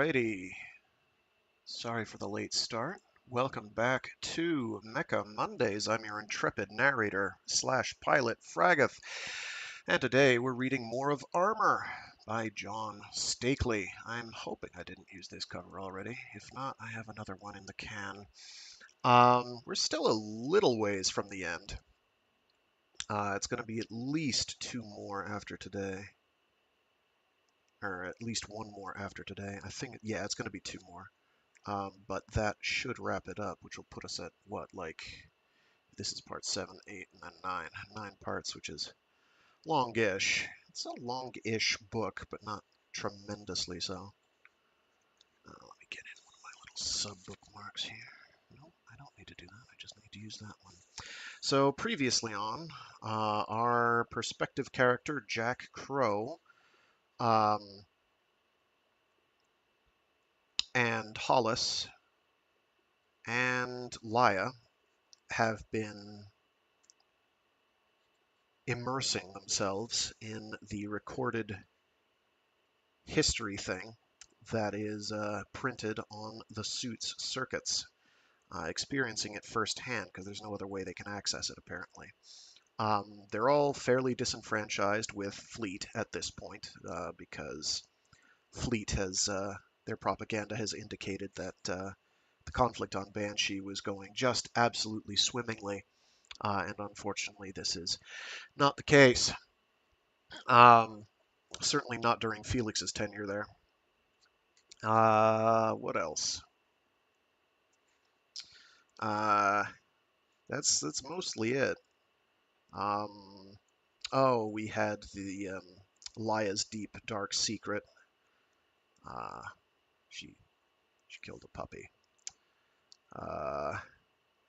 Alrighty. Sorry for the late start. Welcome back to Mecha Mondays. I'm your intrepid narrator slash pilot, Fragath. And today we're reading more of Armor by John Steakley. I'm hoping I didn't use this cover already. If not, I have another one in the can. We're still a little ways from the end. It's going to be at least two more after today. Or at least one more after today. I think, yeah, it's going to be two more. But that should wrap it up, which will put us at what, like, this is part 7, 8, and then 9. 9 parts, which is longish. It's a long-ish book, but not tremendously so. Let me get in one of my little sub-bookmarks here. No, I don't need to do that. I just need to use that one. So previously on, our perspective character, Jack Crow, and Hollis and Laya have been immersing themselves in the recorded history thing that is printed on the suit's circuits, experiencing it firsthand because there's no other way they can access it apparently. They're all fairly disenfranchised with Fleet at this point because Fleet has, their propaganda has indicated that the conflict on Banshee was going just absolutely swimmingly, and unfortunately this is not the case. Certainly not during Felix's tenure there. What else? That's mostly it. Oh, we had the Laya's deep dark secret. Uh, she killed a puppy.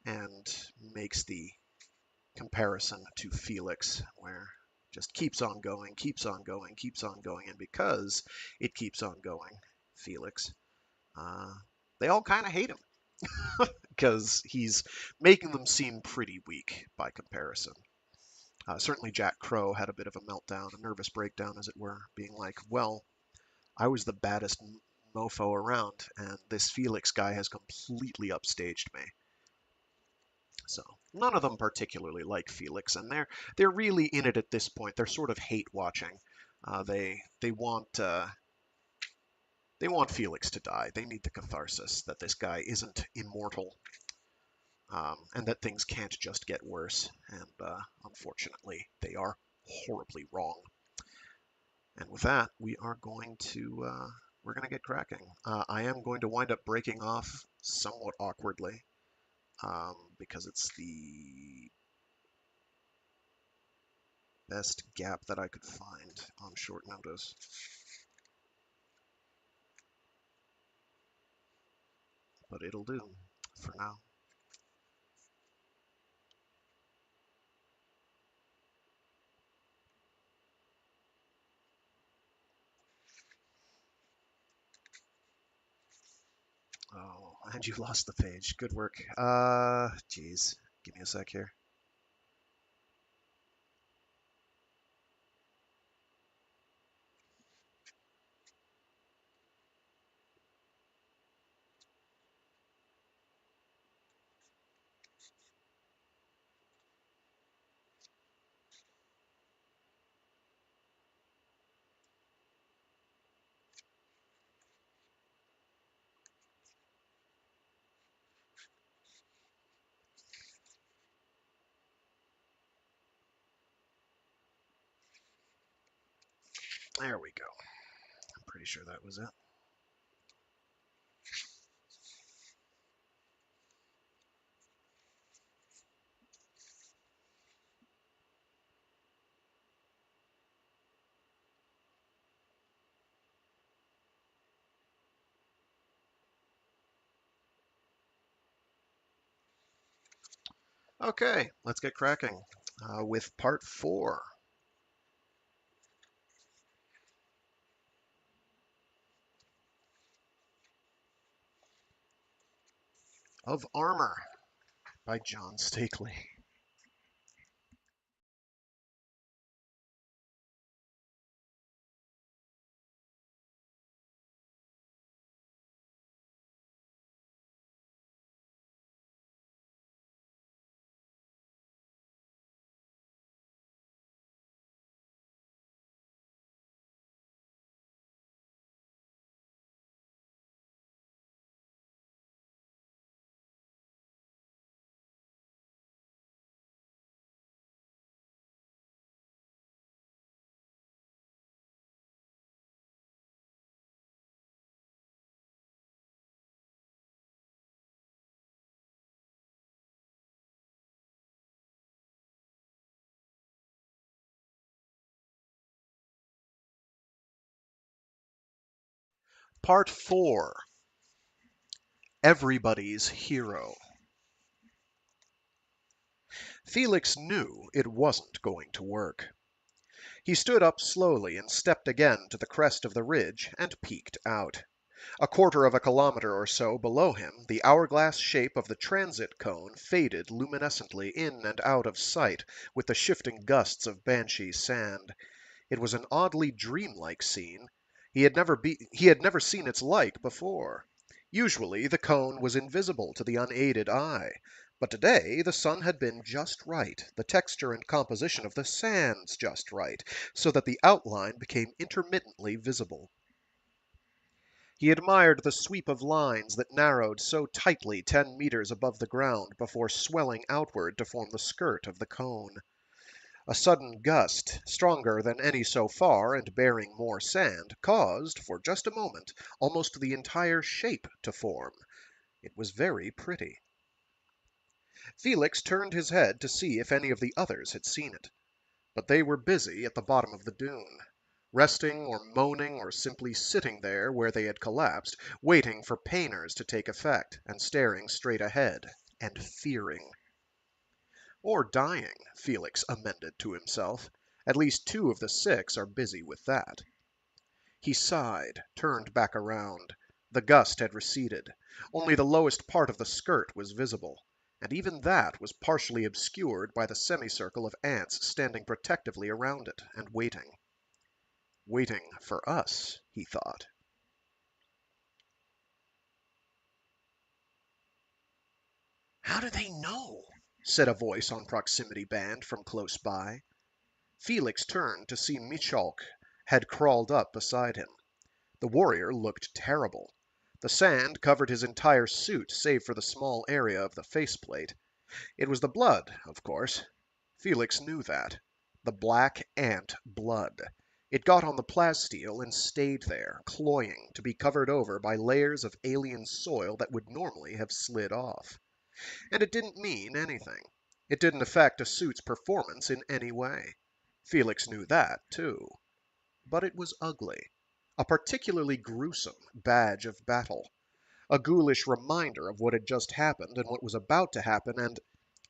And makes the comparison to Felix, where just keeps on going, keeps on going, keeps on going, and because it keeps on going, Felix, they all kind of hate him because he's making them seem pretty weak by comparison. Certainly Jack Crow had a bit of a meltdown, a nervous breakdown, as it were, being like, well, I was the baddest mofo around, and this Felix guy has completely upstaged me. So none of them particularly like Felix, and they're really in it at this point. They're sort of hate watching. They want Felix to die. They need the catharsis that this guy isn't immortal, and that things can't just get worse. And unfortunately, they are horribly wrong. And with that, we're going to get cracking. I am going to wind up breaking off somewhat awkwardly because it's the best gap that I could find on short notice. But it'll do for now. Oh, and you lost the page. Good work. Geez. Give me a sec here. There we go. I'm pretty sure that was it. Okay, let's get cracking with part 4. Of Armor by John Steakley. Part 4. Everybody's Hero. Felix knew it wasn't going to work. He stood up slowly and stepped again to the crest of the ridge and peeked out. A quarter of a kilometer or so below him, the hourglass shape of the transit cone faded luminescently in and out of sight with the shifting gusts of banshee sand. It was an oddly dreamlike scene. He had never seen its like before. Usually the cone was invisible to the unaided eye, but today the sun had been just right, the texture and composition of the sands just right, so that the outline became intermittently visible. He admired the sweep of lines that narrowed so tightly 10 meters above the ground before swelling outward to form the skirt of the cone. A sudden gust, stronger than any so far and bearing more sand, caused, for just a moment, almost the entire shape to form. It was very pretty. Felix turned his head to see if any of the others had seen it, but they were busy at the bottom of the dune, resting or moaning or simply sitting there where they had collapsed, waiting for painers to take effect, and staring straight ahead, and fearing. Or dying, Felix amended to himself. At least 2 of the 6 are busy with that. He sighed, turned back around. The gust had receded. Only the lowest part of the skirt was visible, and even that was partially obscured by the semicircle of ants standing protectively around it and waiting. Waiting for us, he thought. "How do they know?" said a voice on proximity band from close by. Felix turned to see Michalk had crawled up beside him. The warrior looked terrible. The sand covered his entire suit save for the small area of the faceplate. It was the blood, of course. Felix knew that. The black ant blood. It got on the plasteel and stayed there, cloying, to be covered over by layers of alien soil that would normally have slid off. And it didn't mean anything. It didn't affect a suit's performance in any way. Felix knew that, too. But it was ugly. A particularly gruesome badge of battle. A ghoulish reminder of what had just happened and what was about to happen, and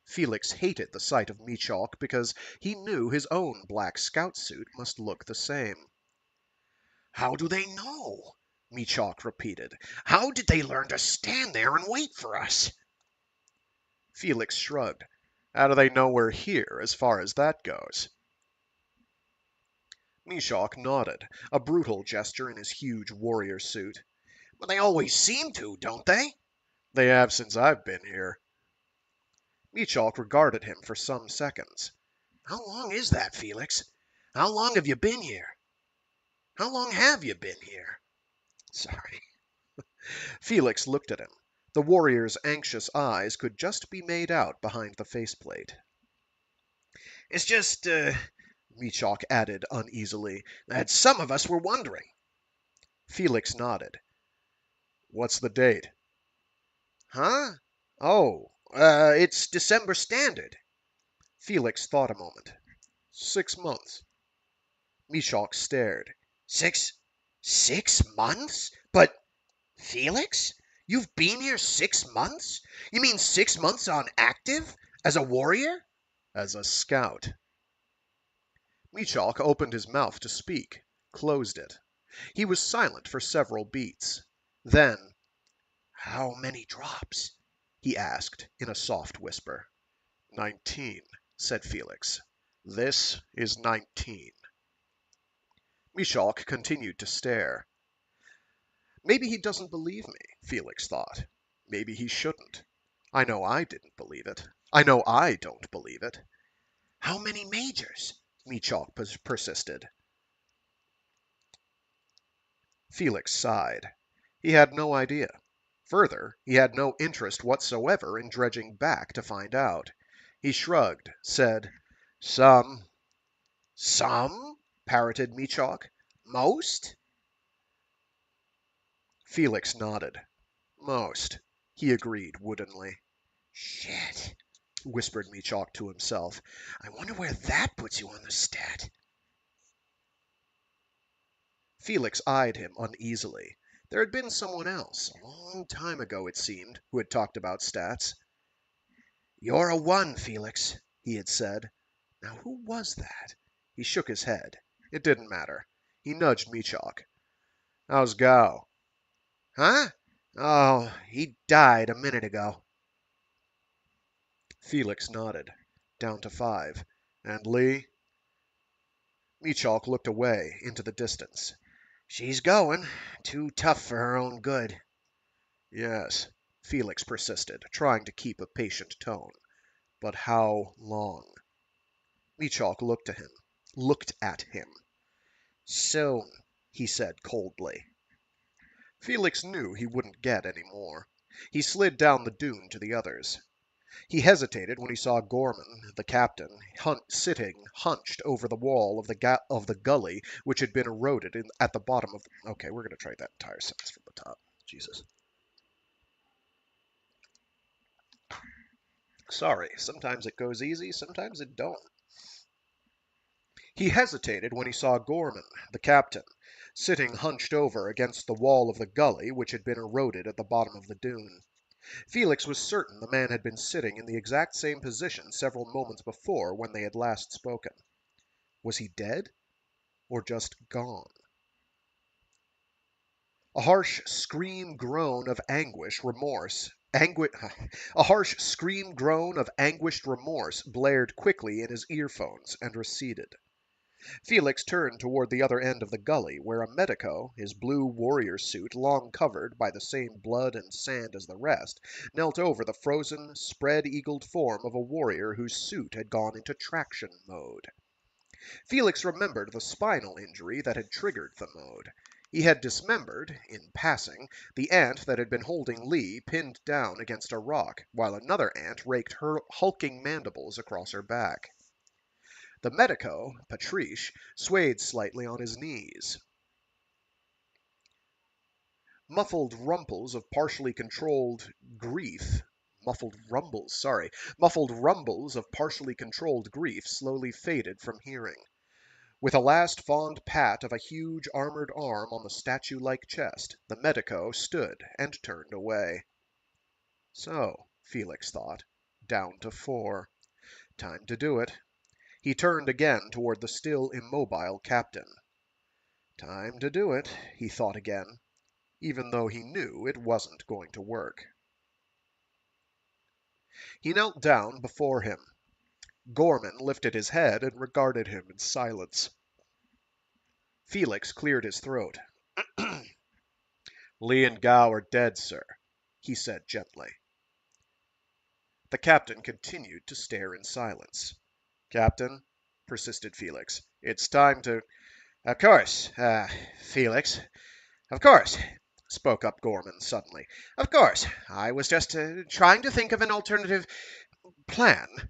Felix hated the sight of Michalk because he knew his own black scout suit must look the same. "How do they know?" Michalk repeated. "How did they learn to stand there and wait for us?" Felix shrugged. "How do they know we're here, as far as that goes?" Michalk nodded, a brutal gesture in his huge warrior suit. "But they always seem to, don't they?" "They have since I've been here." Michalk regarded him for some seconds. "How long is that, Felix? How long have you been here? How long have you been here?" Sorry. Felix looked at him. The warrior's anxious eyes could just be made out behind the faceplate. "It's just, Michalk added uneasily, that some of us were wondering." Felix nodded. "What's the date?" "Huh? Oh, it's December Standard." Felix thought a moment. 6 months. Michalk stared. Six months? But, Felix, you've been here 6 months? You mean 6 months on active? As a warrior?" "As a scout." Michalk opened his mouth to speak, closed it. He was silent for several beats. Then, "How many drops?" he asked in a soft whisper. 19, said Felix. This is 19. Michalk continued to stare. Maybe he doesn't believe me, Felix thought. Maybe he shouldn't. I know I didn't believe it. I know I don't believe it. "How many majors?" Michalk persisted. Felix sighed. He had no idea. Further, he had no interest whatsoever in dredging back to find out. He shrugged, said, "Some." "Some?" parroted Michalk. "Most?" Felix nodded. "Most," he agreed woodenly. "Shit," whispered Michalk to himself. "I wonder where that puts you on the stat." Felix eyed him uneasily. There had been someone else, a long time ago it seemed, who had talked about stats. "You're a 1, Felix," he had said. Now who was that? He shook his head. It didn't matter. He nudged Mechok. How's Gao? "Huh? Oh, he died a minute ago." Felix nodded. Down to 5. And Lee? Mechok looked away into the distance. "She's going. Too tough for her own good." Yes, Felix persisted, trying to keep a patient tone. But how long? Mechok looked at him. "Soon," he said coldly. Felix knew he wouldn't get any more. He slid down the dune to the others. He hesitated when he saw Gorman, the captain, sitting hunched over the wall of the gully which had been eroded at the bottom of. Okay, we're going to try that entire sentence from the top. Jesus. Sorry, sometimes it goes easy, sometimes it don't. He hesitated when he saw Gorman, the captain, sitting hunched over against the wall of the gully which had been eroded at the bottom of the dune. Felix was certain the man had been sitting in the exact same position several moments before when they had last spoken. Was he dead? Or just gone? A harsh scream groan of anguished remorse blared quickly in his earphones and receded. Felix turned toward the other end of the gully, where a medico, his blue warrior suit long covered by the same blood and sand as the rest, knelt over the frozen, spread-eagled form of a warrior whose suit had gone into traction mode. Felix remembered the spinal injury that had triggered the mode. He had dismembered, in passing, the ant that had been holding Lee pinned down against a rock, while another ant raked her hulking mandibles across her back. The medico, Patriche, swayed slightly on his knees. Muffled rumbles of partially controlled grief slowly faded from hearing. With a last fond pat of a huge armored arm on the statue-like chest, the medico stood and turned away. So, Felix thought, down to 4. Time to do it. He turned again toward the still immobile captain. Time to do it, he thought again, even though he knew it wasn't going to work. He knelt down before him. Gorman lifted his head and regarded him in silence. Felix cleared his throat. Lee and Gao are dead, sir, he said gently. The captain continued to stare in silence. Captain, persisted Felix, it's time to. "Of course, Felix. Of course," spoke up Gorman suddenly. "Of course. I was just trying to think of an alternative plan."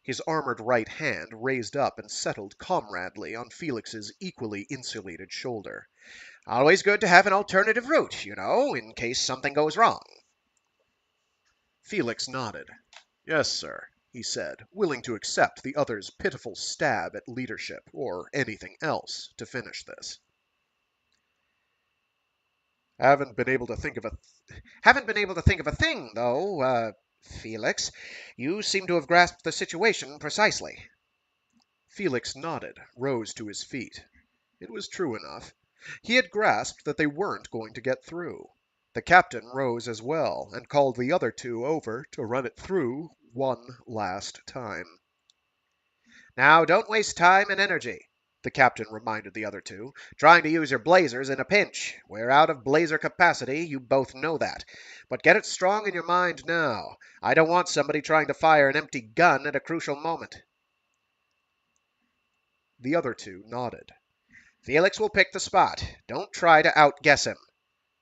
His armored right hand raised up and settled comradely on Felix's equally insulated shoulder. "Always good to have an alternative route, you know, in case something goes wrong." Felix nodded. Yes, sir, he said, willing to accept the other's pitiful stab at leadership, or anything else, to finish this. Haven't been able to think of a thing, though, Felix. You seem to have grasped the situation precisely." Felix nodded, rose to his feet. It was true enough. He had grasped that they weren't going to get through. The captain rose as well, and called the other two over to run it through one last time. "Now, don't waste time and energy," the captain reminded the other two, "trying to use your blazers in a pinch. We're out of blazer capacity, you both know that. But get it strong in your mind now. I don't want somebody trying to fire an empty gun at a crucial moment." The other two nodded. "Felix will pick the spot. Don't try to outguess him."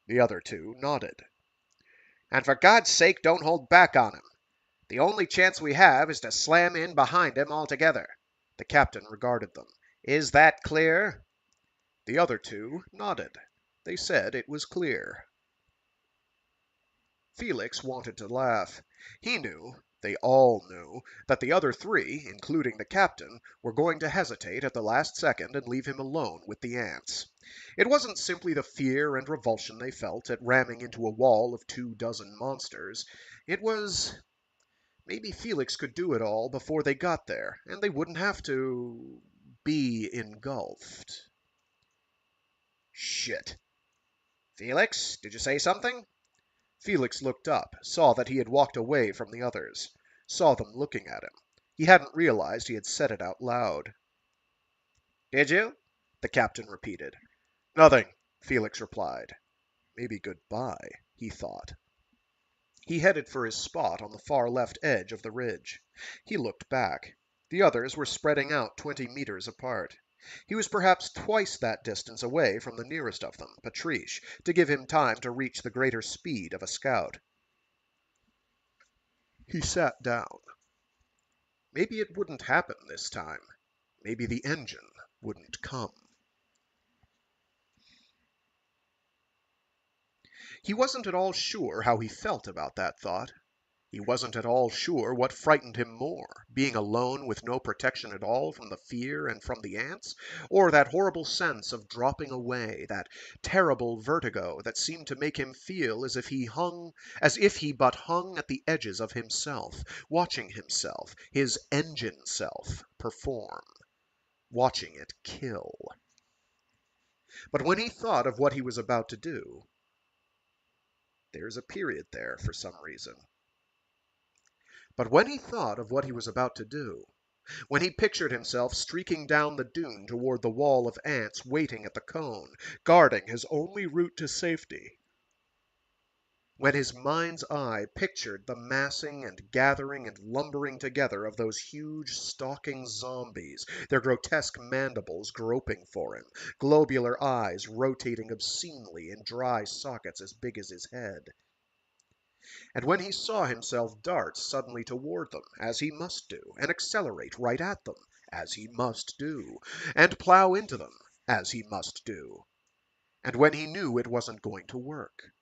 The other two nodded. "And for God's sake, don't hold back on him. The only chance we have is to slam in behind him altogether." The captain regarded them. "Is that clear?" The other two nodded. They said it was clear. Felix wanted to laugh. He knew, They all knew that the other three, including the captain, were going to hesitate at the last second and leave him alone with the ants. It wasn't simply the fear and revulsion they felt at ramming into a wall of 24 monsters. It was maybe Felix could do it all before they got there, and they wouldn't have to be engulfed. Shit. Felix, did you say something? Felix looked up, saw that he had walked away from the others, saw them looking at him. He hadn't realized he had said it out loud. Did you? The captain repeated. Nothing, Felix replied. Maybe goodbye, he thought. He headed for his spot on the far left edge of the ridge. He looked back. The others were spreading out 20 meters apart. He was perhaps twice that distance away from the nearest of them, Patriche, to give him time to reach the greater speed of a scout. He sat down. Maybe it wouldn't happen this time. Maybe the engine wouldn't come. He wasn't at all sure how he felt about that thought. He wasn't at all sure what frightened him more, being alone with no protection at all from the fear and from the ants, or that horrible sense of dropping away, that terrible vertigo that seemed to make him feel as if he but hung at the edges of himself, watching himself, his engine self, perform, watching it kill. But when he thought of what he was about to do, there's a period there for some reason. But when he thought of what he was about to do, when he pictured himself streaking down the dune toward the wall of ants waiting at the cone, guarding his only route to safety, when his mind's eye pictured the massing and gathering and lumbering together of those huge stalking zombies, their grotesque mandibles groping for him, globular eyes rotating obscenely in dry sockets as big as his head, and when he saw himself dart suddenly toward them, as he must do, and accelerate right at them, as he must do, and plow into them, as he must do, and when he knew it wasn't going to work,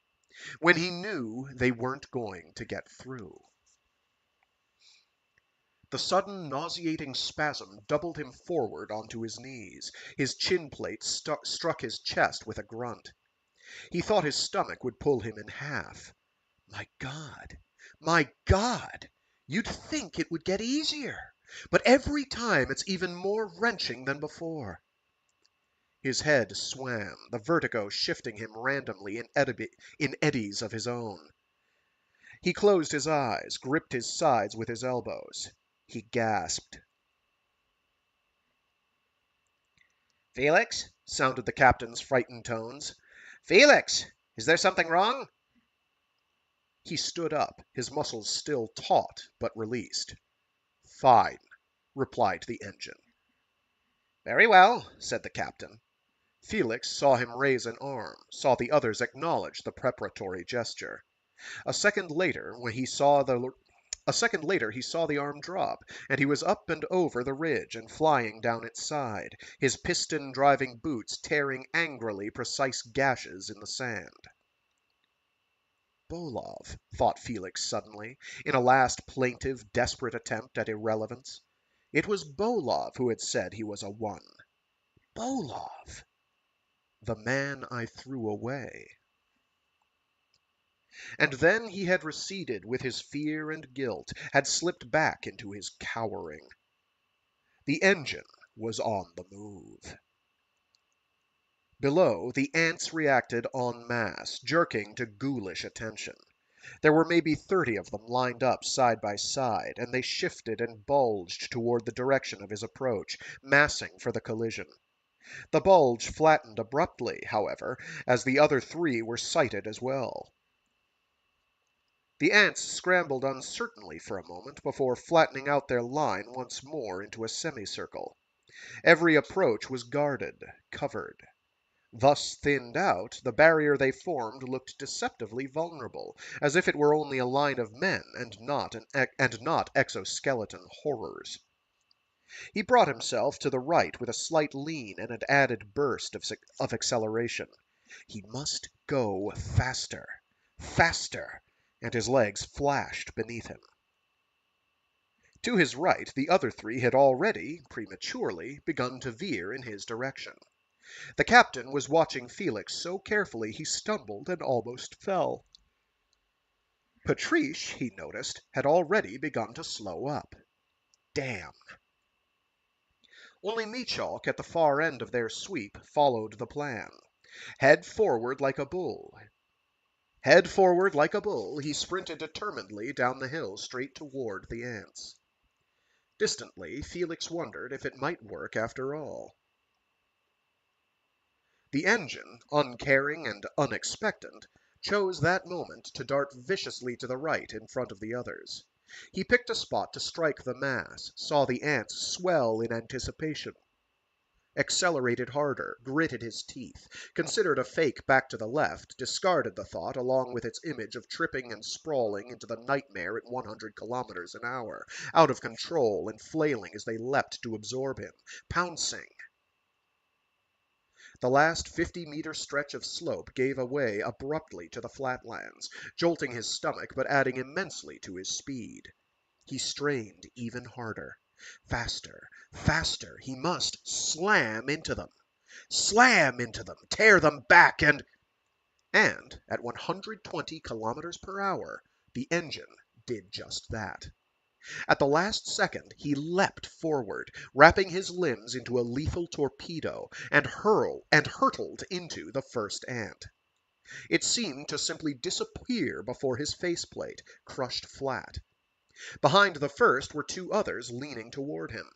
when he knew they weren't going to get through. The sudden nauseating spasm doubled him forward onto his knees. His chin plate struck his chest with a grunt. He thought his stomach would pull him in half. My God! My God! You'd think it would get easier, but every time it's even more wrenching than before. His head swam, the vertigo shifting him randomly in eddies of his own. He closed his eyes, gripped his sides with his elbows. He gasped. Felix? Sounded the captain's frightened tones. Felix! Is there something wrong? He stood up, his muscles still taut but released. Fine, replied the engine. Very well, said the captain. Felix saw him raise an arm, saw the others acknowledge the preparatory gesture. A second later he saw the arm drop, and he was up and over the ridge and flying down its side, his piston-driving boots tearing angrily precise gashes in the sand. Bolov, thought Felix suddenly, in a last plaintive, desperate attempt at irrelevance. It was Bolov who had said he was a one. Bolov! The man I threw away. And then he had receded with his fear and guilt, had slipped back into his cowering. The engine was on the move. Below, the ants reacted en masse, jerking to ghoulish attention. There were maybe 30 of them lined up side by side, and they shifted and bulged toward the direction of his approach, massing for the collision. The bulge flattened abruptly, however, as the other 3 were sighted as well. The ants scrambled uncertainly for a moment before flattening out their line once more into a semicircle. Every approach was guarded, covered. Thus thinned out, the barrier they formed looked deceptively vulnerable, as if it were only a line of men and not exoskeleton horrors. He brought himself to the right with a slight lean and an added burst of acceleration. He must go faster, faster, and his legs flashed beneath him. To his right, the other three had already, prematurely, begun to veer in his direction. The captain was watching Felix so carefully he stumbled and almost fell. Patriche, he noticed, had already begun to slow up. Damn. Only Michalk, at the far end of their sweep, followed the plan. Head forward like a bull, he sprinted determinedly down the hill straight toward the ants. Distantly, Felix wondered if it might work after all. The engine, uncaring and unexpectant, chose that moment to dart viciously to the right in front of the others. He picked a spot to strike the mass, saw the ants swell in anticipation, accelerated harder, gritted his teeth, considered a fake back to the left, discarded the thought along with its image of tripping and sprawling into the nightmare at 100 kilometers an hour, out of control and flailing as they leapt to absorb him, pouncing. The last 50-meter stretch of slope gave away abruptly to the flatlands, jolting his stomach but adding immensely to his speed. He strained even harder. Faster, faster, he must slam into them, tear them back, and at 120 kilometers per hour, the engine did just that. At the last second, he leapt forward, wrapping his limbs into a lethal torpedo, and hurtled into the first ant. It seemed to simply disappear before his faceplate, crushed flat. Behind the first were two others leaning toward him.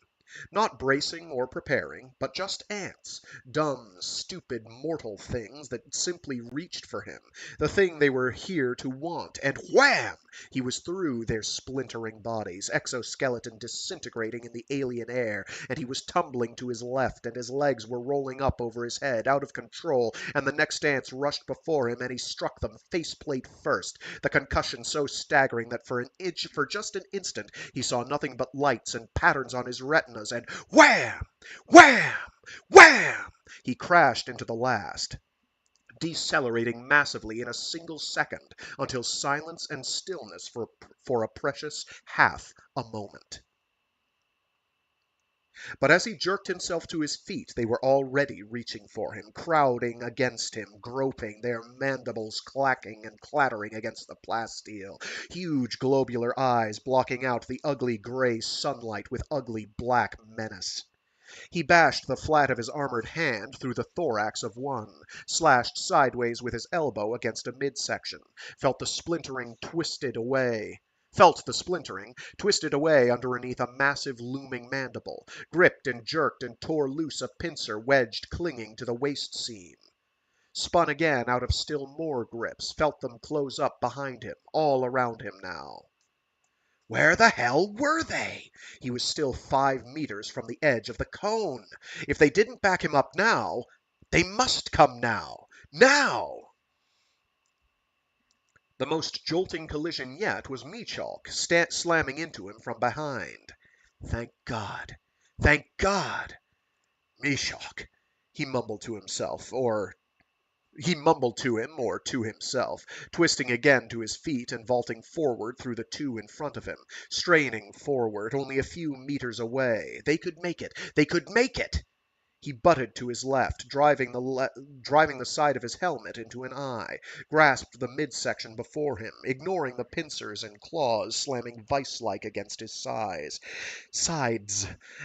Not bracing or preparing, but just ants, dumb, stupid, mortal things that simply reached for him, the thing they were here to want, and wham! He was through their splintering bodies, exoskeleton disintegrating in the alien air, and he was tumbling to his left, and his legs were rolling up over his head, out of control, and the next ants rushed before him, and he struck them faceplate first, the concussion so staggering that for just an instant, he saw nothing but lights and patterns on his retinas, and wham! Wham! Wham! He crashed into the last, decelerating massively in a single second until silence and stillness for a precious half a moment. But as he jerked himself to his feet, they were already reaching for him, crowding against him, groping, their mandibles clacking and clattering against the plasteel, huge globular eyes blocking out the ugly gray sunlight with ugly black menace. He bashed the flat of his armored hand through the thorax of one, slashed sideways with his elbow against a midsection, felt the splintering twisted away underneath a massive looming mandible, gripped and jerked and tore loose a pincer wedged clinging to the waist seam. Spun again out of still more grips, felt them close up behind him, all around him now. Where the hell were they? He was still 5 meters from the edge of the cone. If they didn't back him up now, they must come now. Now! The most jolting collision yet was Michalk, slamming into him from behind. Thank God. Thank God. Michalk, he mumbled to himself, or to himself, twisting again to his feet and vaulting forward through the two in front of him, straining forward, only a few meters away. They could make it! They could make it! He butted to his left, driving the side of his helmet into an eye, grasped the midsection before him, ignoring the pincers and claws slamming vice-like against his sides,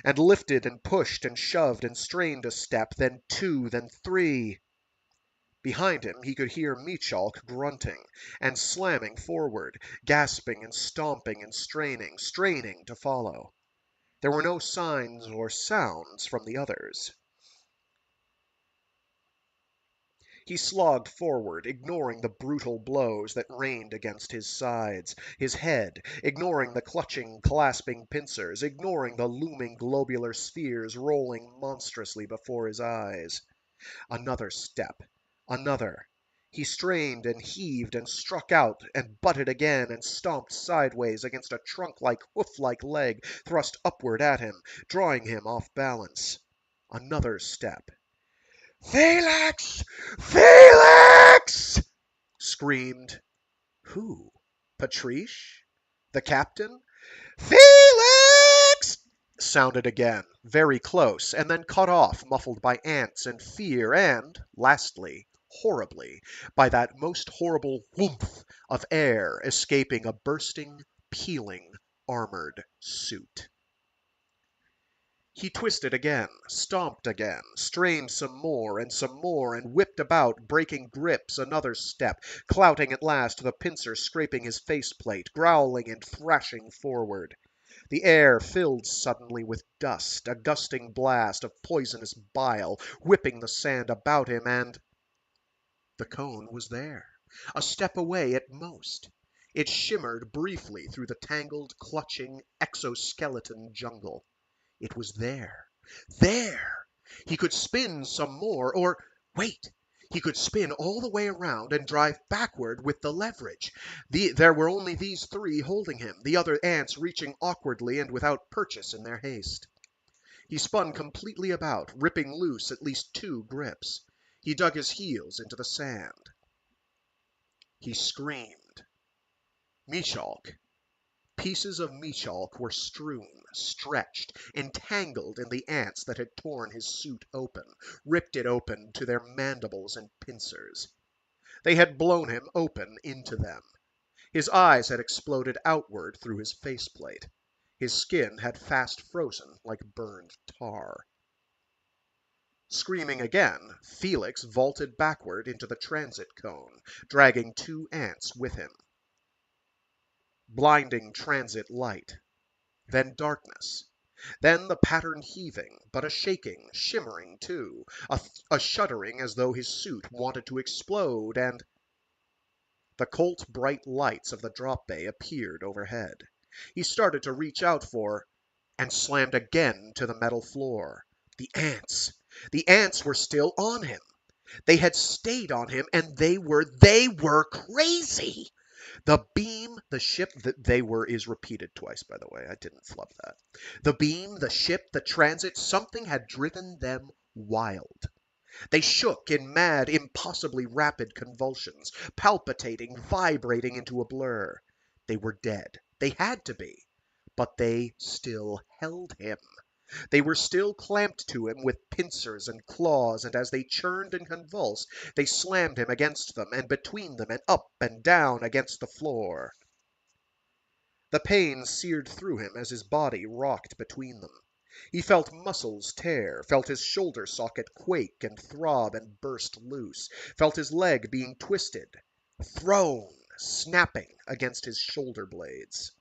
and lifted and pushed and shoved and strained a step, then two, then three. Behind him he could hear Michalk grunting and slamming forward, gasping and stomping and straining to follow. There were no signs or sounds from the others. He slogged forward, ignoring the brutal blows that rained against his sides, his head, ignoring the clutching, clasping pincers, ignoring the looming globular spheres rolling monstrously before his eyes. Another step. Another. He strained and heaved and struck out and butted again and stomped sideways against a trunk-like, hoof-like leg thrust upward at him, drawing him off balance. Another step. "Felix! Felix!" screamed. Who? Patriche? The captain? "Felix!" sounded again, very close, and then cut off, muffled by ants and fear, and, lastly, horribly, by that most horrible whoomph of air escaping a bursting, peeling, armored suit. He twisted again, stomped again, strained some more, and whipped about, breaking grips, another step, clouting at last, the pincer scraping his faceplate, growling and thrashing forward. The air filled suddenly with dust, a gusting blast of poisonous bile, whipping the sand about him, and the cone was there, a step away at most. It shimmered briefly through the tangled, clutching, exoskeleton jungle. It was there. There! He could spin some more, or wait! He could spin all the way around and drive backward with the leverage. There were only these three holding him, the other ants reaching awkwardly and without purchase in their haste. He spun completely about, ripping loose at least two grips. He dug his heels into the sand. He screamed. Michalk. Pieces of Michalk were strewn, stretched, entangled in the ants that had torn his suit open, ripped it open to their mandibles and pincers. They had blown him open into them. His eyes had exploded outward through his faceplate. His skin had fast frozen like burned tar. Screaming again, Felix vaulted backward into the transit cone, dragging two ants with him. Blinding transit light. Then darkness. Then the patterned heaving, but a shaking, shimmering too, a shuddering as though his suit wanted to explode, and the colt bright lights of the drop bay appeared overhead. He started to reach out for, and slammed again to the metal floor. The ants! The ants were still on him. They had stayed on him, and they were crazy! The beam, the ship, that they were is repeated twice, by the way. I didn't flub that. The beam, the ship, the transit, something had driven them wild. They shook in mad, impossibly rapid convulsions, palpitating, vibrating into a blur. They were dead. They had to be. But they still held him. They were still clamped to him with pincers and claws, and as they churned and convulsed, they slammed him against them, and between them, and up and down against the floor. The pain seared through him as his body rocked between them. He felt muscles tear, felt his shoulder socket quake and throb and burst loose, felt his leg being twisted, thrown, snapping against his shoulder blades.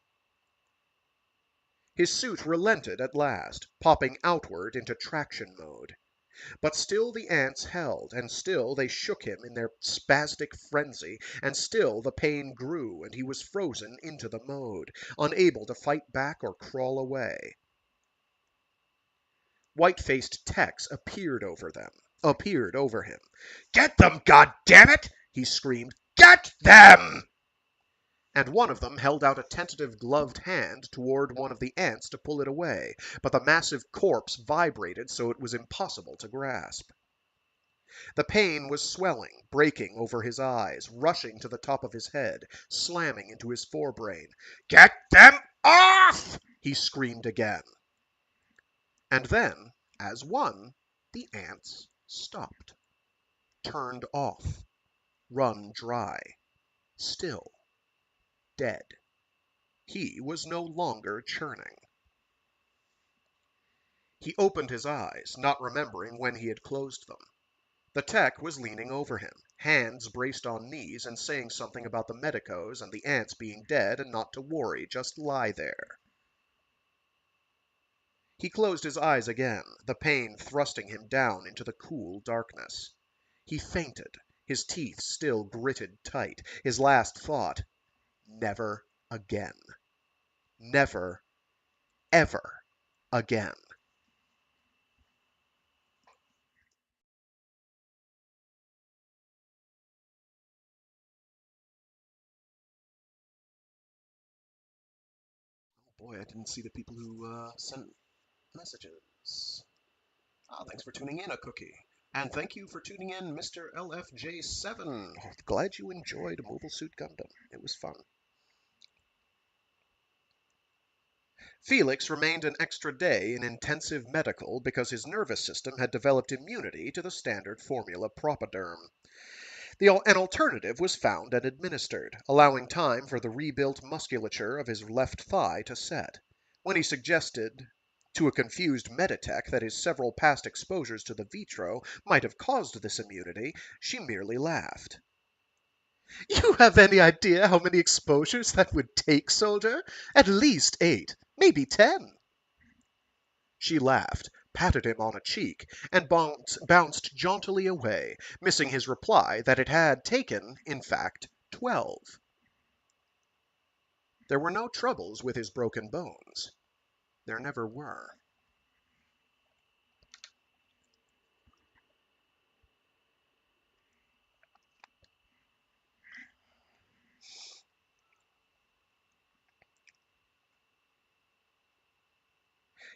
His suit relented at last, popping outward into traction mode. But still the ants held, and still they shook him in their spastic frenzy, and still the pain grew, and he was frozen into the mode, unable to fight back or crawl away. White-faced techs appeared over him. "Get them, goddammit!" he screamed. "Get them!" And one of them held out a tentative gloved hand toward one of the ants to pull it away, but the massive corpse vibrated so it was impossible to grasp. The pain was swelling, breaking over his eyes, rushing to the top of his head, slamming into his forebrain. "Get them off!" he screamed again. And then, as one, the ants stopped, turned off, run dry, still, dead. He was no longer churning. He opened his eyes, not remembering when he had closed them. The tech was leaning over him, hands braced on knees, and saying something about the medicos and the ants being dead and not to worry, just lie there. He closed his eyes again, the pain thrusting him down into the cool darkness. He fainted, his teeth still gritted tight, his last thought, never again. Never, ever again. Boy, I didn't see the people who sent messages. Ah, thanks for tuning in, a cookie. And thank you for tuning in, Mr. LFJ7. Glad you enjoyed Mobile Suit Gundam. It was fun. Felix remained an extra day in intensive medical because his nervous system had developed immunity to the standard formula propoderm. An alternative was found and administered, allowing time for the rebuilt musculature of his left thigh to set. When he suggested to a confused Meditech that his several past exposures to the vitro might have caused this immunity, she merely laughed. "You have any idea how many exposures that would take, soldier? At least 8, maybe 10." She laughed, patted him on a cheek, and bounced jauntily away, missing his reply that it had taken, in fact, 12. There were no troubles with his broken bones. There never were.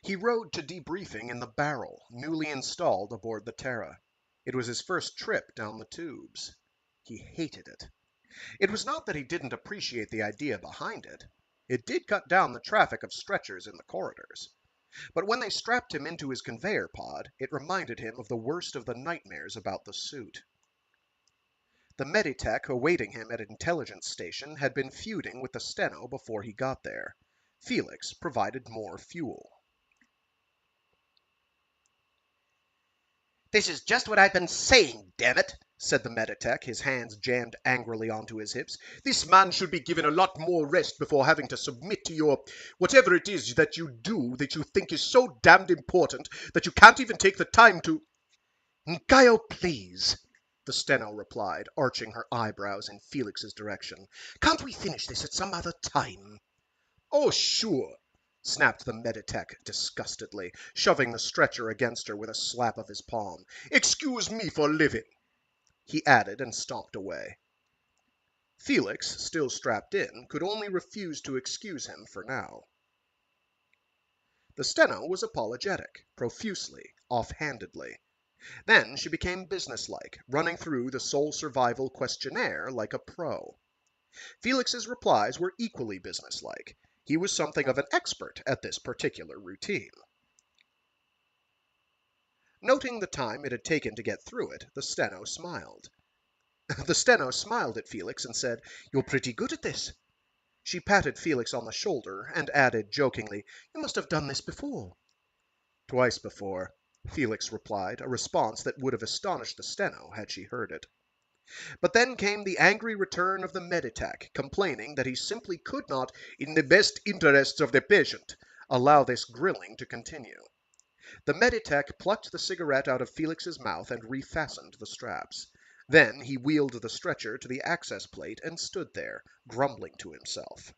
He rode to debriefing in the barrel, newly installed aboard the Terra. It was his first trip down the tubes. He hated it. It was not that he didn't appreciate the idea behind it. It did cut down the traffic of stretchers in the corridors. But when they strapped him into his conveyor pod, it reminded him of the worst of the nightmares about the suit. The Meditech awaiting him at Intelligence Station had been feuding with the Steno before he got there. Felix provided more fuel. "This is just what I've been saying, damn it," said the Meditech, his hands jammed angrily onto his hips. "This man should be given a lot more rest before having to submit to your whatever it is that you do that you think is so damned important that you can't even take the time to—" "Ngaio, please," the Steno replied, arching her eyebrows in Felix's direction. "Can't we finish this at some other time?" "Oh, sure," snapped the Meditech disgustedly, shoving the stretcher against her with a slap of his palm. "Excuse me for living," he added and stomped away. Felix, still strapped in, could only refuse to excuse him for now. The Steno was apologetic, profusely, offhandedly. Then she became businesslike, running through the soul survival questionnaire like a pro. Felix's replies were equally businesslike. He was something of an expert at this particular routine. Noting the time it had taken to get through it, the Steno smiled. The Steno smiled at Felix and said, "You're pretty good at this." She patted Felix on the shoulder and added jokingly, "You must have done this before." "Twice before," Felix replied, a response that would have astonished the Steno had she heard it. But then came the angry return of the Meditech, complaining that he simply could not, "in the best interests of the patient," allow this grilling to continue. The Meditech plucked the cigarette out of Felix's mouth and refastened the straps. Then he wheeled the stretcher to the access plate and stood there, grumbling to himself.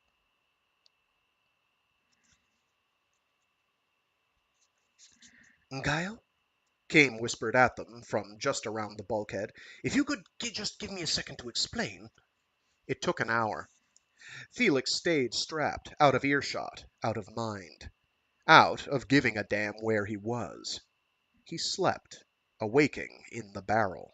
"Ngaio?" Kame whispered at them from just around the bulkhead. "If you could just give me a second to explain." It took an hour. Felix stayed strapped, out of earshot, out of mind, out of giving a damn where he was. He slept, awaking in the barrel.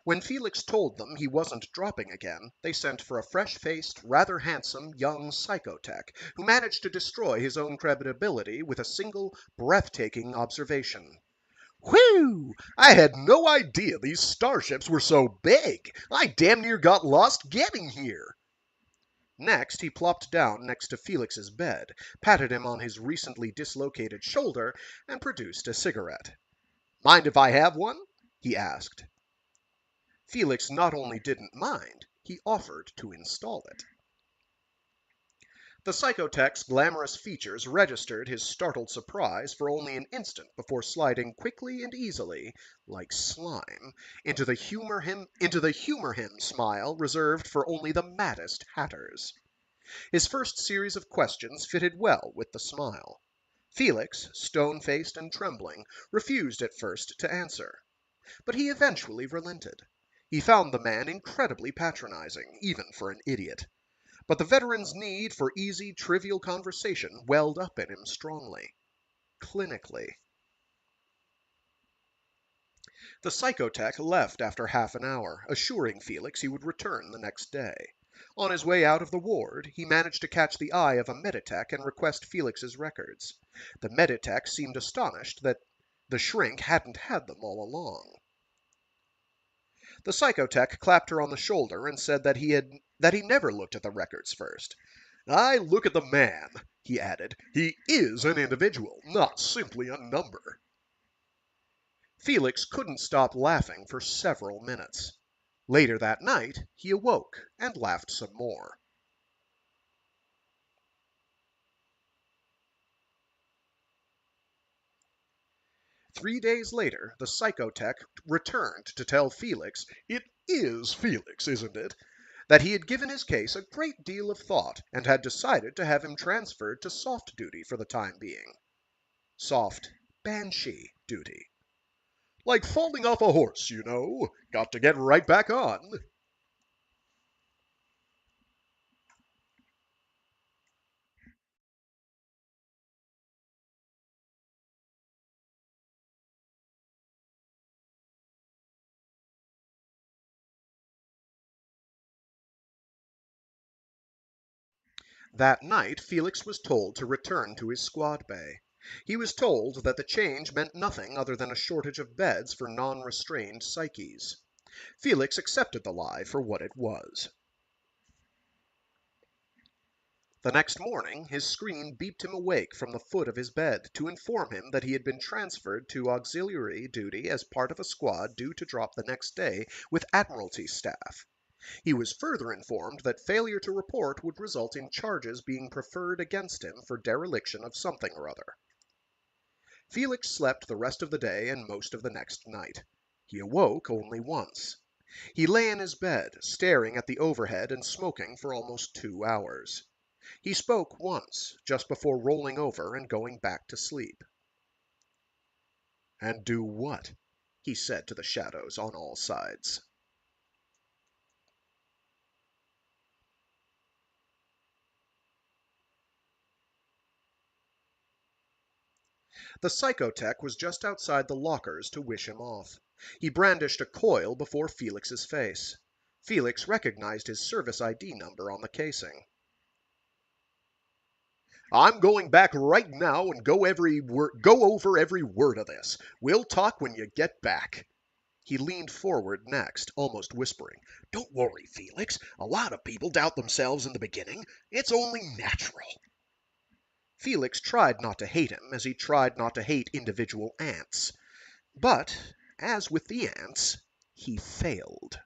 When Felix told them he wasn't dropping again, they sent for a fresh-faced, rather handsome young psychotech who managed to destroy his own credibility with a single, breathtaking observation. "Whew! I had no idea these starships were so big. I damn near got lost getting here." Next, he plopped down next to Felix's bed, patted him on his recently dislocated shoulder, and produced a cigarette. "Mind if I have one?" he asked. Felix not only didn't mind, he offered to install it. The psychotech's glamorous features registered his startled surprise for only an instant before sliding quickly and easily, like slime, into the humor him smile reserved for only the maddest hatters. His first series of questions fitted well with the smile. Felix, stone-faced and trembling, refused at first to answer. But he eventually relented. He found the man incredibly patronizing, even for an idiot. But the veteran's need for easy, trivial conversation welled up in him strongly. Clinically. The psychotech left after half an hour, assuring Felix he would return the next day. On his way out of the ward, he managed to catch the eye of a meditech and request Felix's records. The meditech seemed astonished that the shrink hadn't had them all along. The psychotech clapped her on the shoulder and said that he never looked at the records first. "I look at the man," he added. "He is an individual, not simply a number." Felix couldn't stop laughing for several minutes. Later that night, he awoke and laughed some more. Three days later, the psychotech returned to tell Felix, "It is Felix, isn't it?" that he had given his case a great deal of thought and had decided to have him transferred to soft duty for the time being. Soft banshee duty. "Like falling off a horse, you know. Got to get right back on." That night Felix was told to return to his squad bay. He was told that the change meant nothing other than a shortage of beds for non-restrained psyches. Felix accepted the lie for what it was. The next morning his screen beeped him awake from the foot of his bed to inform him that he had been transferred to auxiliary duty as part of a squad due to drop the next day with Admiralty staff. He was further informed that failure to report would result in charges being preferred against him for dereliction of something or other. Felix slept the rest of the day and most of the next night. He awoke only once. He lay in his bed, staring at the overhead and smoking for almost 2 hours. He spoke once, just before rolling over and going back to sleep. "And do what?" he said to the shadows on all sides. The psychotech was just outside the lockers to wish him off. He brandished a coil before Felix's face. Felix recognized his service ID number on the casing. "I'm going back right now and go over every word of this. We'll talk when you get back." He leaned forward next, almost whispering. "Don't worry, Felix. A lot of people doubt themselves in the beginning. It's only natural." Felix tried not to hate him as he tried not to hate individual ants. But, as with the ants, he failed.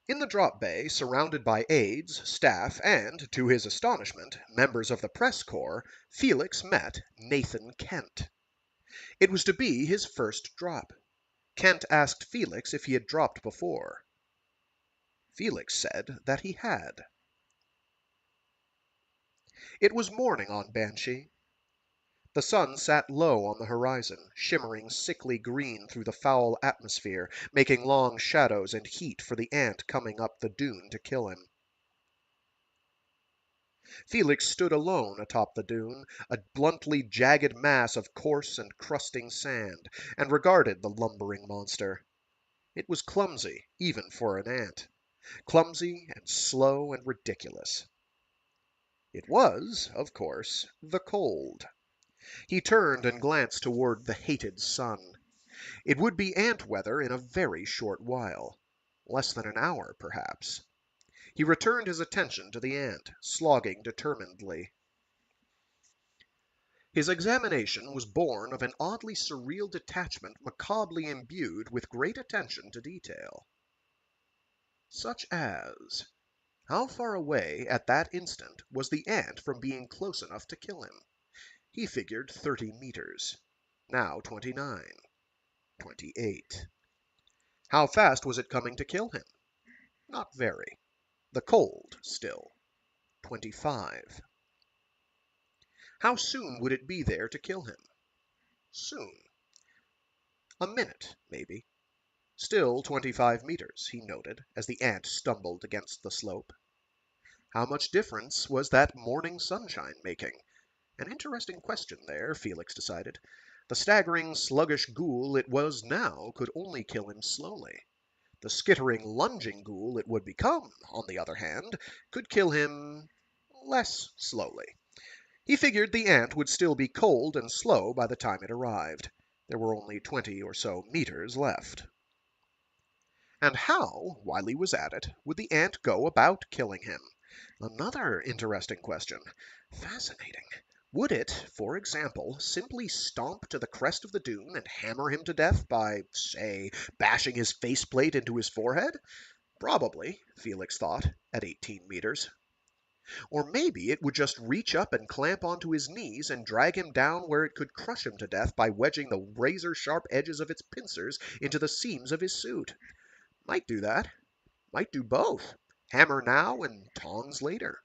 In the drop bay, surrounded by aides, staff, and, to his astonishment, members of the press corps, Felix met Nathan Kent. It was to be his first drop. Kent asked Felix if he had dropped before. Felix said that he had. It was morning on Banshee. The sun sat low on the horizon, shimmering sickly green through the foul atmosphere, making long shadows and heat for the ant coming up the dune to kill him. Felix stood alone atop the dune, a bluntly jagged mass of coarse and crusting sand, and regarded the lumbering monster. It was clumsy, even for an ant. Clumsy and slow and ridiculous. It was, of course, the cold. He turned and glanced toward the hated sun. It would be ant weather in a very short while. Less than an hour, perhaps. He returned his attention to the ant, slogging determinedly. His examination was born of an oddly surreal detachment macabrely imbued with great attention to detail. Such as, how far away at that instant was the ant from being close enough to kill him? He figured 30 meters. Now 29. 28. How fast was it coming to kill him? Not very. The cold, still. 25. How soon would it be there to kill him? Soon. A minute, maybe. Still 25 meters, he noted, as the ant stumbled against the slope. How much difference was that morning sunshine making? An interesting question there, Felix decided. The staggering, sluggish ghoul it was now could only kill him slowly. The skittering, lunging ghoul it would become, on the other hand, could kill him less slowly. He figured the ant would still be cold and slow by the time it arrived. There were only 20 or so meters left. And how, while he was at it, would the ant go about killing him? Another interesting question. Fascinating. Would it, for example, simply stomp to the crest of the dune and hammer him to death by, say, bashing his faceplate into his forehead? Probably, Felix thought, at 18 meters. Or maybe it would just reach up and clamp onto his knees and drag him down where it could crush him to death by wedging the razor-sharp edges of its pincers into the seams of his suit. Might do that. Might do both. Hammer now and tongs later.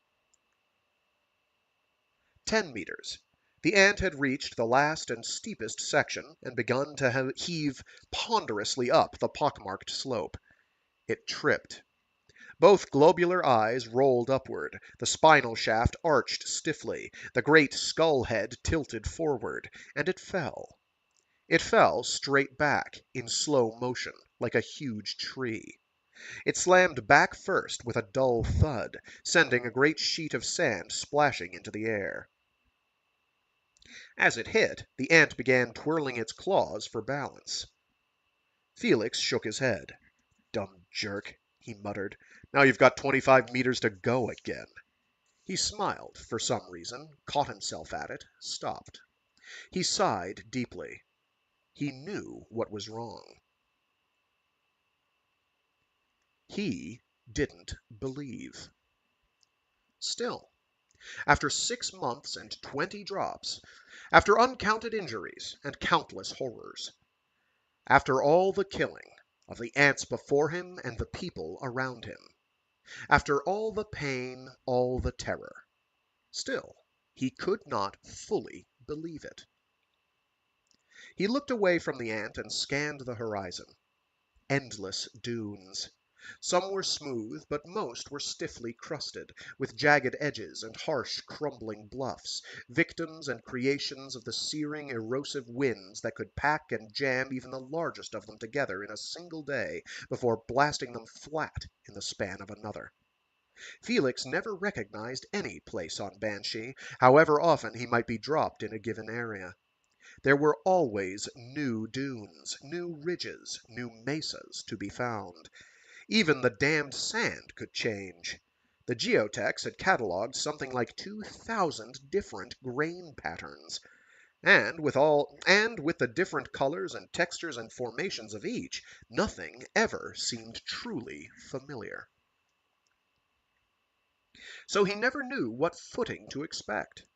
10 meters. The ant had reached the last and steepest section and begun to heave ponderously up the pockmarked slope. It tripped. Both globular eyes rolled upward, the spinal shaft arched stiffly, the great skull head tilted forward, and it fell. It fell straight back, in slow motion, like a huge tree. It slammed back first with a dull thud, sending a great sheet of sand splashing into the air. As it hit, the ant began twirling its claws for balance. Felix shook his head. "Dumb jerk," he muttered. "Now you've got 25 meters to go again." He smiled, for some reason, caught himself at it, stopped. He sighed deeply. He knew what was wrong. He didn't believe. Still, after 6 months and 20 drops, after uncounted injuries and countless horrors, after all the killing of the ants before him and the people around him, after all the pain, all the terror, still he could not fully believe it. He looked away from the ant and scanned the horizon. Endless dunes. Some were smooth, but most were stiffly crusted, with jagged edges and harsh, crumbling bluffs, victims and creations of the searing, erosive winds that could pack and jam even the largest of them together in a single day before blasting them flat in the span of another. Felix never recognized any place on Banshee, however often he might be dropped in a given area. There were always new dunes, new ridges, new mesas to be found. Even the damned sand could change. The geotechs had catalogued something like 2,000 different grain patterns. And with the different colors and textures and formations of each, nothing ever seemed truly familiar. So he never knew what footing to expect.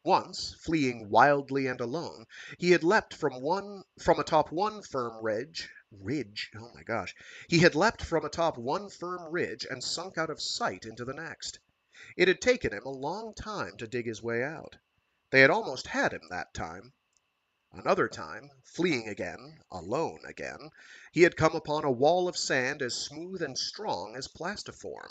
Once, fleeing wildly and alone, he had leapt from atop one firm ridge. Oh my gosh. He had leapt from atop one firm ridge and sunk out of sight into the next. It had taken him a long time to dig his way out. They had almost had him that time. Another time, fleeing again, alone again, he had come upon a wall of sand as smooth and strong as plastiform.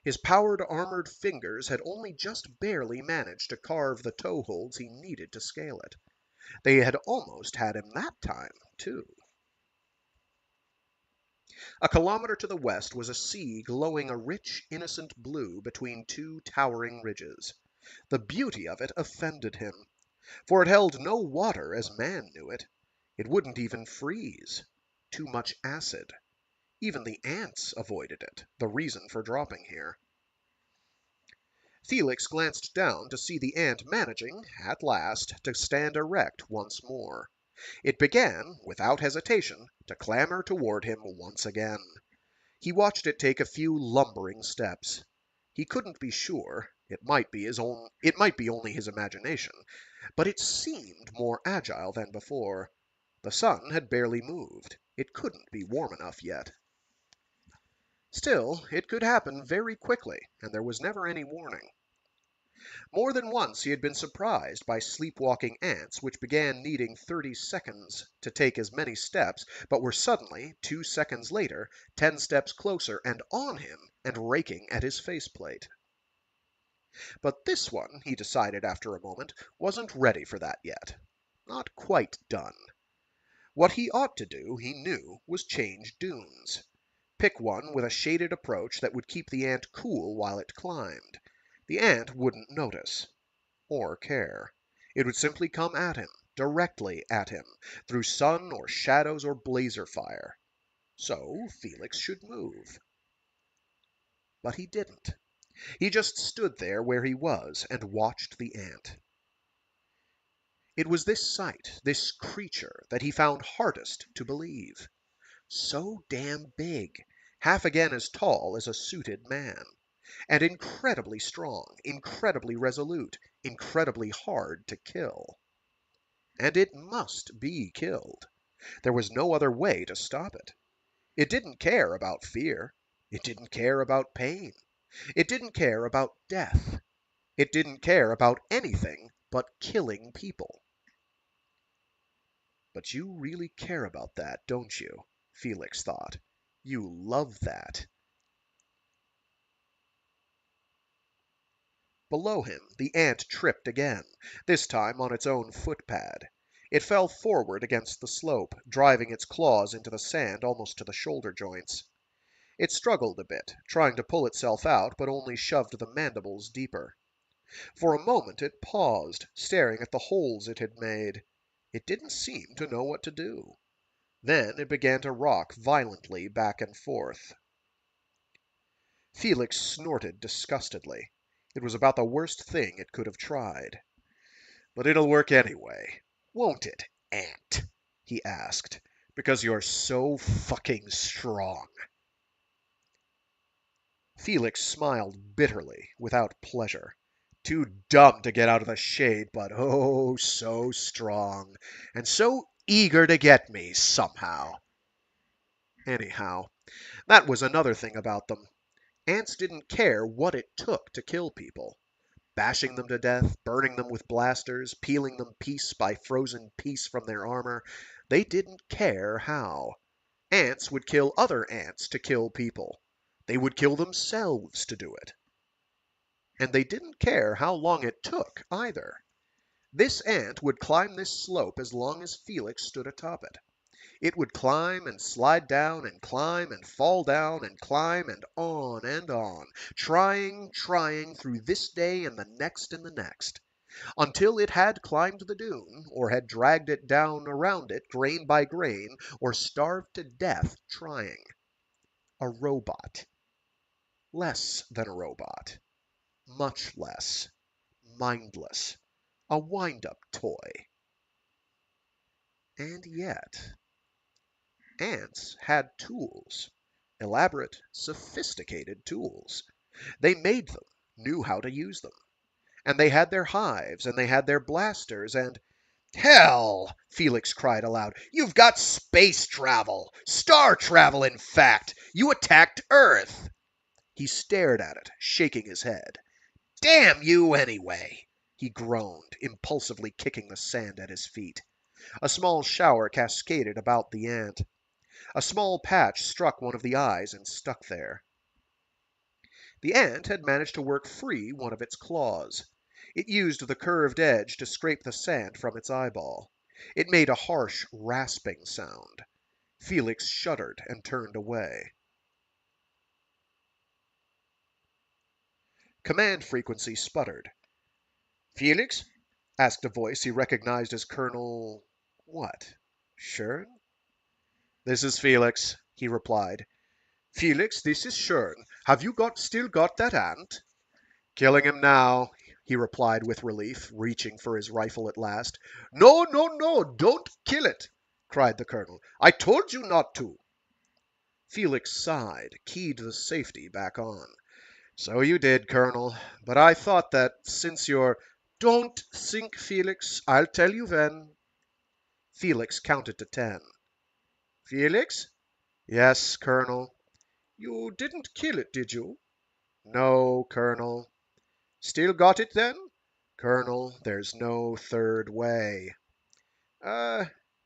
His powered armored fingers had only just barely managed to carve the toe holds he needed to scale it. They had almost had him that time, too. A kilometer to the west was a sea glowing a rich, innocent blue between two towering ridges. The beauty of it offended him, for it held no water as man knew it. It wouldn't even freeze. Too much acid. Even the ants avoided it, the reason for dropping here. Felix glanced down to see the ant managing, at last, to stand erect once more. It began, without hesitation, to clamber toward him once again. He watched it take a few lumbering steps. He couldn't be sure. It might be only his imagination, but it seemed more agile than before. The sun had barely moved. It couldn't be warm enough yet. Still, it could happen very quickly, and there was never any warning. More than once he had been surprised by sleepwalking ants which began needing 30 seconds to take as many steps, but were suddenly, 2 seconds later, 10 steps closer and on him and raking at his faceplate. But this one, he decided after a moment, wasn't ready for that yet. Not quite done. What he ought to do, he knew, was change dunes. Pick one with a shaded approach that would keep the ant cool while it climbed. The ant wouldn't notice. Or care. It would simply come at him, directly at him, through sun or shadows or blazer fire. So Felix should move. But he didn't. He just stood there where he was and watched the ant. It was this sight, this creature, that he found hardest to believe. So damn big, half again as tall as a suited man, and incredibly strong, incredibly resolute, incredibly hard to kill. And it must be killed. There was no other way to stop it. It didn't care about fear. It didn't care about pain. It didn't care about death. It didn't care about anything but killing people. But you really care about that, don't you? Felix thought. You love that. Below him, the ant tripped again, this time on its own footpad. It fell forward against the slope, driving its claws into the sand almost to the shoulder joints. It struggled a bit, trying to pull itself out, but only shoved the mandibles deeper. For a moment it paused, staring at the holes it had made. It didn't seem to know what to do. Then it began to rock violently back and forth. Felix snorted disgustedly. It was about the worst thing it could have tried. "But it'll work anyway, won't it, ant?" he asked. "Because you're so fucking strong." Felix smiled bitterly, without pleasure. Too dumb to get out of the shade, but oh, so strong, and so eager to get me, somehow. Anyhow, that was another thing about them. Ants didn't care what it took to kill people. Bashing them to death, burning them with blasters, peeling them piece by frozen piece from their armor, they didn't care how. Ants would kill other ants to kill people. They would kill themselves to do it. And they didn't care how long it took, either. This ant would climb this slope as long as Felix stood atop it. It would climb and slide down and climb and fall down and climb and on, trying through this day and the next, until it had climbed the dune, or had dragged it down around it grain by grain, or starved to death trying. A robot. Less than a robot. Much less. Mindless. A wind-up toy. And yet, ants had tools. Elaborate, sophisticated tools. They made them, knew how to use them. And they had their hives, and they had their blasters, and... "Hell!" Felix cried aloud. "You've got space travel! Star travel, in fact! You attacked Earth!" He stared at it, shaking his head. "Damn you, anyway!" he groaned, impulsively kicking the sand at his feet. A small shower cascaded about the ant. A small patch struck one of the eyes and stuck there. The ant had managed to work free one of its claws. It used the curved edge to scrape the sand from its eyeball. It made a harsh, rasping sound. Felix shuddered and turned away. Command frequency sputtered. "Felix?" asked a voice he recognized as Colonel... what? Shern? "This is Felix," he replied. "Felix, this is Shern. Have you still got that ant?" "Killing him now," he replied with relief, reaching for his rifle at last. "No, no, no, don't kill it!" cried the colonel. "I told you not to." Felix sighed, keyed the safety back on. "So you did, Colonel, but I thought that since you're—" "Don't think, Felix. I'll tell you when." Felix counted to 10. "Felix?" "Yes, Colonel." "You didn't kill it, did you?" "No, Colonel." "Still got it, then?" "Colonel, there's no third way."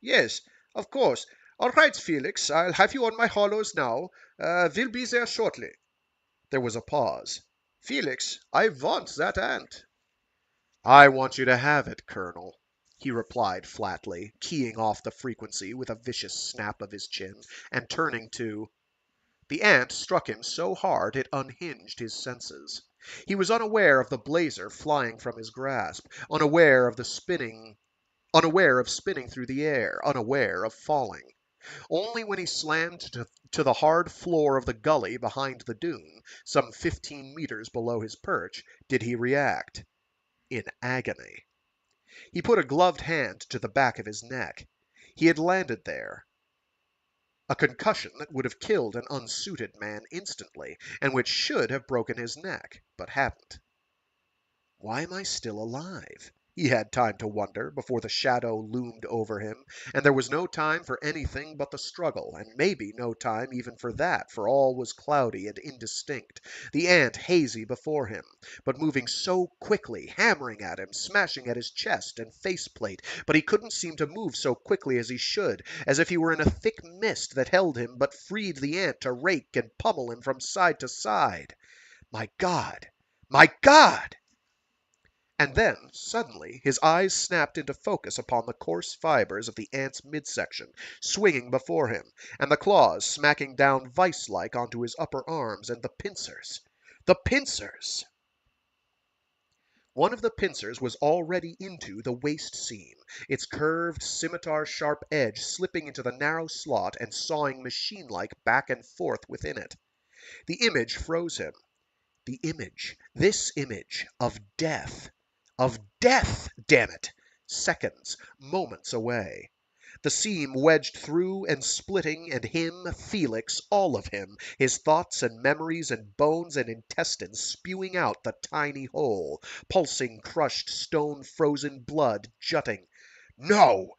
Yes, of course. All right, Felix, I'll have you on my hollows now. We'll be there shortly." There was a pause. Felix, I want that ant. I want you to have it, Colonel, he replied flatly, keying off the frequency with a vicious snap of his chin, and turning to... The ant struck him so hard it unhinged his senses. He was unaware of the blazer flying from his grasp, unaware of spinning through the air, unaware of falling. Only when he slammed to the hard floor of the gully behind the dune, some 15 meters below his perch, did he react. In agony. He put a gloved hand to the back of his neck. He had landed there. A concussion that would have killed an unsuited man instantly, and which should have broken his neck, but hadn't. Why am I still alive? He had time to wonder before the shadow loomed over him, and there was no time for anything but the struggle, and maybe no time even for that, for all was cloudy and indistinct, the ant hazy before him, but moving so quickly, hammering at him, smashing at his chest and faceplate, but he couldn't seem to move so quickly as he should, as if he were in a thick mist that held him but freed the ant to rake and pummel him from side to side. My God! My God! And then, suddenly, his eyes snapped into focus upon the coarse fibers of the ant's midsection, swinging before him, and the claws smacking down vice-like onto his upper arms, and the pincers. The pincers! One of the pincers was already into the waist seam, its curved, scimitar-sharp edge slipping into the narrow slot and sawing machine-like back and forth within it. The image froze him. The image, this image, of death. Of death, damn it! Seconds, moments away. The seam wedged through and splitting, and him, Felix, all of him, his thoughts and memories and bones and intestines spewing out the tiny hole, pulsing, crushed, stone-frozen blood jutting. No!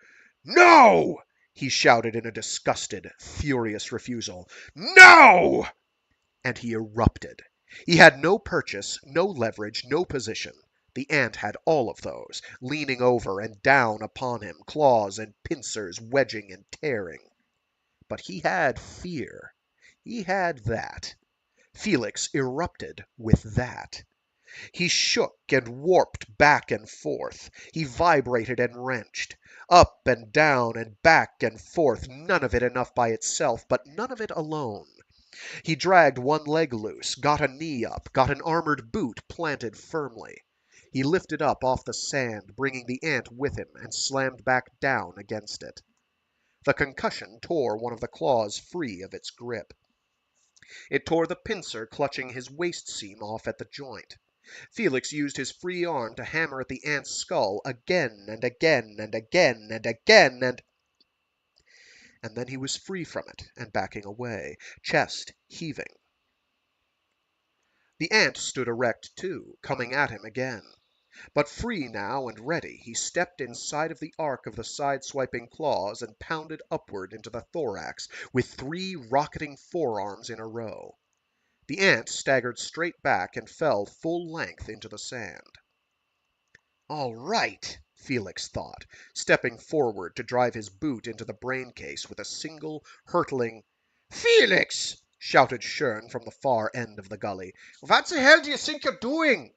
No! He shouted in a disgusted, furious refusal. No! And he erupted. He had no purchase, no leverage, no position. The ant had all of those, leaning over and down upon him, claws and pincers wedging and tearing. But he had fear. He had that. Felix erupted with that. He shook and warped back and forth. He vibrated and wrenched. Up and down and back and forth, none of it enough by itself, but none of it alone. He dragged one leg loose, got a knee up, got an armored boot planted firmly. He lifted up off the sand, bringing the ant with him, and slammed back down against it. The concussion tore one of the claws free of its grip. It tore the pincer clutching his waist seam off at the joint. Felix used his free arm to hammer at the ant's skull again and again and again and again, and then he was free from it and backing away, chest heaving. The ant stood erect too, coming at him again. But free now and ready, he stepped inside of the arc of the side-swiping claws and pounded upward into the thorax with 3 rocketing forearms in a row. The ant staggered straight back and fell full length into the sand. All right, Felix thought, stepping forward to drive his boot into the brain case with a single hurtling "Felix!" shouted Schön from the far end of the gully. "What the hell do you think you're doing?"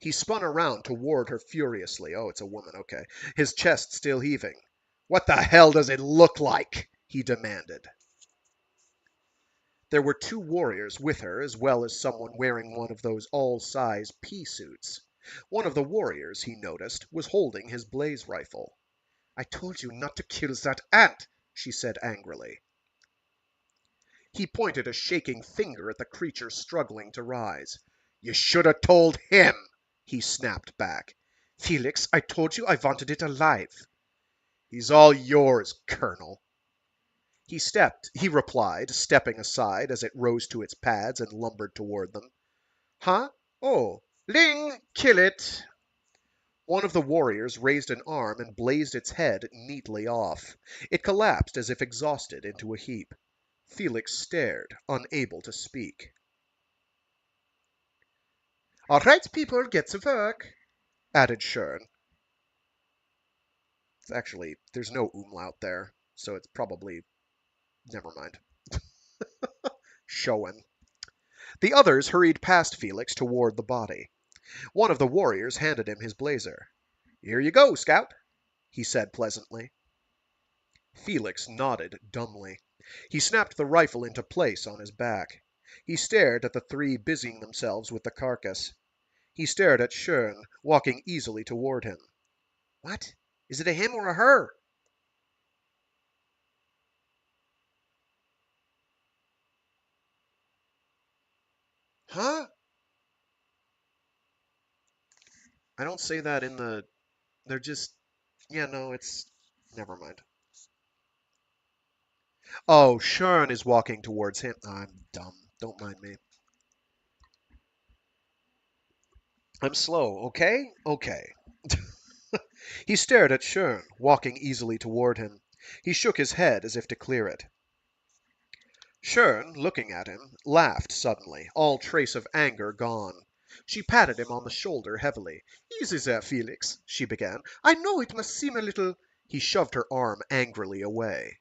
He spun around toward her furiously. Oh, it's a woman, okay. His chest still heaving. "What the hell does it look like?" he demanded. There were 2 warriors with her, as well as someone wearing one of those all-size pea suits. One of the warriors, he noticed, was holding his blaze rifle. "I told you not to kill that ant," she said angrily. He pointed a shaking finger at the creature struggling to rise. "You should have told him," he snapped back. "Felix, I told you I wanted it alive." "He's all yours, Colonel." He replied, stepping aside as it rose to its pads and lumbered toward them. "Huh? Oh, Ling, kill it." One of the warriors raised an arm and blazed its head neatly off. It collapsed as if exhausted into a heap. Felix stared, unable to speak. "All right, people, get to work," added Schön. Actually, there's no umlaut there, so it's probably... Never mind. Schoen. The others hurried past Felix toward the body. One of the warriors handed him his blazer. "Here you go, Scout," he said pleasantly. Felix nodded dumbly. He snapped the rifle into place on his back. He stared at the three busying themselves with the carcass. He stared at Schön, walking easily toward him. "What? Is it a him or a her?" Huh? I don't say that in the. They're just. Yeah, no, it's. Never mind. Oh, Schön is walking towards him. I'm dumb. Don't mind me. I'm slow, okay? Okay. He stared at Schön, walking easily toward him. He shook his head as if to clear it. Schön, looking at him, laughed suddenly, all trace of anger gone. She patted him on the shoulder heavily. "Easy there, Felix," she began. "I know it must seem a little—" He shoved her arm angrily away.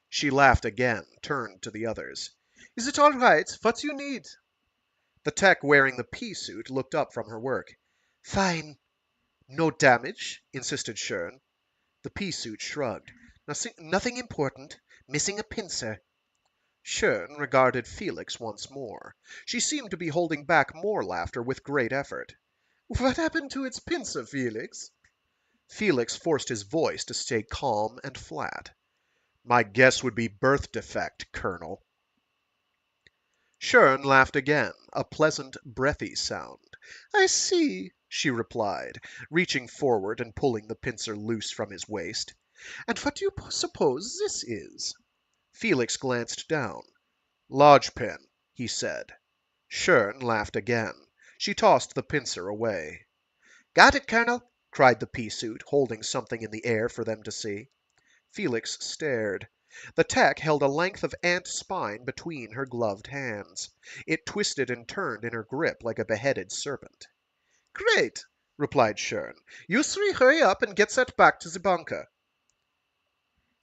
She laughed again, turned to the others. "Is it all right? What you need?" The tech wearing the pea suit looked up from her work. "Fine." "No damage?" insisted Schön. The pea suit shrugged. "Nothing important. Missing a pincer." Schön regarded Felix once more. She seemed to be holding back more laughter with great effort. "What happened to its pincer, Felix?" Felix forced his voice to stay calm and flat. "My guess would be birth defect, Colonel." Schön laughed again, a pleasant, breathy sound. "I see," she replied, reaching forward and pulling the pincer loose from his waist. "And what do you suppose this is?" Felix glanced down. "Lodgepin," he said. Schön laughed again. She tossed the pincer away. "Got it, Colonel!" cried the pea suit, holding something in the air for them to see. Felix stared. The tech held a length of ant spine between her gloved hands. It twisted and turned in her grip like a beheaded serpent. "Great!" replied Schön. "You three hurry up and get that back to the bunker."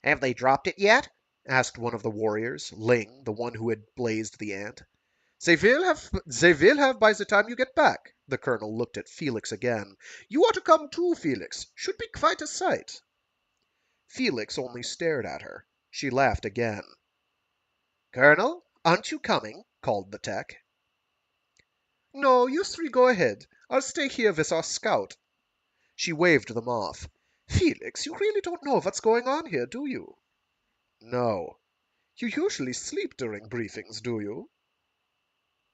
"Have they dropped it yet?" asked one of the warriors, Ling, the one who had blazed the ant. They will have by the time you get back." The colonel looked at Felix again. "You ought to come too, Felix. Should be quite a sight." Felix only stared at her. She laughed again. "Colonel, aren't you coming?" called the tech. "No, you three go ahead. I'll stay here with our scout." She waved them off. "Felix, you really don't know what's going on here, do you?" "No." "You usually sleep during briefings, do you?"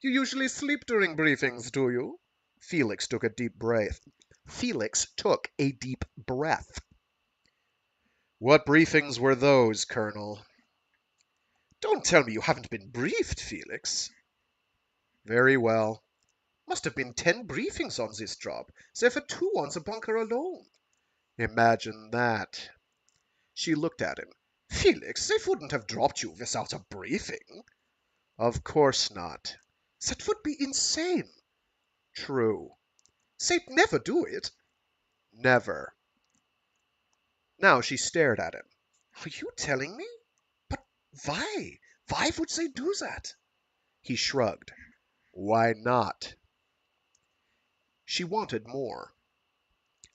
"You usually sleep during briefings, do you?" Felix took a deep breath. "What briefings were those, Colonel?" "Don't tell me you haven't been briefed, Felix." "Very well." "Must have been 10 briefings on this job. There were 2 on the bunker alone." Imagine that. She looked at him. "Felix, they wouldn't have dropped you without a briefing." Of course not. "That would be insane." True. "They'd never do it." Never. Now she stared at him. "Are you telling me? But why? Why would they do that?" He shrugged. Why not? She wanted more.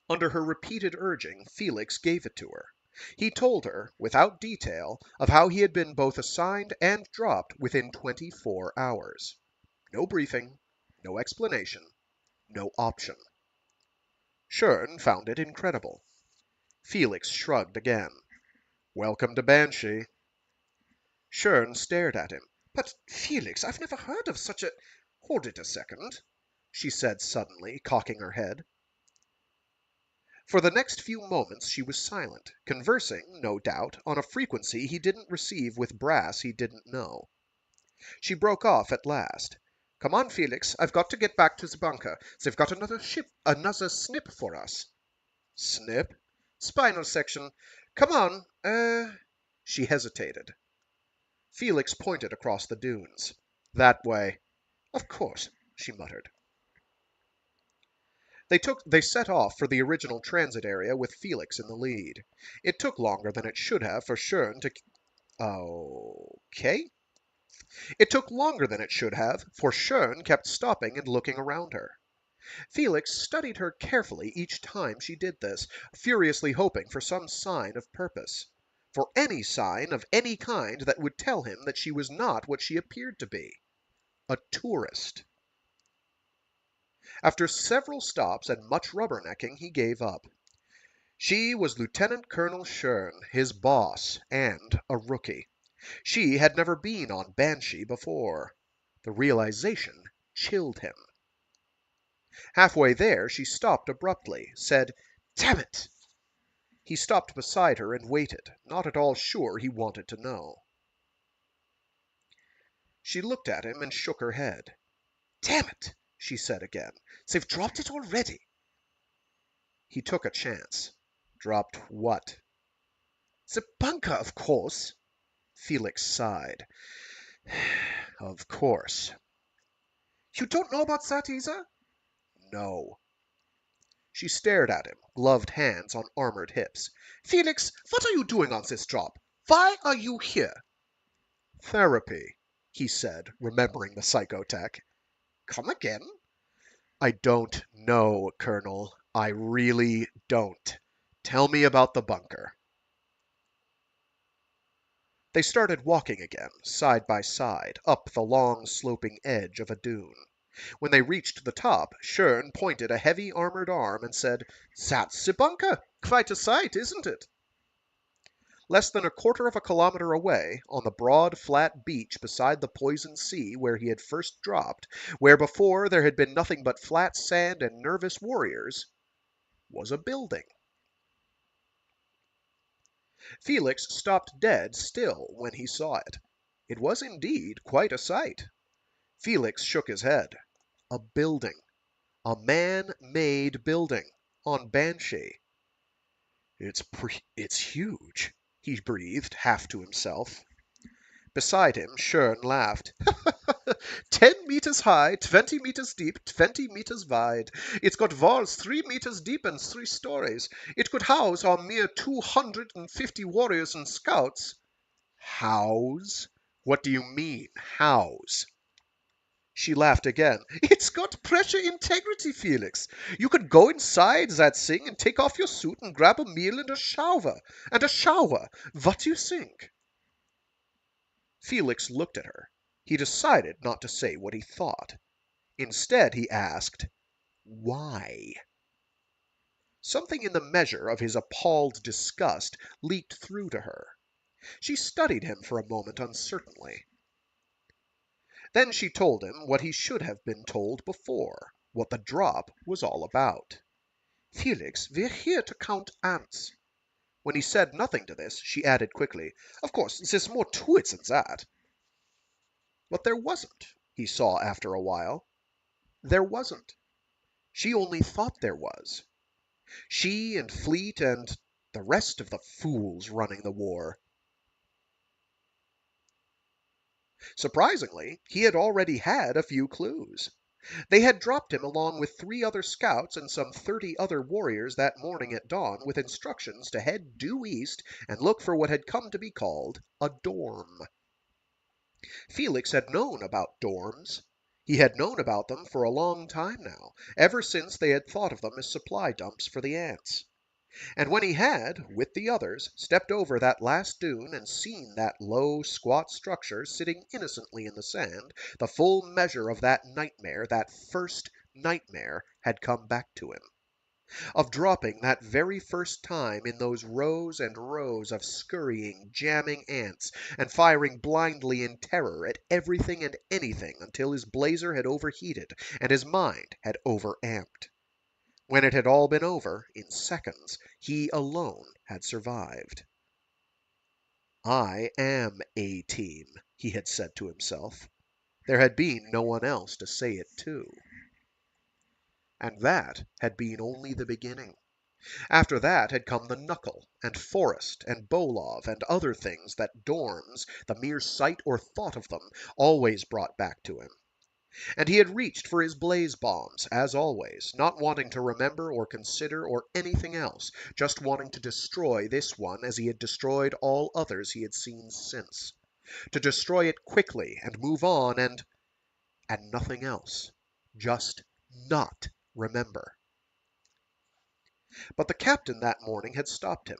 Under her repeated urging, Felix gave it to her. He told her, without detail, of how he had been both assigned and dropped within 24 hours. No briefing, no explanation, no option. Schön found it incredible. Felix shrugged again. "Welcome to Banshee." Schön stared at him. "But, Felix, I've never heard of such a—" "Hold it a second," she said suddenly, cocking her head. For the next few moments she was silent, conversing, no doubt, on a frequency he didn't receive with brass he didn't know. She broke off at last. "Come on, Felix, I've got to get back to the bunker. They've got another snip for us." "Snip?" "Spinal section. Come on, She hesitated. Felix pointed across the dunes. "That way." "Of course," she muttered. They set off for the original transit area with Felix in the lead. It took longer than it should have for Schön to... Okay. It took longer than it should have, for Schön kept stopping and looking around her. Felix studied her carefully each time she did this, furiously hoping for some sign of purpose. For any sign of any kind that would tell him that she was not what she appeared to be. A tourist. After several stops and much rubbernecking, he gave up. She was Lieutenant Colonel Schön, his boss, and a rookie. She had never been on Banshee before. The realization chilled him. Halfway there, she stopped abruptly, said, "Damn it!" He stopped beside her and waited, not at all sure he wanted to know. She looked at him and shook her head. "Damn it!" she said again. "They've dropped it already." He took a chance. Dropped what? "The bunker, of course." Felix sighed. Of course. "You don't know about that either?" No. She stared at him, gloved hands on armored hips. "Felix, what are you doing on this job? Why are you here?" "Therapy," he said, remembering the psychotech. "Come again?" "I don't know, Colonel. I really don't. Tell me about the bunker." They started walking again, side by side, up the long sloping edge of a dune. When they reached the top, Schön pointed a heavy armored arm and said, "That's the bunker. Quite a sight, isn't it?" Less than a quarter of a kilometer away, on the broad, flat beach beside the poisoned sea where he had first dropped, where before there had been nothing but flat sand and nervous warriors, was a building. Felix stopped dead still when he saw it. It was indeed quite a sight. Felix shook his head. A building. A man-made building. On Banshee. It's huge," he breathed, half to himself. Beside him, Schön laughed. 10 meters high, 20 meters deep, 20 meters wide. It's got walls 3 meters deep and 3 stories. It could house our mere 250 warriors and scouts. House? What do you mean, house? She laughed again. "It's got pressure integrity, Felix. You could go inside that thing and take off your suit and grab a meal and a shower. And a shower. What do you think?" Felix looked at her. He decided not to say what he thought. Instead, he asked, "Why?" Something in the measure of his appalled disgust leaked through to her. She studied him for a moment uncertainly. Then she told him what he should have been told before, what the drop was all about. "Felix, we're here to count ants." When he said nothing to this, she added quickly, "Of course, there's more to it than that." But there wasn't, he saw after a while. There wasn't. She only thought there was. She and Fleet and the rest of the fools running the war. Surprisingly, he had already had a few clues. They had dropped him along with 3 other scouts and some 30 other warriors that morning at dawn with instructions to head due east and look for what had come to be called a dorm. Felix had known about dorms. He had known about them for a long time now, ever since they had thought of them as supply dumps for the ants. And when he had, with the others, stepped over that last dune and seen that low, squat structure sitting innocently in the sand, the full measure of that nightmare, that first nightmare, had come back to him. Of dropping that very first time in those rows and rows of scurrying, jamming ants, and firing blindly in terror at everything and anything until his blazer had overheated and his mind had overamped. When it had all been over, in seconds, he alone had survived. "I am A-Team," he had said to himself. There had been no one else to say it to. And that had been only the beginning. After that had come the knuckle, and forest, and Bolov, and other things that dorms, the mere sight or thought of them, always brought back to him. And he had reached for his blaze bombs, as always, not wanting to remember or consider or anything else, just wanting to destroy this one as he had destroyed all others he had seen since. to destroy it quickly and move on and nothing else. Just not remember. But the captain that morning had stopped him.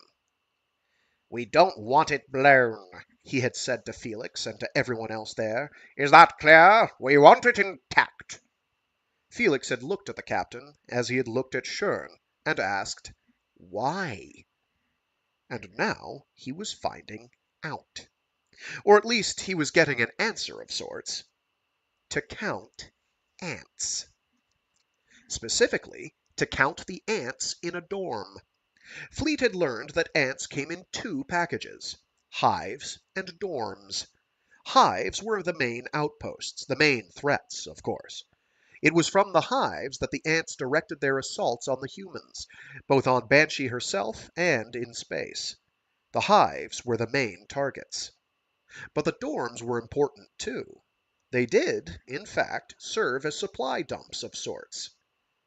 "We don't want it blown," he had said to Felix and to everyone else there. "Is that clear? We want it intact." Felix had looked at the captain as he had looked at Schurn and asked, "Why?" And now he was finding out. Or at least he was getting an answer of sorts. To count ants. Specifically, to count the ants in a dorm. Fleet had learned that ants came in two packages: hives and dorms. Hives were the main outposts, the main threats, of course. It was from the hives that the ants directed their assaults on the humans, both on Banshee herself and in space. The hives were the main targets. But the dorms were important too. They did, in fact, serve as supply dumps of sorts.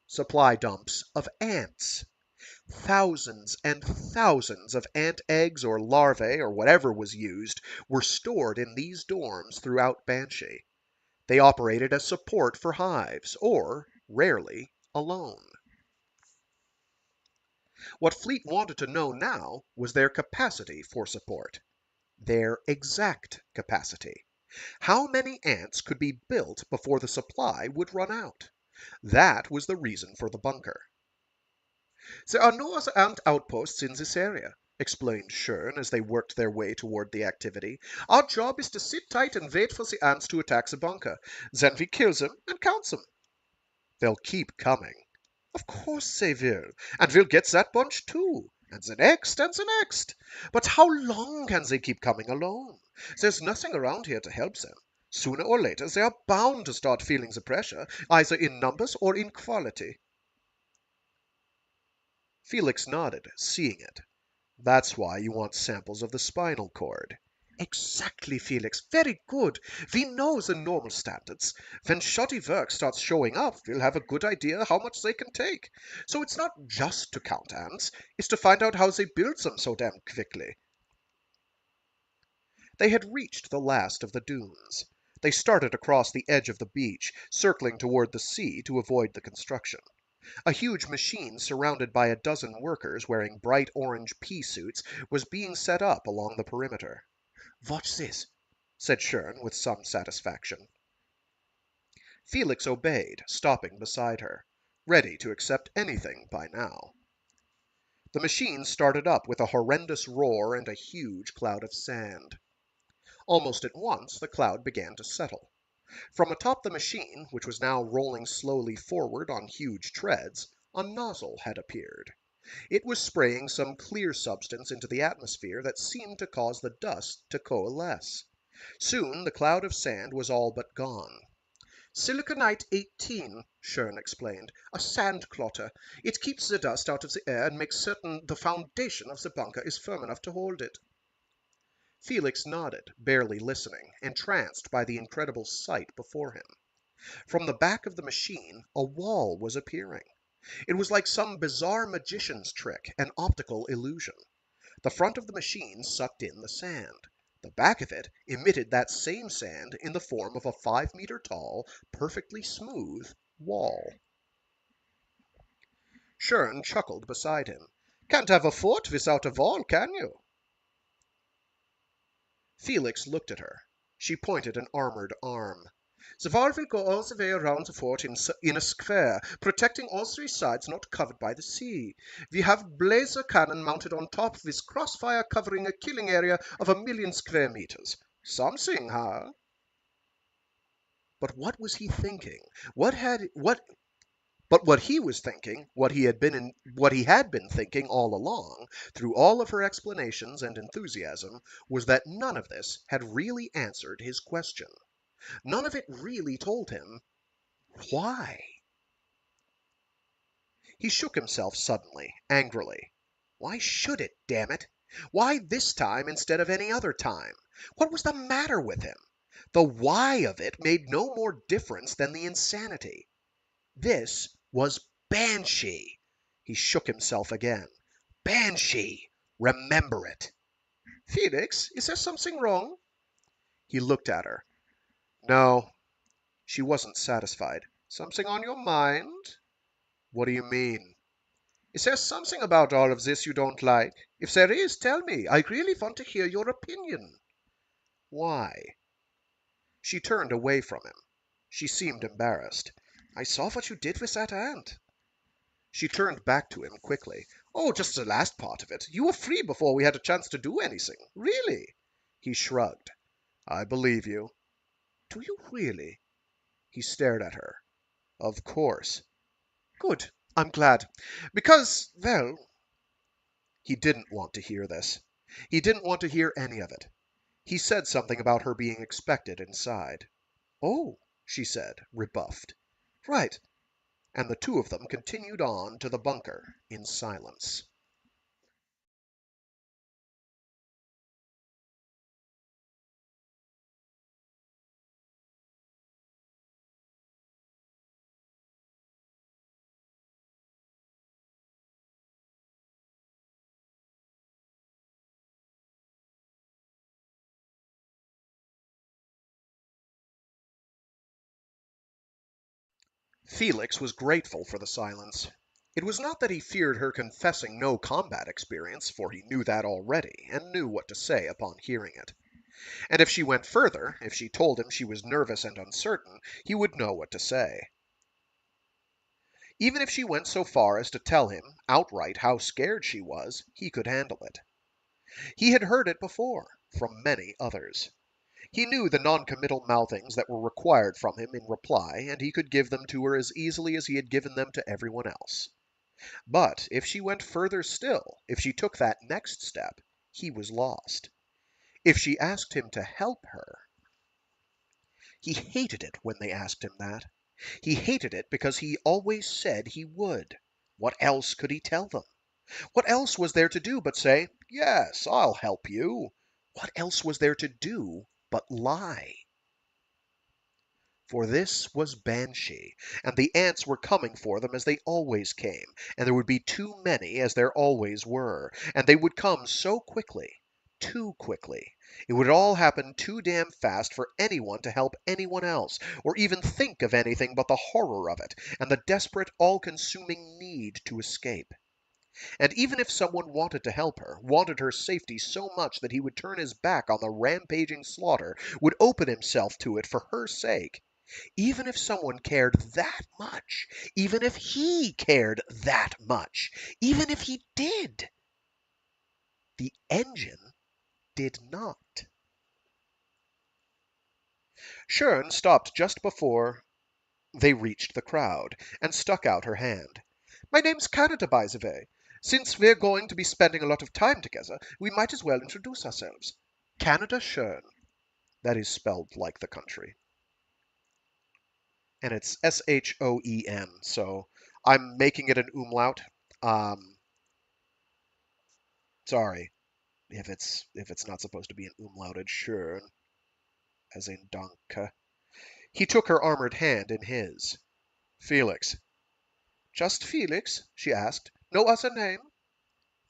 Supply dumps of ants. Thousands and thousands of ant eggs or larvae or whatever was used were stored in these dorms throughout Banshee. They operated as support for hives, or, rarely, alone. What Fleet wanted to know now was their capacity for support. Their exact capacity. How many ants could be built before the supply would run out? That was the reason for the bunker. "There are no other ant outposts in this area," explained Schurn as they worked their way toward the activity. "Our job is to sit tight and wait for the ants to attack the bunker. Then we kill them and count them." "They'll keep coming." "Of course they will. And we'll get that bunch too. And the next and the next. But how long can they keep coming alone? There's nothing around here to help them. Sooner or later they are bound to start feeling the pressure, either in numbers or in quality." Felix nodded, seeing it. "That's why you want samples of the spinal cord." "Exactly, Felix. Very good. We know the normal standards. When shoddy work starts showing up, we'll have a good idea how much they can take. So it's not just to count ants, it's to find out how they build them so damn quickly." They had reached the last of the dunes. They started across the edge of the beach, circling toward the sea to avoid the construction. A huge machine surrounded by a dozen workers wearing bright orange pea suits was being set up along the perimeter. "Watch this," said Schurn with some satisfaction. Felix obeyed, stopping beside her, ready to accept anything by now. The machine started up with a horrendous roar and a huge cloud of sand. Almost at once the cloud began to settle. From atop the machine, which was now rolling slowly forward on huge treads, a nozzle had appeared. It was spraying some clear substance into the atmosphere that seemed to cause the dust to coalesce. Soon the cloud of sand was all but gone. "Siliconite 18," Schurn explained. "A sand clotter. It keeps the dust out of the air and makes certain the foundation of the bunker is firm enough to hold it." Felix nodded, barely listening, entranced by the incredible sight before him. From the back of the machine a wall was appearing. It was like some bizarre magician's trick, an optical illusion. The front of the machine sucked in the sand. The back of it emitted that same sand in the form of a 5-meter tall, perfectly smooth wall. Schurn chuckled beside him. "Can't have a fort without a wall, can you?" Felix looked at her. She pointed an armored arm. "The wall will go all the way around the fort in a square, protecting all three sides not covered by the sea. We have blazer cannon mounted on top with crossfire covering a killing area of 1,000,000 square meters. Something, huh?" But what was he thinking? What he was thinking, what he had been thinking all along, through all of her explanations and enthusiasm, was that none of this had really answered his question. None of it really told him why. He shook himself suddenly, angrily. Why should it, damn it? Why this time instead of any other time? What was the matter with him? The why of it made no more difference than the insanity. This was Banshee. He shook himself again. Banshee! Remember it. "Felix, is there something wrong?" He looked at her. No, she wasn't satisfied. Something on your mind? What do you mean? Is there something about all of this you don't like? If there is, tell me. I really want to hear your opinion. Why? She turned away from him. She seemed embarrassed. I saw what you did with that ant. She turned back to him quickly. Oh, just the last part of it. You were free before we had a chance to do anything. Really? He shrugged. I believe you. Do you really? He stared at her. Of course. Good. I'm glad. Because, well, he didn't want to hear this. He didn't want to hear any of it. He said something about her being expected inside. Oh, she said, rebuffed. Right. And the two of them continued on to the bunker in silence. Felix was grateful for the silence. It was not that he feared her confessing no combat experience, for he knew that already, and knew what to say upon hearing it. And if she went further, if she told him she was nervous and uncertain, he would know what to say. Even if she went so far as to tell him outright how scared she was, he could handle it. He had heard it before, from many others. He knew the noncommittal mouthings that were required from him in reply, and he could give them to her as easily as he had given them to everyone else. But if she went further still, if she took that next step, he was lost. If she asked him to help her, he hated it when they asked him that. He hated it because he always said he would. What else could he tell them? What else was there to do but say, Yes, I'll help you? What else was there to do but lie? For this was Banshee, and the ants were coming for them as they always came, and there would be too many as there always were, and they would come so quickly, too quickly. It would all happen too damn fast for anyone to help anyone else, or even think of anything but the horror of it, and the desperate, all-consuming need to escape. And even if someone wanted to help her, wanted her safety so much that he would turn his back on the rampaging slaughter, would open himself to it for her sake, even if someone cared that much, even if he cared that much, even if he did, the engine did not. Schön stopped just before they reached the crowd, and stuck out her hand. My name's Canada, by the way. Since we're going to be spending a lot of time together, we might as well introduce ourselves. Canada Schön. That is spelled like the country. And it's Shoen, so I'm making it an umlaut. Um, sorry if it's not supposed to be an umlauted Schön, as in Danke. He took her armored hand in his. Felix. Just Felix? She asked. No other name?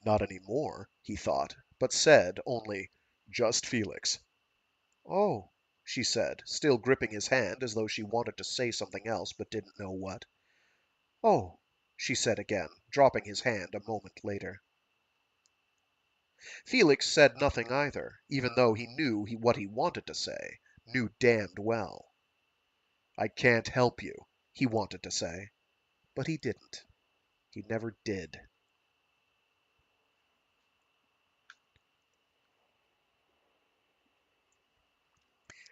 Not any more, he thought, but said only, Just Felix. Oh, she said, still gripping his hand as though she wanted to say something else but didn't know what. Oh, she said again, dropping his hand a moment later. Felix said nothing either, even though he knew what he wanted to say, knew damned well. I can't help you, he wanted to say, but he didn't. He never did.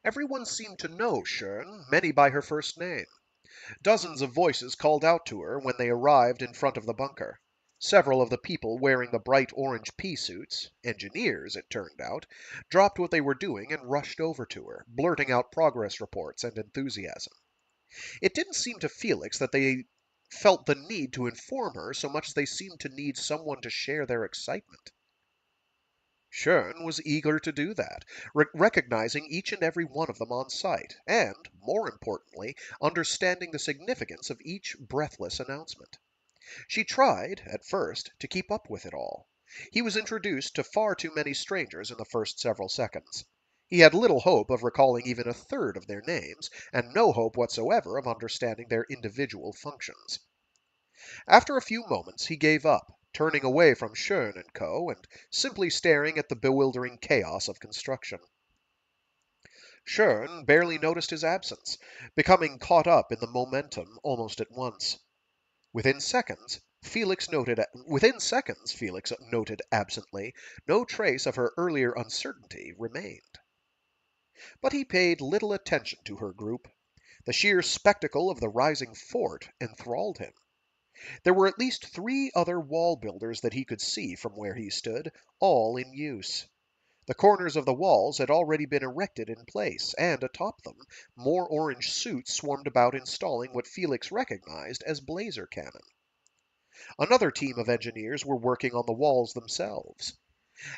Everyone seemed to know Schön, many by her first name. Dozens of voices called out to her when they arrived in front of the bunker. Several of the people wearing the bright orange pea suits, engineers it turned out, dropped what they were doing and rushed over to her, blurting out progress reports and enthusiasm. It didn't seem to Felix that they felt the need to inform her so much as they seemed to need someone to share their excitement. Schön was eager to do that, recognizing each and every one of them on sight, and, more importantly, understanding the significance of each breathless announcement. She tried, at first, to keep up with it all. He was introduced to far too many strangers in the first several seconds. He had little hope of recalling even a third of their names, and no hope whatsoever of understanding their individual functions. After a few moments he gave up, turning away from Schön and Co. and simply staring at the bewildering chaos of construction. Schön barely noticed his absence, becoming caught up in the momentum almost at once. Within seconds, Felix noted absently, no trace of her earlier uncertainty remained. But he paid little attention to her group. The sheer spectacle of the rising fort enthralled him. There were at least 3 other wall builders that he could see from where he stood, all in use. The corners of the walls had already been erected in place, and atop them, more orange suits swarmed about installing what Felix recognized as blazer cannon. Another team of engineers were working on the walls themselves.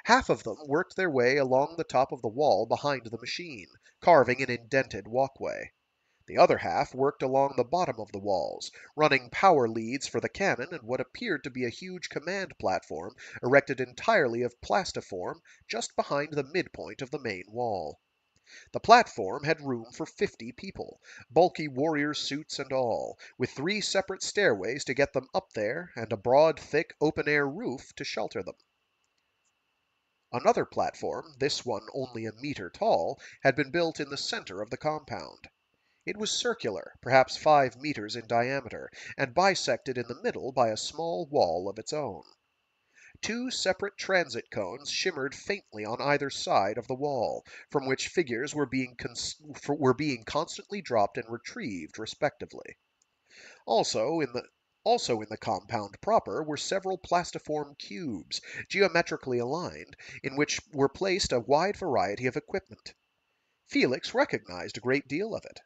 Half of them worked their way along the top of the wall behind the machine, carving an indented walkway. The other half worked along the bottom of the walls, running power leads for the cannon and what appeared to be a huge command platform erected entirely of plastiform just behind the midpoint of the main wall. The platform had room for 50 people, bulky warrior suits and all, with 3 separate stairways to get them up there and a broad, thick, open-air roof to shelter them. Another platform, this one only a meter tall, had been built in the center of the compound. It was circular, perhaps 5 meters in diameter, and bisected in the middle by a small wall of its own. 2 separate transit cones shimmered faintly on either side of the wall, from which figures were being constantly dropped and retrieved, respectively. Also in the compound proper were several plastiform cubes, geometrically aligned, in which were placed a wide variety of equipment. Felix recognized a great deal of it.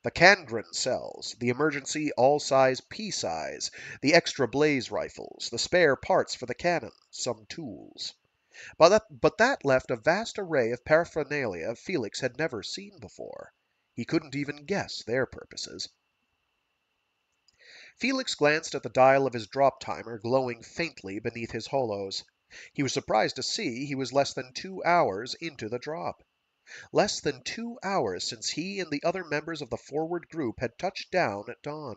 The Kangren cells, the emergency all-size pea-size, the extra blaze rifles, the spare parts for the cannon, some tools. But that left a vast array of paraphernalia Felix had never seen before. He couldn't even guess their purposes. Felix glanced at the dial of his drop timer glowing faintly beneath his hollows. He was surprised to see he was less than 2 hours into the drop. Less than 2 hours since he and the other members of the forward group had touched down at dawn.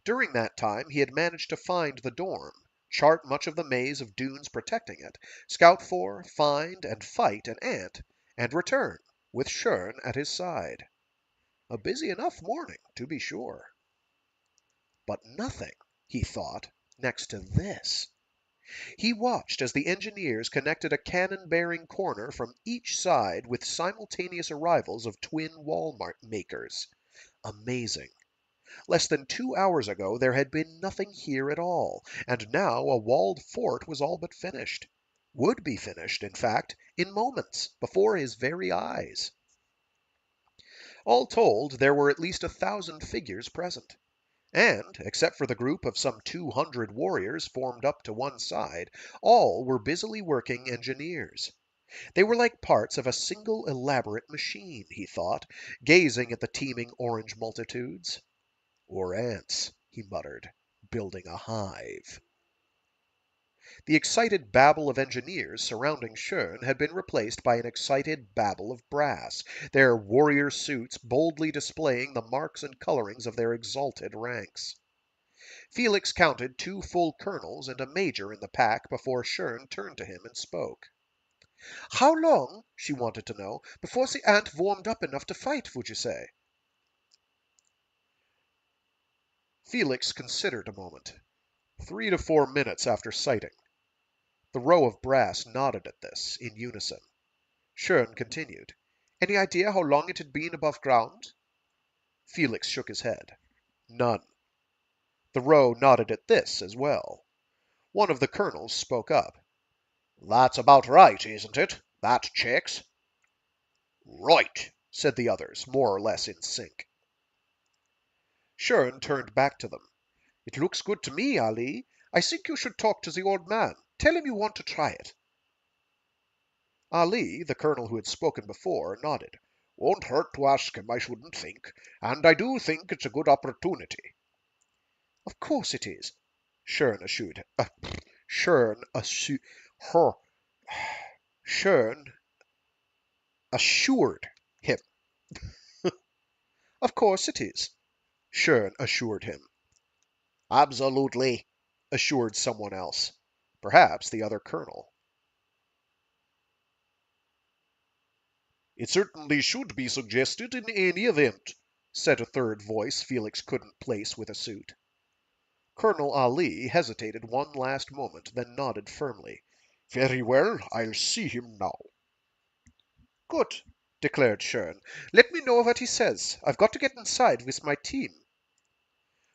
During that time he had managed to find the dorm, chart much of the maze of dunes protecting it, scout for, find, and fight an ant, and return, with Schön at his side. A busy enough morning, to be sure. But nothing, he thought, next to this. He watched as the engineers connected a cannon-bearing corner from each side with simultaneous arrivals of twin wall makers. Amazing. Less than 2 hours ago there had been nothing here at all, and now a walled fort was all but finished. Would be finished, in fact, in moments, before his very eyes. All told, there were at least 1,000 figures present. And, except for the group of some 200 warriors formed up to one side, all were busily working engineers. They were like parts of a single elaborate machine, he thought, gazing at the teeming orange multitudes. Or ants, he muttered, building a hive. The excited babble of engineers surrounding Schön had been replaced by an excited babble of brass, their warrior suits boldly displaying the marks and colorings of their exalted ranks. Felix counted 2 full colonels and a major in the pack before Schön turned to him and spoke. "How long," she wanted to know, "before the ant warmed up enough to fight, would you say?" Felix considered a moment. 3 to 4 minutes after sighting. The row of brass nodded at this, in unison. Schön continued. "Any idea how long it had been above ground?" Felix shook his head. "None." The row nodded at this as well. One of the colonels spoke up. "That's about right, isn't it? That checks." "Right," said the others, more or less in sync. Schön turned back to them. "It looks good to me, Ali. I think you should talk to the old man. Tell him you want to try it." Ali, the colonel who had spoken before, nodded. "Won't hurt to ask him, I shouldn't think. And I do think it's a good opportunity." "Of course it is," Schön assured Schön assured her. Schön Assured him. Of course it is, Schön assured him. Absolutely, assured someone else. Perhaps the other colonel. It certainly should be suggested in any event, said a third voice Felix couldn't place with a suit. Colonel Ali hesitated one last moment, then nodded firmly. Very well, I'll see him now. Good, declared Schön. Let me know what he says. I've got to get inside with my team.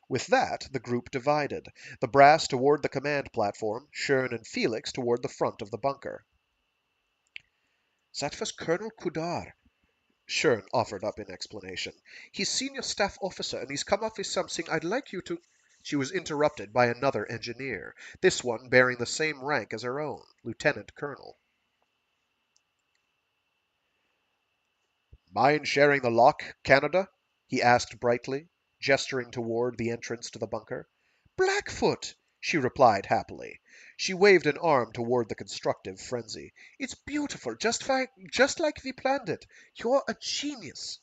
With that, the group divided, the brass toward the command platform, Schön and Felix toward the front of the bunker. That was Colonel Kudar, Schön offered up in explanation. He's senior staff officer, and he's come up with something I'd like you to. She was interrupted by another engineer, this one bearing the same rank as her own, lieutenant colonel. Mind sharing the lock, Canada? He asked brightly, gesturing toward the entrance to the bunker. Blackfoot, she replied happily. She waved an arm toward the constructive frenzy. It's beautiful, just like we planned it. You're a genius.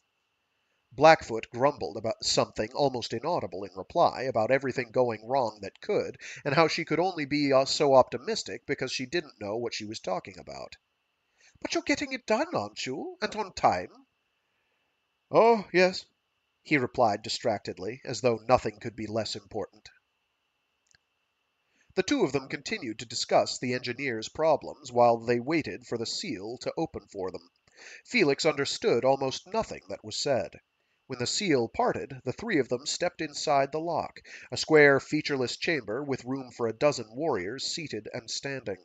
Blackfoot grumbled about something almost inaudible in reply about everything going wrong that could, and how she could only be so optimistic because she didn't know what she was talking about. But you're getting it done, aren't you? And on time? Oh, yes, he replied distractedly, as though nothing could be less important. The two of them continued to discuss the engineer's problems while they waited for the seal to open for them. Felix understood almost nothing that was said. When the seal parted, the three of them stepped inside the lock, a square, featureless chamber with room for a dozen warriors seated and standing.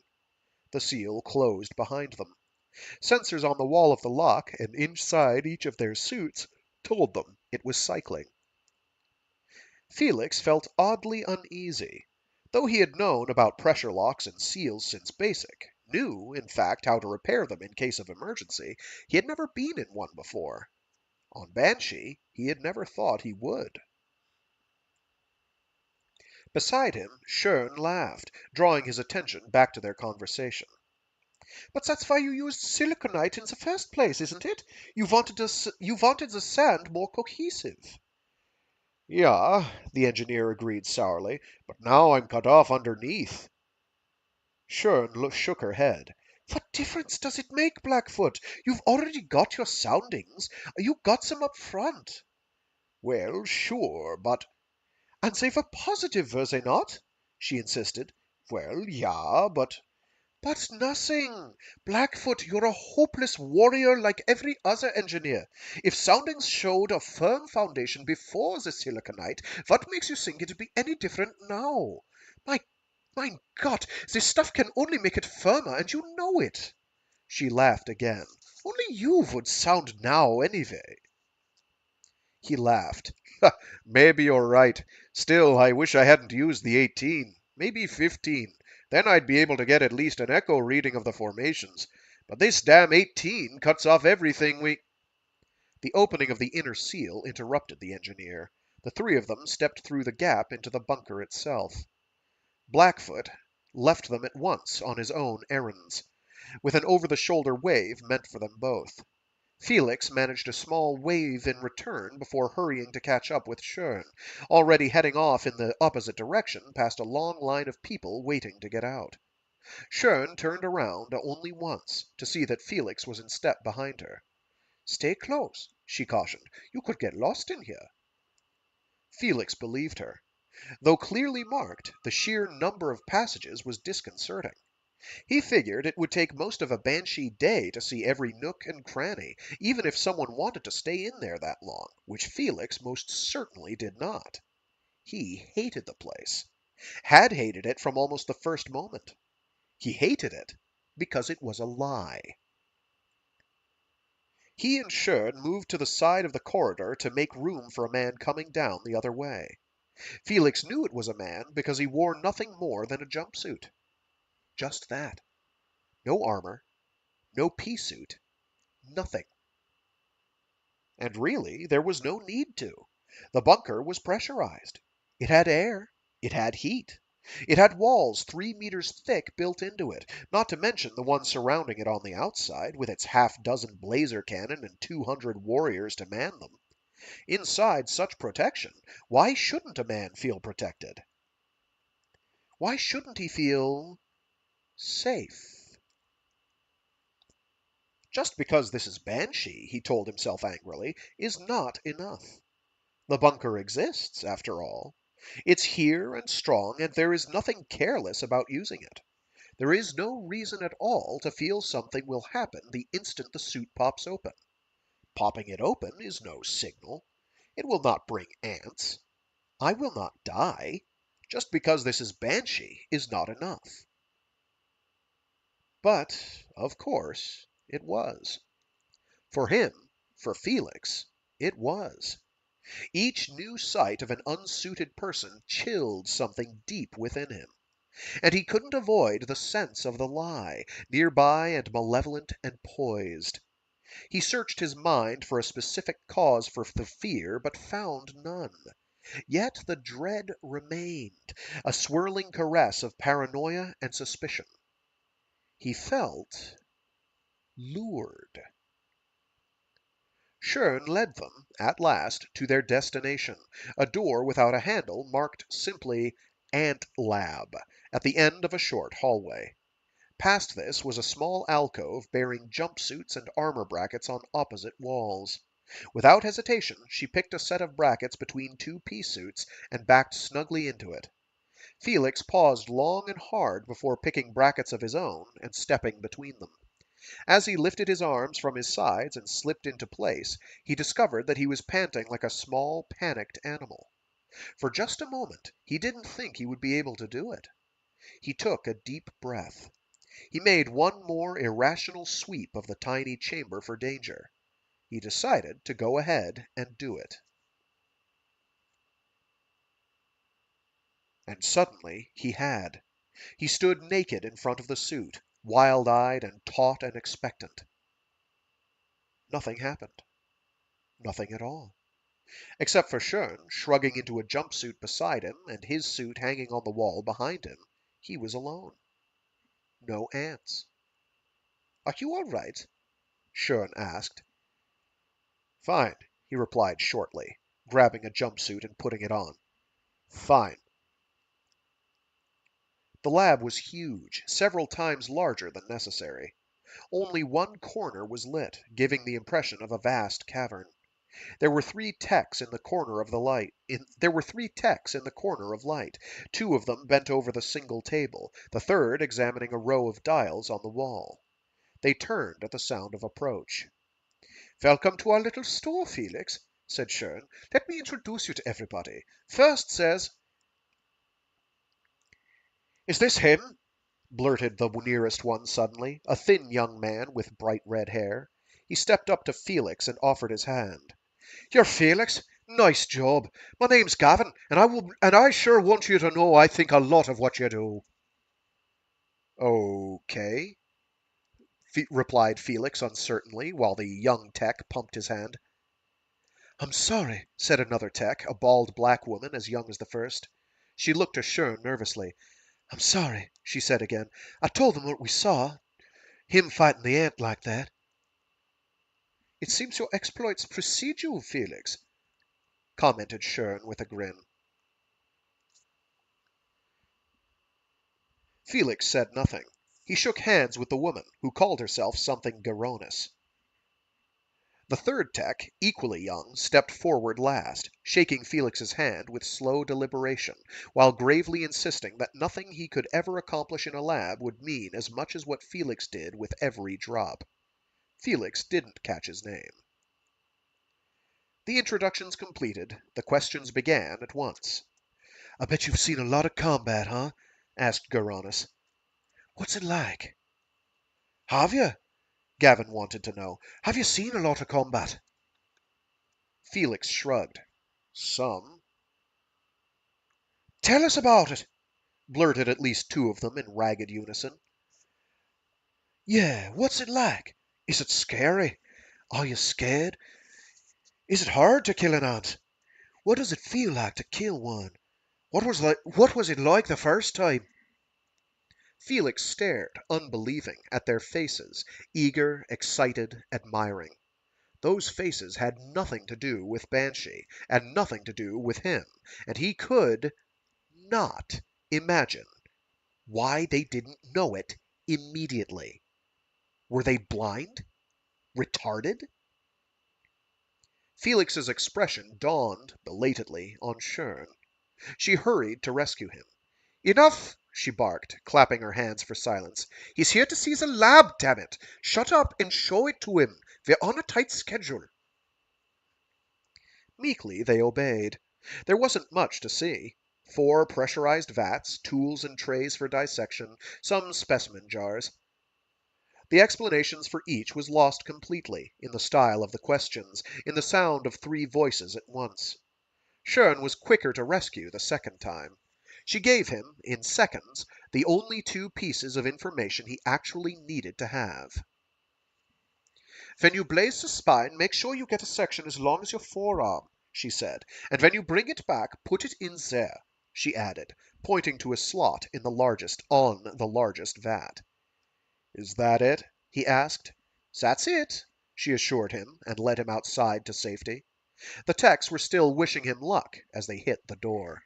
The seal closed behind them. Sensors on the wall of the lock and inside each of their suits told them it was cycling. Felix felt oddly uneasy. Though he had known about pressure locks and seals since basic, knew, in fact, how to repair them in case of emergency, he had never been in one before. On Banshee, he had never thought he would. Beside him, Schön laughed, drawing his attention back to their conversation. But that's why you used siliconite in the first place, isn't it? You wanted the sand more cohesive. Yeah, the engineer agreed sourly, but now I'm cut off underneath. Schön shook her head. What difference does it make, Blackfoot? You've already got your soundings. You got them up front. Well, sure, but... And they were positive, were they not? She insisted. Well, yeah, but... But nothing. Blackfoot, you're a hopeless warrior like every other engineer. If soundings showed a firm foundation before the siliconite, what makes you think it'd be any different now? My God, this stuff can only make it firmer, and you know it. She laughed again. Only you would sound now, anyway. He laughed. Maybe you're right. Still, I wish I hadn't used the 18. Maybe 15. Then I'd be able to get at least an echo reading of the formations. But this damn 18 cuts off everything we... The opening of the inner seal interrupted the engineer. The three of them stepped through the gap into the bunker itself. Blackfoot left them at once on his own errands, with an over-the-shoulder wave meant for them both. Felix managed a small wave in return before hurrying to catch up with Schön, already heading off in the opposite direction past a long line of people waiting to get out. Schön turned around only once to see that Felix was in step behind her. Stay close, she cautioned. You could get lost in here. Felix believed her. Though clearly marked, the sheer number of passages was disconcerting. He figured it would take most of a Banshee day to see every nook and cranny, even if someone wanted to stay in there that long, which Felix most certainly did not. He hated the place, had hated it from almost the first moment. He hated it because it was a lie. He and Schön moved to the side of the corridor to make room for a man coming down the other way. Felix knew it was a man because he wore nothing more than a jumpsuit. Just that. No armor, no pea suit, nothing. And really, there was no need to. The bunker was pressurized. It had air. It had heat. It had walls 3 meters thick built into it, not to mention the one surrounding it on the outside, with its half-dozen blazer cannon and 200 warriors to man them. Inside such protection, why shouldn't a man feel protected? Why shouldn't he feel safe? Just because this is Banshee, he told himself angrily, is not enough. The bunker exists, after all. It's here and strong, and there is nothing careless about using it. There is no reason at all to feel something will happen the instant the suit pops open. Popping it open is no signal. It will not bring ants. I will not die. Just because this is Banshee is not enough. But, of course, it was. For him, for Felix, it was. Each new sight of an unsuited person chilled something deep within him, and he couldn't avoid the sense of the lie, nearby and malevolent and poised. He searched his mind for a specific cause for the fear, but found none. Yet the dread remained, a swirling caress of paranoia and suspicion. He felt lured. Schön led them, at last, to their destination, a door without a handle marked simply Ant Lab, at the end of a short hallway. Past this was a small alcove bearing jumpsuits and armor brackets on opposite walls. Without hesitation, she picked a set of brackets between two pea suits and backed snugly into it. Felix paused long and hard before picking brackets of his own and stepping between them. As he lifted his arms from his sides and slipped into place, he discovered that he was panting like a small, panicked animal. For just a moment, he didn't think he would be able to do it. He took a deep breath. He made one more irrational sweep of the tiny chamber for danger. He decided to go ahead and do it. And suddenly he had. He stood naked in front of the suit, wild-eyed and taut and expectant. Nothing happened. Nothing at all. Except for Schön shrugging into a jumpsuit beside him and his suit hanging on the wall behind him, he was alone. No ants. "Are you all right?" Schön asked. "Fine," he replied shortly, grabbing a jumpsuit and putting it on. "Fine." The lab was huge, several times larger than necessary. Only one corner was lit, giving the impression of a vast cavern. There were three techs in the corner of light. Two of them bent over the single table, the third examining a row of dials on the wall. They turned at the sound of approach. "Welcome to our little store, Felix," said Schön. "Let me introduce you to everybody. First says—" "Is this him?" blurted the nearest one suddenly, a thin young man with bright red hair. He stepped up to Felix and offered his hand. "You're Felix? Nice job. My name's Gavin, and I sure want you to know I think a lot of what you do." "Okay," replied Felix uncertainly, while the young tech pumped his hand. "I'm sorry," said another tech, a bald black woman as young as the first. She looked to Schön nervously. "I'm sorry," she said again. "I told them what we saw. Him fighting the ant like that." "It seems your exploits precede you, Felix," commented Schön with a grin. Felix said nothing. He shook hands with the woman, who called herself something Garonis. The third tech, equally young, stepped forward last, shaking Felix's hand with slow deliberation, while gravely insisting that nothing he could ever accomplish in a lab would mean as much as what Felix did with every drop. Felix didn't catch his name. The introductions completed, the questions began at once. "I bet you've seen a lot of combat, huh?" asked Garonis. "What's it like?" "Have you?" Gavin wanted to know. "Have you seen a lot of combat?" Felix shrugged. "Some." "Tell us about it," blurted at least two of them in ragged unison. "Yeah, what's it like? Is it scary? Are you scared? Is it hard to kill an ant? What does it feel like to kill one? What was it like the first time? Felix stared, unbelieving, at their faces, eager, excited, admiring. Those faces had nothing to do with Banshee, and nothing to do with him, and he could not imagine why they didn't know it immediately. Were they blind? Retarded? Felix's expression dawned belatedly on Shern. She hurried to rescue him. Enough! She barked, clapping her hands for silence. He's here to see the lab, damn it! Shut up and show it to him. We're on a tight schedule. Meekly they obeyed. There wasn't much to see. 4 pressurized vats, tools and trays for dissection, some specimen jars. The explanations for each was lost completely, in the style of the questions, in the sound of 3 voices at once. Shern was quicker to rescue the second time. She gave him, in seconds, the only 2 pieces of information he actually needed to have. When you blaze the spine, make sure you get a section as long as your forearm, she said, and when you bring it back, put it in there, she added, pointing to a slot in on the largest vat. Is that it? He asked. That's it, she assured him, and led him outside to safety. The techs were still wishing him luck as they hit the door.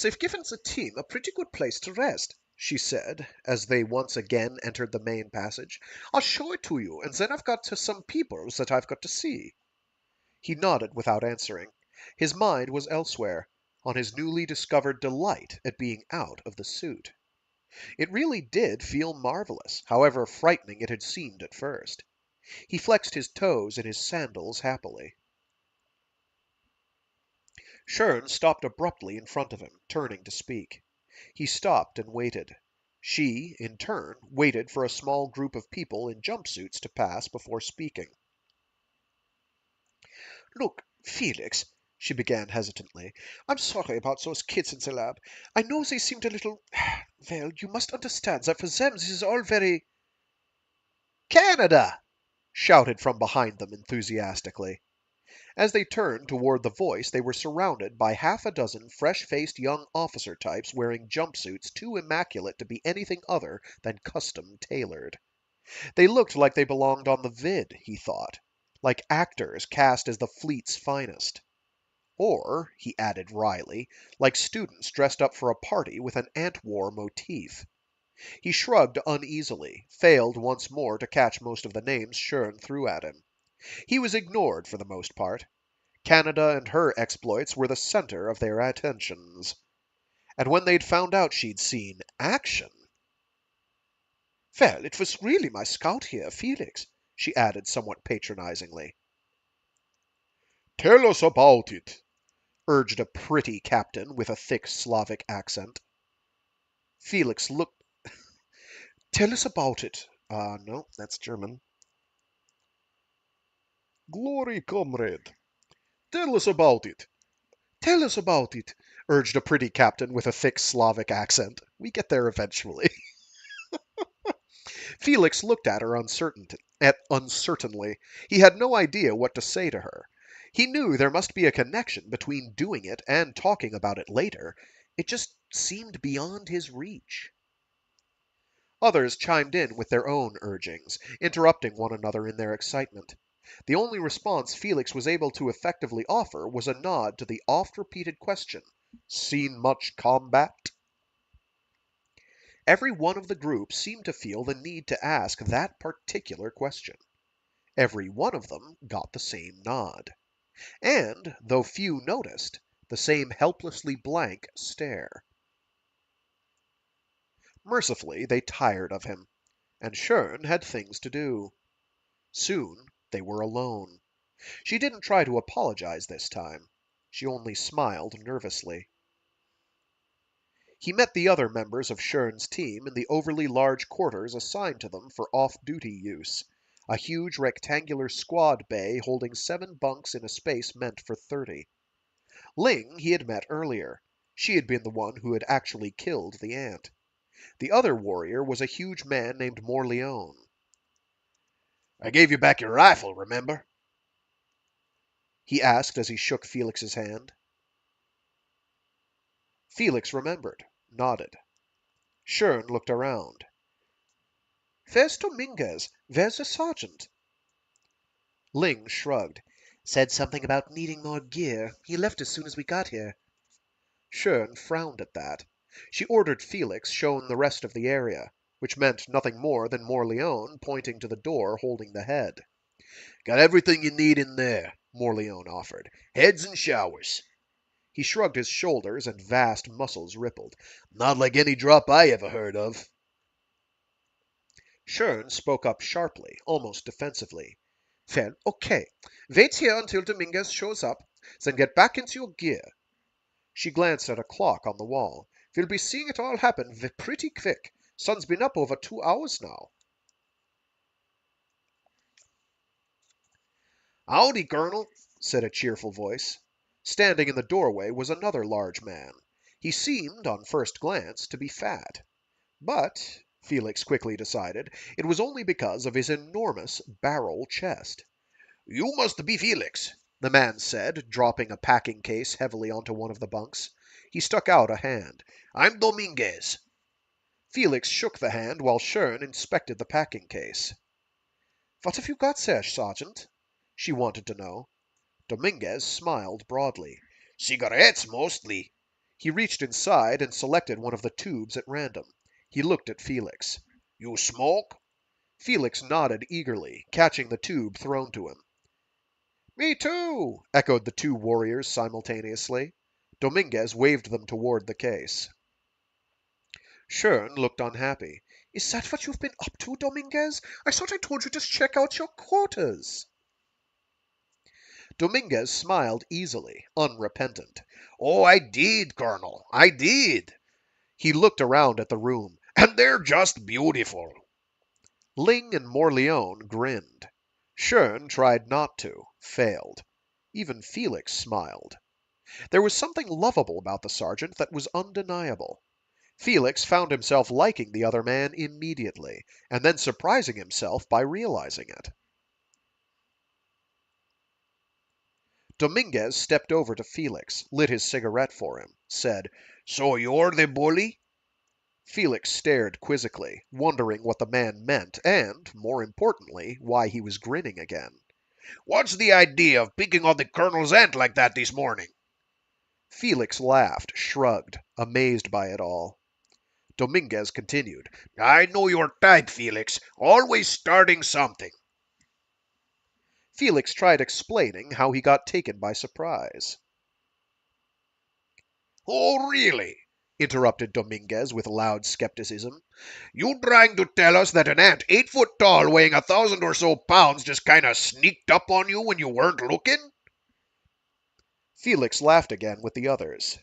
They've given the team a pretty good place to rest, she said, as they once again entered the main passage. I'll show it to you, and then I've got some people that I've got to see. He nodded without answering. His mind was elsewhere, on his newly discovered delight at being out of the suit. It really did feel marvelous, however frightening it had seemed at first. He flexed his toes in his sandals happily. Shern stopped abruptly in front of him, turning to speak. He stopped and waited. She, in turn, waited for a small group of people in jumpsuits to pass before speaking. Look, Felix, she began hesitantly, I'm sorry about those kids in the lab. I know they seemed a little. Well, you must understand that for them this is all very. Canada! Shouted from behind them enthusiastically. As they turned toward the voice, they were surrounded by half a dozen fresh-faced young officer types wearing jumpsuits too immaculate to be anything other than custom-tailored. They looked like they belonged on the vid, he thought, like actors cast as the fleet's finest. Or, he added wryly, like students dressed up for a party with an ant-war motif. He shrugged uneasily, failed once more to catch most of the names Shern threw at him. He was ignored for the most part. Canada and her exploits were the center of their attentions. And when they'd found out she'd seen action. Well, it was really my scout here, Felix, she added somewhat patronizingly. Tell us about it, Urged a pretty captain with a thick Slavic accent. Felix looked. Tell us about it. No, that's German. Glory, comrade. Tell us about it. Tell us about it, urged a pretty captain with a thick Slavic accent. We get there eventually. Felix looked at her uncertainly. He had no idea what to say to her. He knew there must be a connection between doing it and talking about it later. It just seemed beyond his reach. Others chimed in with their own urgings, interrupting one another in their excitement. The only response Felix was able to effectively offer was a nod to the oft-repeated question, Seen much combat? Every one of the group seemed to feel the need to ask that particular question. Every one of them got the same nod. And, though few noticed, the same helplessly blank stare. Mercifully, they tired of him, and Shern had things to do. Soon they were alone. She didn't try to apologize this time. She only smiled nervously. He met the other members of Shern's team in the overly large quarters assigned to them for off-duty use. a huge rectangular squad bay holding 7 bunks in a space meant for 30. Ling he had met earlier. She had been the one who had actually killed the ant. The other warrior was a huge man named Morleone. I gave you back your rifle, remember? He asked as he shook Felix's hand. Felix remembered, nodded. Shern looked around. Where's Dominguez? Where's the sergeant? Ling shrugged. Said something about needing more gear. He left as soon as we got here. Shern frowned at that. She ordered Felix shown the rest of the area, which meant nothing more than Morleone pointing to the door holding the head. Got everything you need in there, Morleone offered. Heads and showers. He shrugged his shoulders and vast muscles rippled. Not like any drop I ever heard of. Shern spoke up sharply, almost defensively. Well, okay. Wait here until Dominguez shows up, then get back into your gear. She glanced at a clock on the wall. We'll be seeing it all happen pretty quick. Sun's been up over 2 hours now. Howdy, Colonel, said a cheerful voice. Standing in the doorway was another large man. He seemed, on first glance, to be fat. But, Felix quickly decided, it was only because of his enormous barrel chest. You must be Felix, the man said, dropping a packing case heavily onto one of the bunks. He stuck out a hand. I'm Dominguez. Felix shook the hand while Shern inspected the packing case. What have you got there, Sergeant? She wanted to know. Dominguez smiled broadly. Cigarettes, mostly. He reached inside and selected one of the tubes at random. He looked at Felix. You smoke? Felix nodded eagerly, catching the tube thrown to him. Me too, echoed the 2 warriors simultaneously. Dominguez waved them toward the case. Shern looked unhappy. Is that what you've been up to, Dominguez? I thought I told you to check out your quarters. Dominguez smiled easily, unrepentant. Oh, I did, Colonel. I did. He looked around at the room. And they're just beautiful. Ling and Morleone grinned. Shern tried not to, failed. Even Felix smiled. There was something lovable about the sergeant that was undeniable. Felix found himself liking the other man immediately, and then surprising himself by realizing it. Dominguez stepped over to Felix, lit his cigarette for him, said, So you're the bully? Felix stared quizzically, wondering what the man meant and, more importantly, why he was grinning again. What's the idea of picking on the Colonel's aunt like that this morning? Felix laughed, shrugged, amazed by it all. Dominguez continued. I know your type, Felix. Always starting something. Felix tried explaining how he got taken by surprise. Oh, really? Interrupted Dominguez with loud skepticism. You trying to tell us that an ant 8 foot tall weighing 1,000 or so pounds just kinda sneaked up on you when you weren't looking? Felix laughed again with the others.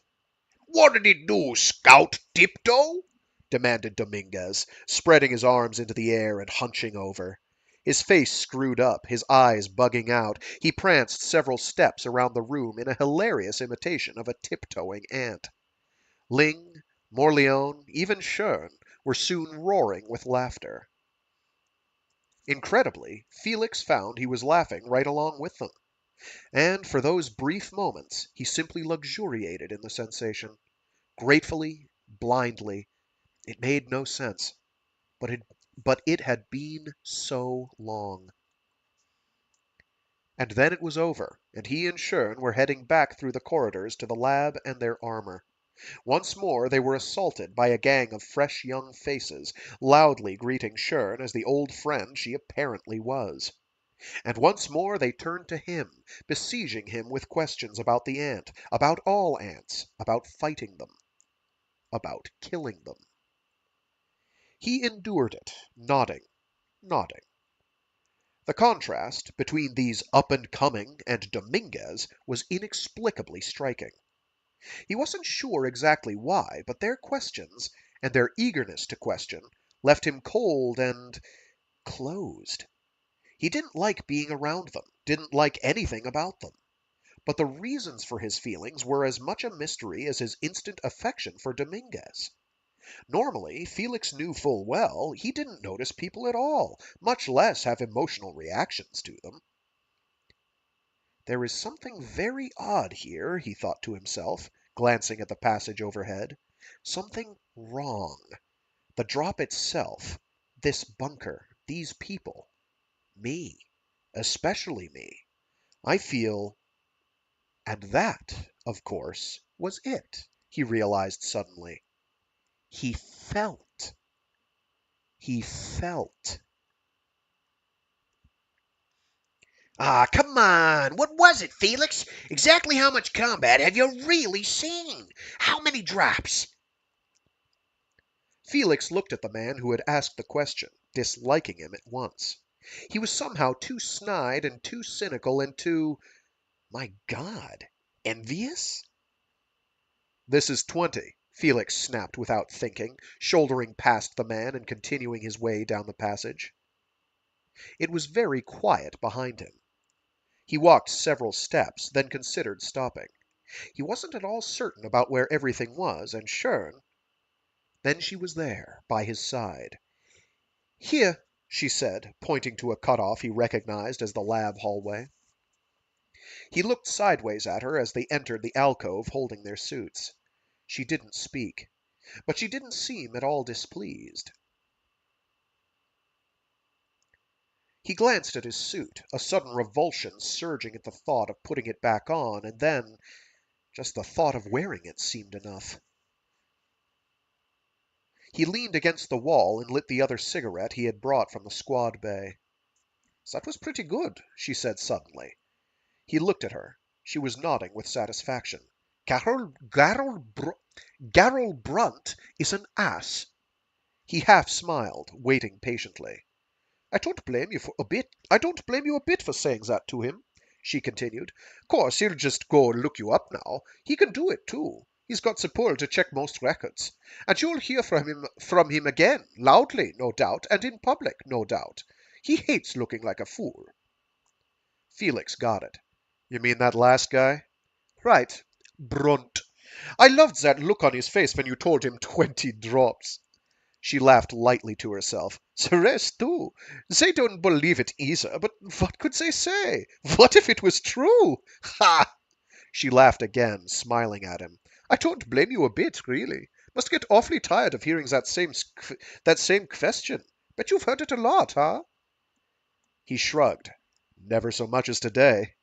What did he do, scout tiptoe? Demanded Dominguez, spreading his arms into the air and hunching over. His face screwed up, his eyes bugging out, he pranced several steps around the room in a hilarious imitation of a tiptoeing ant. Ling, Morleone, even Shern were soon roaring with laughter. Incredibly, Felix found he was laughing right along with them. And for those brief moments, he simply luxuriated in the sensation. Gratefully, blindly. It made no sense. But it had been so long. And then it was over, and he and Shern were heading back through the corridors to the lab and their armor. Once more they were assaulted by a gang of fresh young faces, loudly greeting Shern as the old friend she apparently was. And once more they turned to him, besieging him with questions about the ant, about all ants, about fighting them, about killing them. He endured it, nodding, nodding. The contrast between these up-and-coming and Dominguez was inexplicably striking. He wasn't sure exactly why, but their questions, and their eagerness to question, left him cold and closed. He didn't like being around them, didn't like anything about them. But the reasons for his feelings were as much a mystery as his instant affection for Dominguez. Normally, Felix knew full well he didn't notice people at all, much less have emotional reactions to them. There is something very odd here, he thought to himself, glancing at the passage overhead. Something wrong. The drop itself, this bunker, these people, me, especially me. I feel. And that, of course, was it, he realized suddenly. He felt. He felt. Ah, come on. What was it, Felix? Exactly how much combat have you really seen? How many drops? Felix looked at the man who had asked the question, disliking him at once. He was somehow too snide and too cynical and too, my God, envious? This is 20, Felix snapped without thinking, shouldering past the man and continuing his way down the passage. It was very quiet behind him. He walked several steps, then considered stopping. He wasn't at all certain about where everything was, and Shern. Then she was there, by his side. Here, she said, pointing to a cutoff he recognized as the lab hallway. He looked sideways at her as they entered the alcove holding their suits. She didn't speak, but she didn't seem at all displeased. He glanced at his suit, a sudden revulsion surging at the thought of putting it back on, and then just the thought of wearing it seemed enough. He leaned against the wall and lit the other cigarette he had brought from the squad bay. That was pretty good, she said suddenly. He looked at her. She was nodding with satisfaction. Garol Brunt is an ass. He half smiled, waiting patiently. I don't blame you a bit for saying that to him, she continued. Course, he'll just go and look you up now. He can do it, too. He's got the pull to check most records. And you'll hear from him again, loudly, no doubt, and in public, no doubt. He hates looking like a fool. Felix got it. You mean that last guy? Right. Brunt. I loved that look on his face when you told him 20 drops. She laughed lightly to herself. The rest, too. They don't believe it either, but what could they say? What if it was true? Ha! She laughed again, smiling at him. I don't blame you a bit, really. Must get awfully tired of hearing that same question. Bet you've heard it a lot, huh? He shrugged. Never so much as today.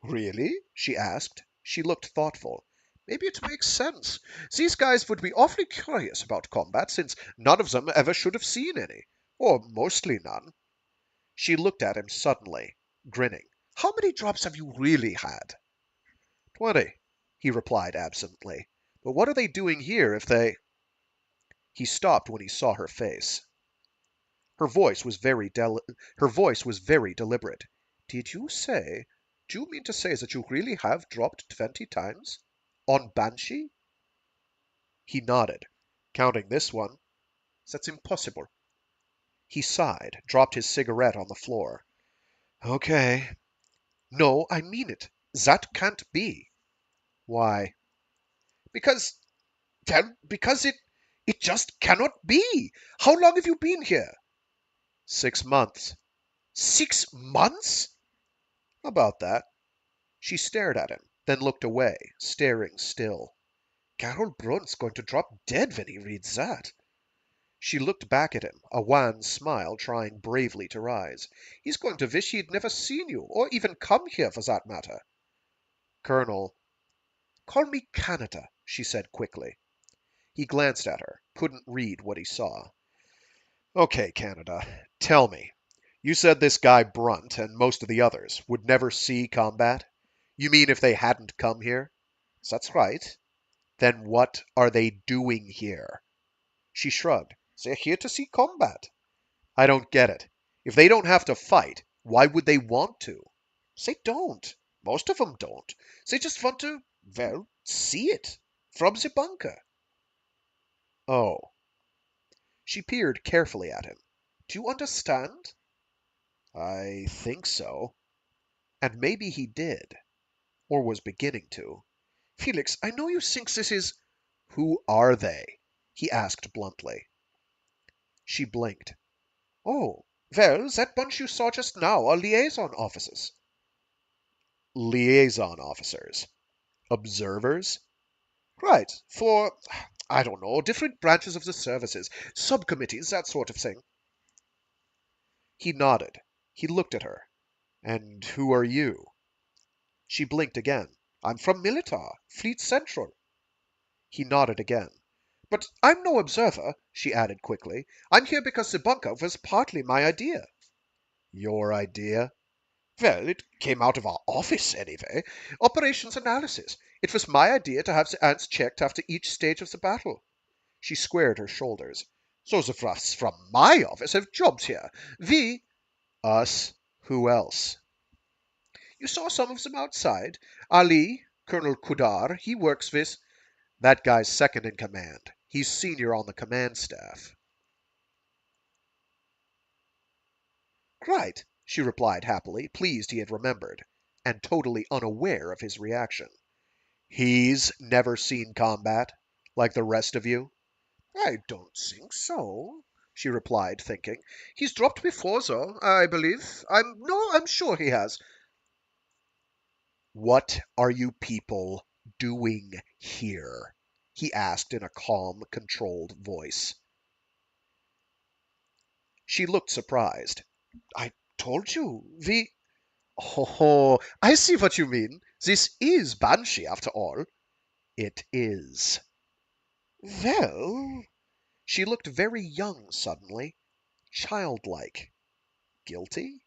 Really? She asked. She looked thoughtful. Maybe it makes sense. These guys would be awfully curious about combat, since none of them ever should have seen any. Or mostly none. She looked at him suddenly, grinning. How many drops have you really had? 20, he replied absently. But what are they doing here if they... He stopped when he saw her face. Her voice was very deliberate. Do you mean to say that you really have dropped 20 times? On Banshee? He nodded. Counting this one. That's impossible. He sighed, dropped his cigarette on the floor. Okay. No, I mean it. That can't be. Why? Because, because it just cannot be. How long have you been here? 6 months. 6 months? About that. She stared at him, then looked away, staring still. Carol Brunt's going to drop dead when he reads that. She looked back at him, a wan smile trying bravely to rise. He's going to wish he'd never seen you, or even come here for that matter. Colonel. Call me Canada, she said quickly. He glanced at her, couldn't read what he saw. Okay, Canada, tell me. You said this guy Brunt and most of the others would never see combat? You mean if they hadn't come here? That's right. Then what are they doing here? She shrugged. They're here to see combat. I don't get it. If they don't have to fight, why would they want to? They don't. Most of them don't. They just want to, well, see it. From the bunker. Oh. She peered carefully at him. Do you understand? I think so. And maybe he did, or was beginning to. Felix, I know you think this is... Who are they? He asked bluntly. She blinked. Oh, well, that bunch you saw just now are liaison officers. Liaison officers. Observers? Right, for, I don't know, different branches of the services, subcommittees, that sort of thing. He nodded. He looked at her. And who are you? She blinked again. I'm from Militar, Fleet Central. He nodded again. But I'm no observer, she added quickly. I'm here because the bunker was partly my idea. Your idea? Well, it came out of our office, anyway. Operations analysis. It was my idea to have the ants checked after each stage of the battle. She squared her shoulders. So the roughs from my office have jobs here. We... Us? Who else? You saw some of them outside. Ali, Colonel Kudar, he works with... That guy's second in command. He's senior on the command staff. Right, She replied happily, pleased he had remembered, and totally unaware of his reaction. He's never seen combat, like the rest of you? I don't think so, she replied, thinking. He's dropped before, though, I believe. I'm sure he has. What are you people doing here? He asked in a calm, controlled voice. She looked surprised. I told you, we... Oh, I see what you mean. This is Banshee, after all. It is. Well... She looked very young suddenly, childlike. Guilty?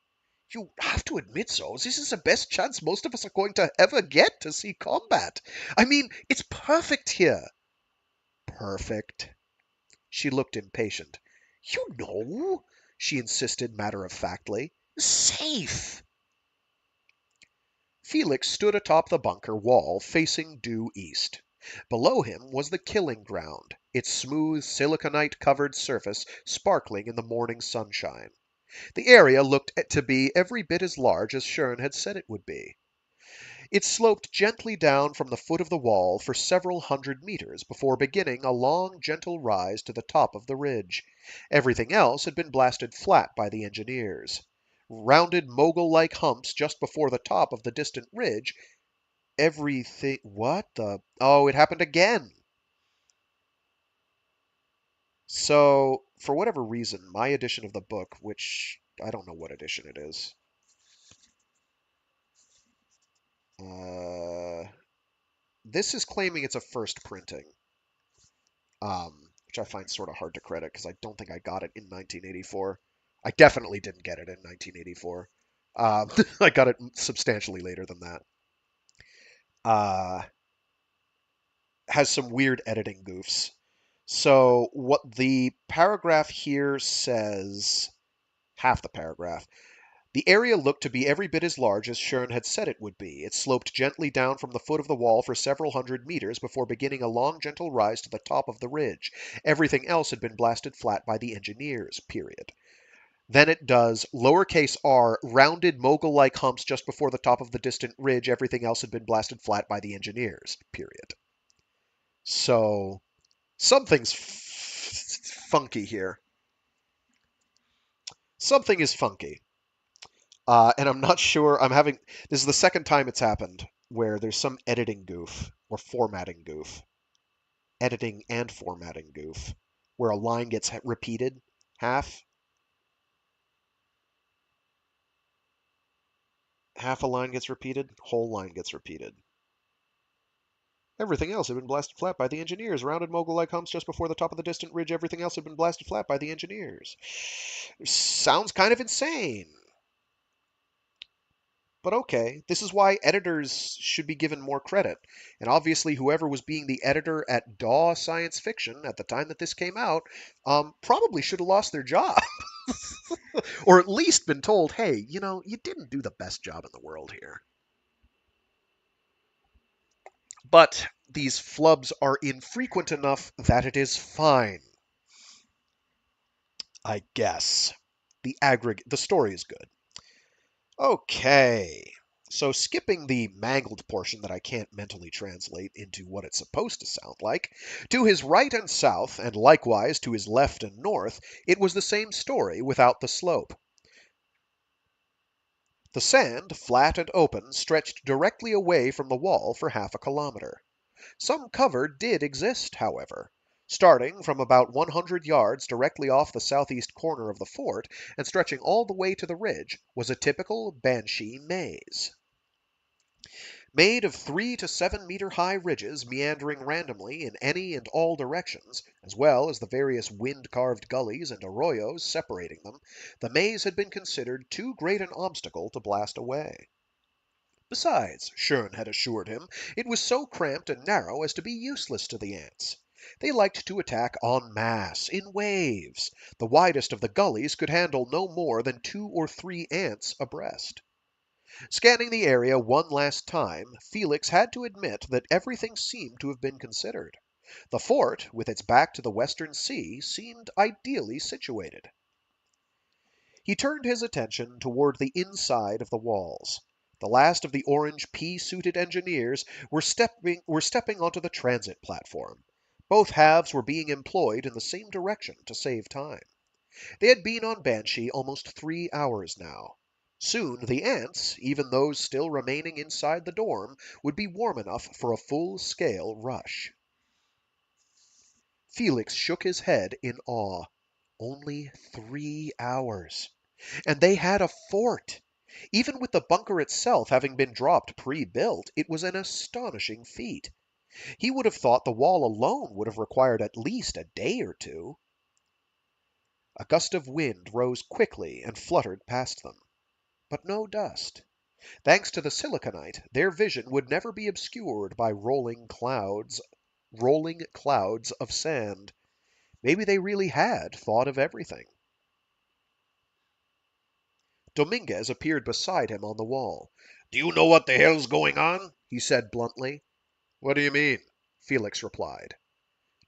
You have to admit, so, this is the best chance most of us are going to ever get to see combat. I mean, it's perfect here. Perfect? She looked impatient. You know, she insisted matter-of-factly. Safe. Felix stood atop the bunker wall facing due east. Below him was the killing ground, its smooth siliconite-covered surface sparkling in the morning sunshine. The area looked to be every bit as large as Shern had said it would be. It sloped gently down from the foot of the wall for several hundred meters before beginning a long, gentle rise to the top of the ridge. Everything else had been blasted flat by the engineers. Rounded mogul-like humps just before the top of the distant ridge. Everything... What the... Oh, it happened again! So, for whatever reason, my edition of the book, which I don't know what edition it is. This is claiming it's a first printing, which I find sort of hard to credit because I don't think I got it in 1984. I definitely didn't get it in 1984. I got it substantially later than that. Has some weird editing goofs. So what the paragraph here says, half the paragraph, the area looked to be every bit as large as Shern had said it would be. It sloped gently down from the foot of the wall for several hundred meters before beginning a long, gentle rise to the top of the ridge. Everything else had been blasted flat by the engineers, period. Then it does lowercase r, rounded mogul-like humps just before the top of the distant ridge. Everything else had been blasted flat by the engineers, period. So, something's funky here. Something is funky. And I'm not sure, this is the second time it's happened where there's some editing goof or formatting goof. Editing and formatting goof. Where a line gets repeated half. Half a line gets repeated, whole line gets repeated. Everything else had been blasted flat by the engineers. Rounded mogul-like humps just before the top of the distant ridge. Everything else had been blasted flat by the engineers. Sounds kind of insane. But okay, this is why editors should be given more credit. And obviously, whoever was being the editor at DAW Science Fiction at the time that this came out probably should have lost their job. Or at least been told, hey, you didn't do the best job in the world here. But these flubs are infrequent enough that it is fine. I guess. The story is good. Okay. So, skipping the mangled portion that I can't mentally translate into what it's supposed to sound like, to his right and south, and likewise to his left and north, it was the same story without the slope. The sand, flat and open, stretched directly away from the wall for half a kilometer. Some cover did exist, however. Starting from about 100 yards directly off the southeast corner of the fort and stretching all the way to the ridge was a typical Banshee maze. Made of 3 to 7 meter high ridges meandering randomly in any and all directions, as well as the various wind-carved gullies and arroyos separating them, the maze had been considered too great an obstacle to blast away. Besides, Schurn had assured him, it was so cramped and narrow as to be useless to the ants. They liked to attack en masse, in waves. The widest of the gullies could handle no more than 2 or 3 ants abreast. Scanning the area one last time, Felix had to admit that everything seemed to have been considered. The fort, with its back to the western sea, seemed ideally situated. He turned his attention toward the inside of the walls. The last of the orange pea-suited engineers were stepping onto the transit platform. Both halves were being employed in the same direction to save time. They had been on Banshee almost 3 hours now. Soon the ants, even those still remaining inside the dorm, would be warm enough for a full-scale rush. Felix shook his head in awe. Only 3 hours. And they had a fort! Even with the bunker itself having been dropped pre-built, it was an astonishing feat. He would have thought the wall alone would have required at least a day or two. A gust of wind rose quickly and fluttered past them. But no dust. Thanks to the siliconite, their vision would never be obscured by rolling clouds of sand. Maybe they really had thought of everything. Dominguez appeared beside him on the wall. Do you know what the hell's going on? He said bluntly. What do you mean? Felix replied.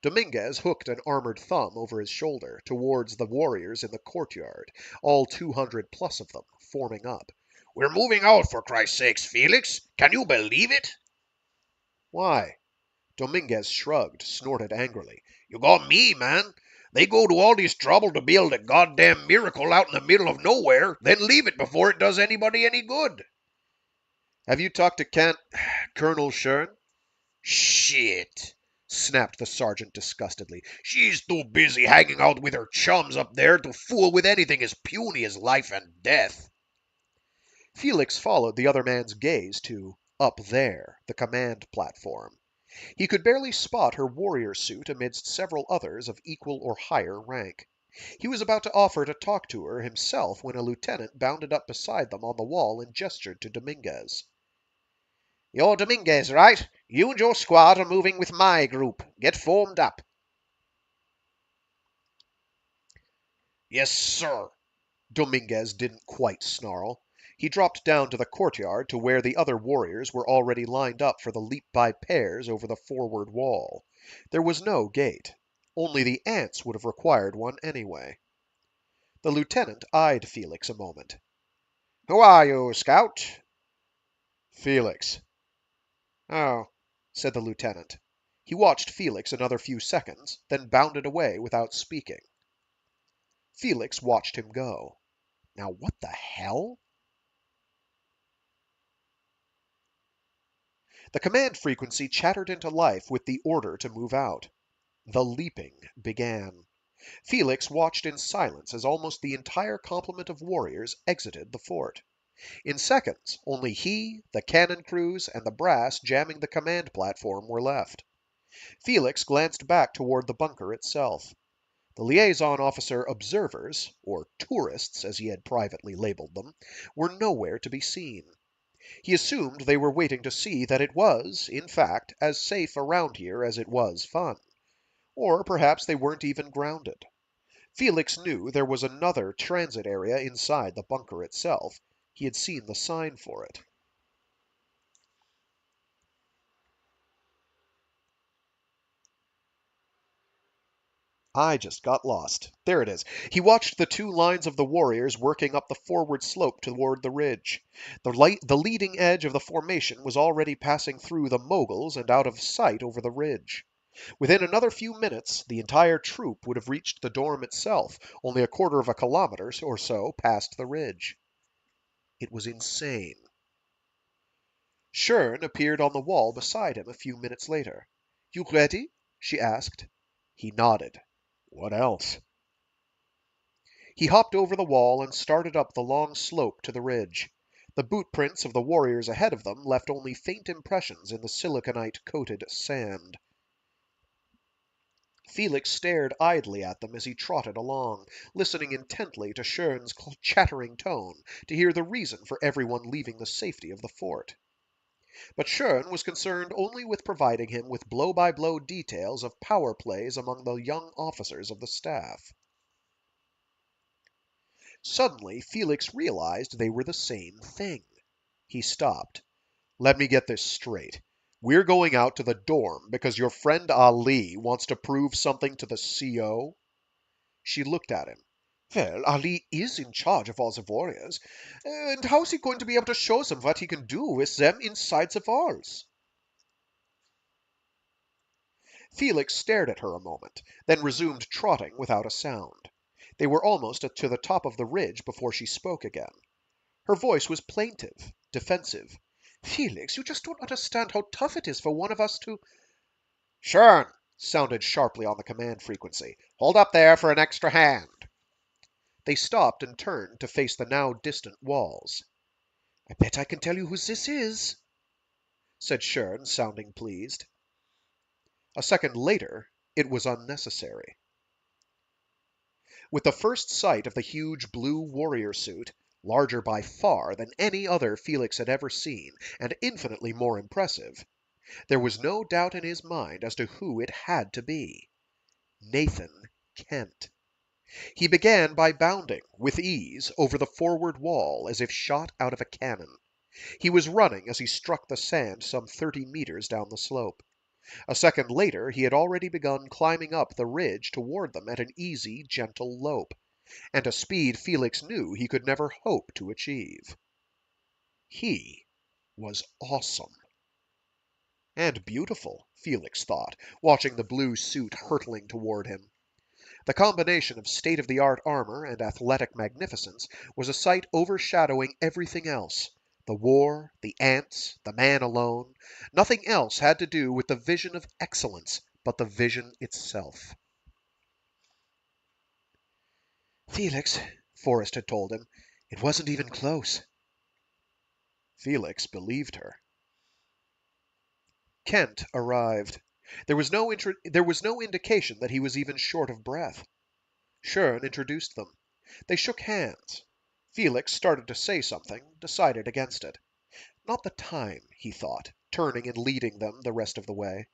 Dominguez hooked an armored thumb over his shoulder towards the warriors in the courtyard, all 200 plus of them, forming up. We're moving out, for Christ's sakes, Felix. Can you believe it? Why? Dominguez shrugged, snorted angrily. You got me, man. They go to all this trouble to build a goddamn miracle out in the middle of nowhere, then leave it before it does anybody any good. Have you talked to Colonel Schurn? Shit, snapped the sergeant disgustedly. She's too busy hanging out with her chums up there to fool with anything as puny as life and death. Felix followed the other man's gaze to up there, the command platform. He could barely spot her warrior suit amidst several others of equal or higher rank. He was about to offer to talk to her himself when a lieutenant bounded up beside them on the wall and gestured to Dominguez. You're Dominguez, right? You and your squad are moving with my group. Get formed up. Yes, sir. Dominguez didn't quite snarl. He dropped down to the courtyard to where the other warriors were already lined up for the leap by pairs over the forward wall. There was no gate. Only the ants would have required one anyway. The lieutenant eyed Felix a moment. Who are you, Scout? Felix. Oh, said the lieutenant. He watched Felix another few seconds, then bounded away without speaking. Felix watched him go. Now what the hell? The command frequency chattered into life with the order to move out. The leaping began. Felix watched in silence as almost the entire complement of warriors exited the fort. In seconds, only he, the cannon crews, and the brass jamming the command platform were left. Felix glanced back toward the bunker itself. The liaison officer observers, or tourists as he had privately labeled them, were nowhere to be seen. He assumed they were waiting to see that it was, in fact, as safe around here as it was fun. Or perhaps they weren't even grounded. Felix knew there was another transit area inside the bunker itself. He had seen the sign for it. I just got lost. There it is. He watched the two lines of the warriors working up the forward slope toward the ridge. The leading edge of the formation was already passing through the moguls and out of sight over the ridge. Within another few minutes, the entire troop would have reached the dorm itself, only a quarter of a kilometer or so past the ridge. It was insane. Shern appeared on the wall beside him a few minutes later. "You ready?" she asked. He nodded. "What else?" He hopped over the wall and started up the long slope to the ridge. The boot prints of the warriors ahead of them left only faint impressions in the siliconite-coated sand. Felix stared idly at them as he trotted along, listening intently to Shern's chattering tone to hear the reason for everyone leaving the safety of the fort. But Shern was concerned only with providing him with blow-by-blow details of power plays among the young officers of the staff. Suddenly, Felix realized they were the same thing. He stopped. "Let me get this straight. We're going out to the dorm because your friend Ali wants to prove something to the CO?" She looked at him. "Well, Ali is in charge of all the warriors, and how's he going to be able to show them what he can do with them inside the walls?" Felix stared at her a moment, then resumed trotting without a sound. They were almost to the top of the ridge before she spoke again. Her voice was plaintive, defensive. "Felix, you just don't understand how tough it is for one of us to—" "Shern!" sounded sharply on the command frequency. "Hold up there for an extra hand." They stopped and turned to face the now distant walls. "I bet I can tell you who this is," said Shern, sounding pleased. A second later, it was unnecessary. With the first sight of the huge blue warrior suit, larger by far than any other Felix had ever seen, and infinitely more impressive, there was no doubt in his mind as to who it had to be. Nathan Kent. He began by bounding, with ease, over the forward wall as if shot out of a cannon. He was running as he struck the sand some 30 meters down the slope. A second later he had already begun climbing up the ridge toward them at an easy, gentle lope, and a speed Felix knew he could never hope to achieve. He was awesome. And beautiful, Felix thought, watching the blue suit hurtling toward him. The combination of state-of-the-art armor and athletic magnificence was a sight overshadowing everything else. The war, the ants, the man alone. Nothing else had to do with the vision of excellence but the vision itself. "Felix," Forrest had told him, "it wasn't even close." Felix believed her. Kent arrived. There was no indication that he was even short of breath. Shern introduced them. They shook hands. Felix started to say something, decided against it. Not the time, he thought, turning and leading them the rest of the way.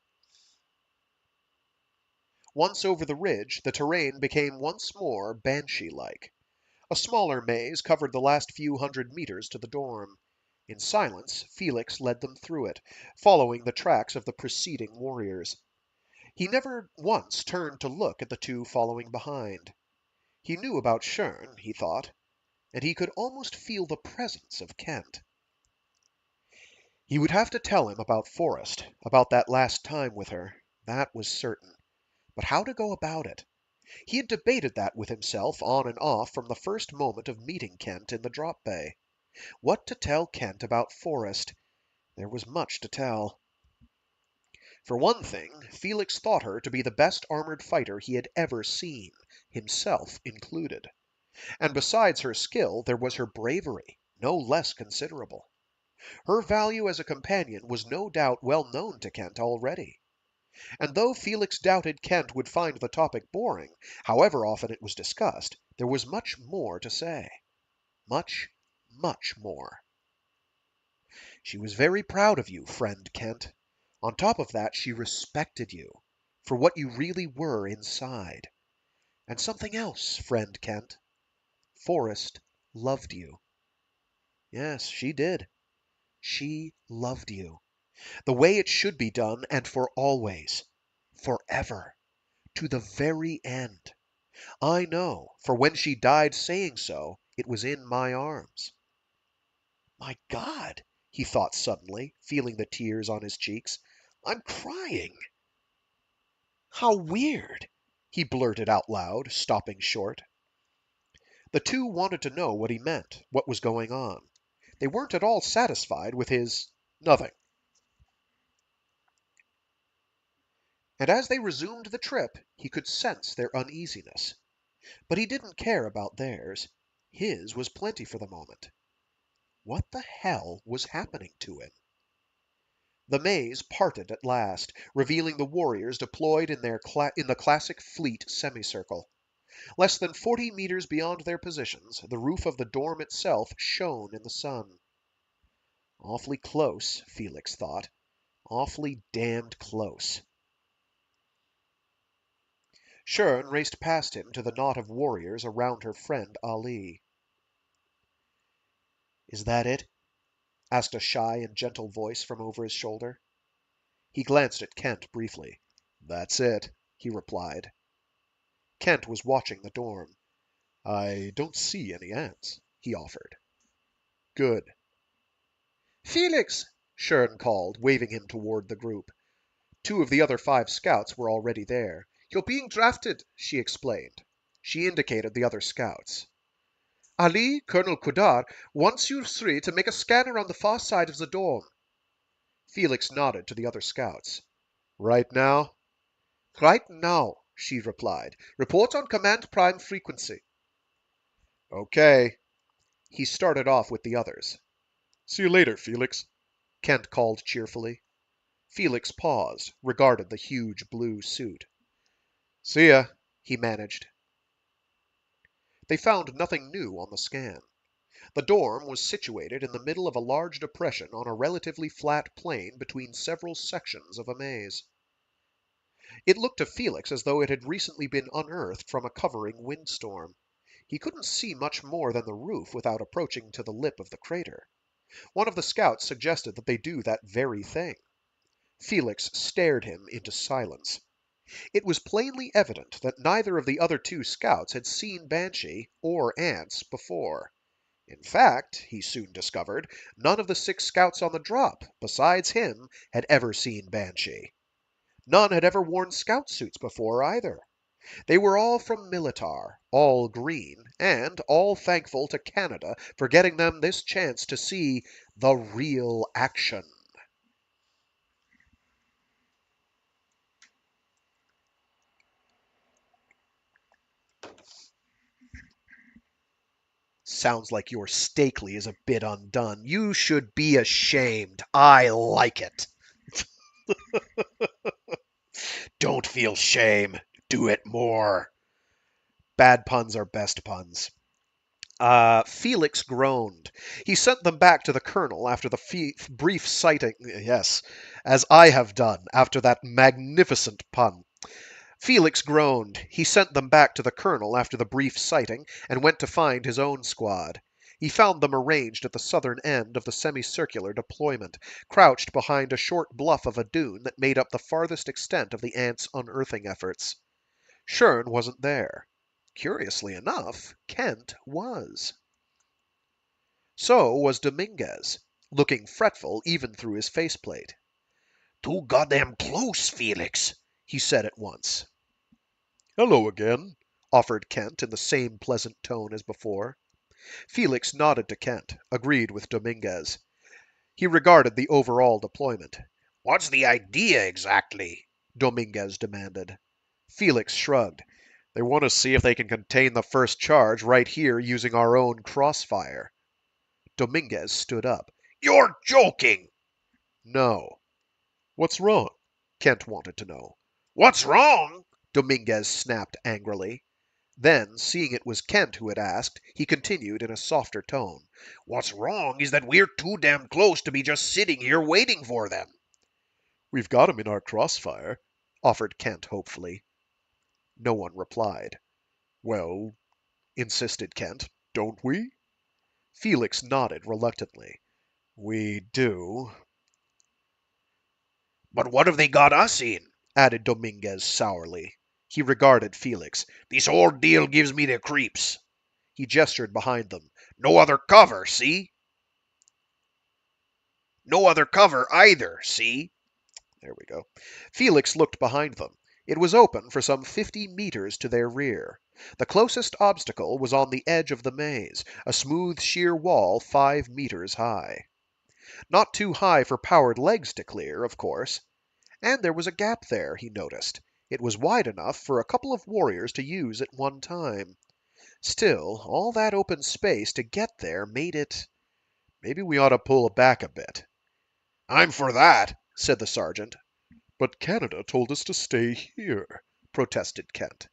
Once over the ridge, the terrain became once more banshee-like. A smaller maze covered the last few hundred meters to the dorm. In silence, Felix led them through it, following the tracks of the preceding warriors. He never once turned to look at the two following behind. He knew about Shern, he thought, and he could almost feel the presence of Kent. He would have to tell him about Forrest, about that last time with her. That was certain. But how to go about it? He had debated that with himself on and off from the first moment of meeting Kent in the drop bay. What to tell Kent about Forrest? There was much to tell. For one thing, Felix thought her to be the best armored fighter he had ever seen, himself included. And besides her skill, there was her bravery, no less considerable. Her value as a companion was no doubt well known to Kent already. And though Felix doubted Kent would find the topic boring, however often it was discussed, there was much more to say. Much, much more. She was very proud of you, friend Kent. On top of that, she respected you for what you really were inside. And something else, friend Kent. Forrest loved you. Yes, she did. She loved you. The way it should be done, and for always. Forever. To the very end. I know, for when she died saying so, it was in my arms. My God, he thought suddenly, feeling the tears on his cheeks. I'm crying. How weird, he blurted out loud, stopping short. The two wanted to know what he meant, what was going on. They weren't at all satisfied with his nothing. And as they resumed the trip, he could sense their uneasiness. But he didn't care about theirs. His was plenty for the moment. What the hell was happening to him? The maze parted at last, revealing the warriors deployed in the classic fleet semicircle. Less than 40 meters beyond their positions, the roof of the dorm itself shone in the sun. Awfully close, Felix thought. Awfully damned close. Shern raced past him to the knot of warriors around her friend Ali. Is that it? Asked a shy and gentle voice from over his shoulder. He glanced at Kent briefly. That's it, he replied. Kent was watching the dorm. I don't see any ants, he offered. Good. Felix! Shern called, waving him toward the group. 2 of the other 5 scouts were already there. You're being drafted, she explained. She indicated the other scouts. Ali, Colonel Kudar, wants you 3 to make a scan around the far side of the dorm. Felix nodded to the other scouts. Right now? Right now, she replied. Report on command prime frequency. Okay. He started off with the others. See you later, Felix, Kent called cheerfully. Felix paused, regarded the huge blue suit. See ya, he managed. They found nothing new on the scan. The dorm was situated in the middle of a large depression on a relatively flat plain between several sections of a maze. It looked to Felix as though it had recently been unearthed from a covering windstorm. He couldn't see much more than the roof without approaching to the lip of the crater. One of the scouts suggested that they do that very thing. Felix stared him into silence. It was plainly evident that neither of the other 2 scouts had seen Banshee or ants before. In fact, he soon discovered, none of the 6 scouts on the drop, besides him, had ever seen Banshee. None had ever worn scout suits before either. They were all from Militar, all green, and all thankful to Canada for getting them this chance to see the real action. Sounds like your Steakley is a bit undone. You should be ashamed. I like it. Don't feel shame. Do it more. Bad puns are best puns. Felix groaned. He sent them back to the colonel after the brief sighting. Yes, as I have done after that magnificent pun. Felix groaned. He sent them back to the colonel after the brief sighting and went to find his own squad. He found them arranged at the southern end of the semicircular deployment, crouched behind a short bluff of a dune that made up the farthest extent of the ants' unearthing efforts. Shern wasn't there. Curiously enough, Kent was. So was Dominguez, looking fretful even through his faceplate. Too goddamn close, Felix, he said at once. Hello again, Offered Kent in the same pleasant tone as before. Felix nodded to Kent, agreed with Dominguez. He regarded the overall deployment. What's the idea exactly? Dominguez demanded. Felix shrugged. They want to see if they can contain the first charge right here using our own crossfire. Dominguez stood up. You're joking! No. what's wrong? Kent wanted to know. What's wrong? Dominguez snapped angrily. Then, seeing it was Kent who had asked, he continued in a softer tone. What's wrong is that we're too damn close to be just sitting here waiting for them. We've got 'em in our crossfire, offered Kent hopefully. No one replied. Well, Insisted Kent. don't we? Felix nodded reluctantly. We do. But what have they got us in? Added Dominguez sourly. He regarded Felix. This whole deal gives me the creeps. He gestured behind them. No other cover, see? No other cover either, see? There we go. Felix looked behind them. It was open for some 50 meters to their rear. The closest obstacle was on the edge of the maze, a smooth sheer wall 5 meters high. Not too high for powered legs to clear, of course. And there was a gap there, he noticed. It was wide enough for a couple of warriors to use at one time. Still, all that open space to get there made it... Maybe we ought to pull back a bit. I'm for that, said the sergeant. But Canada told us to stay here, protested Kent.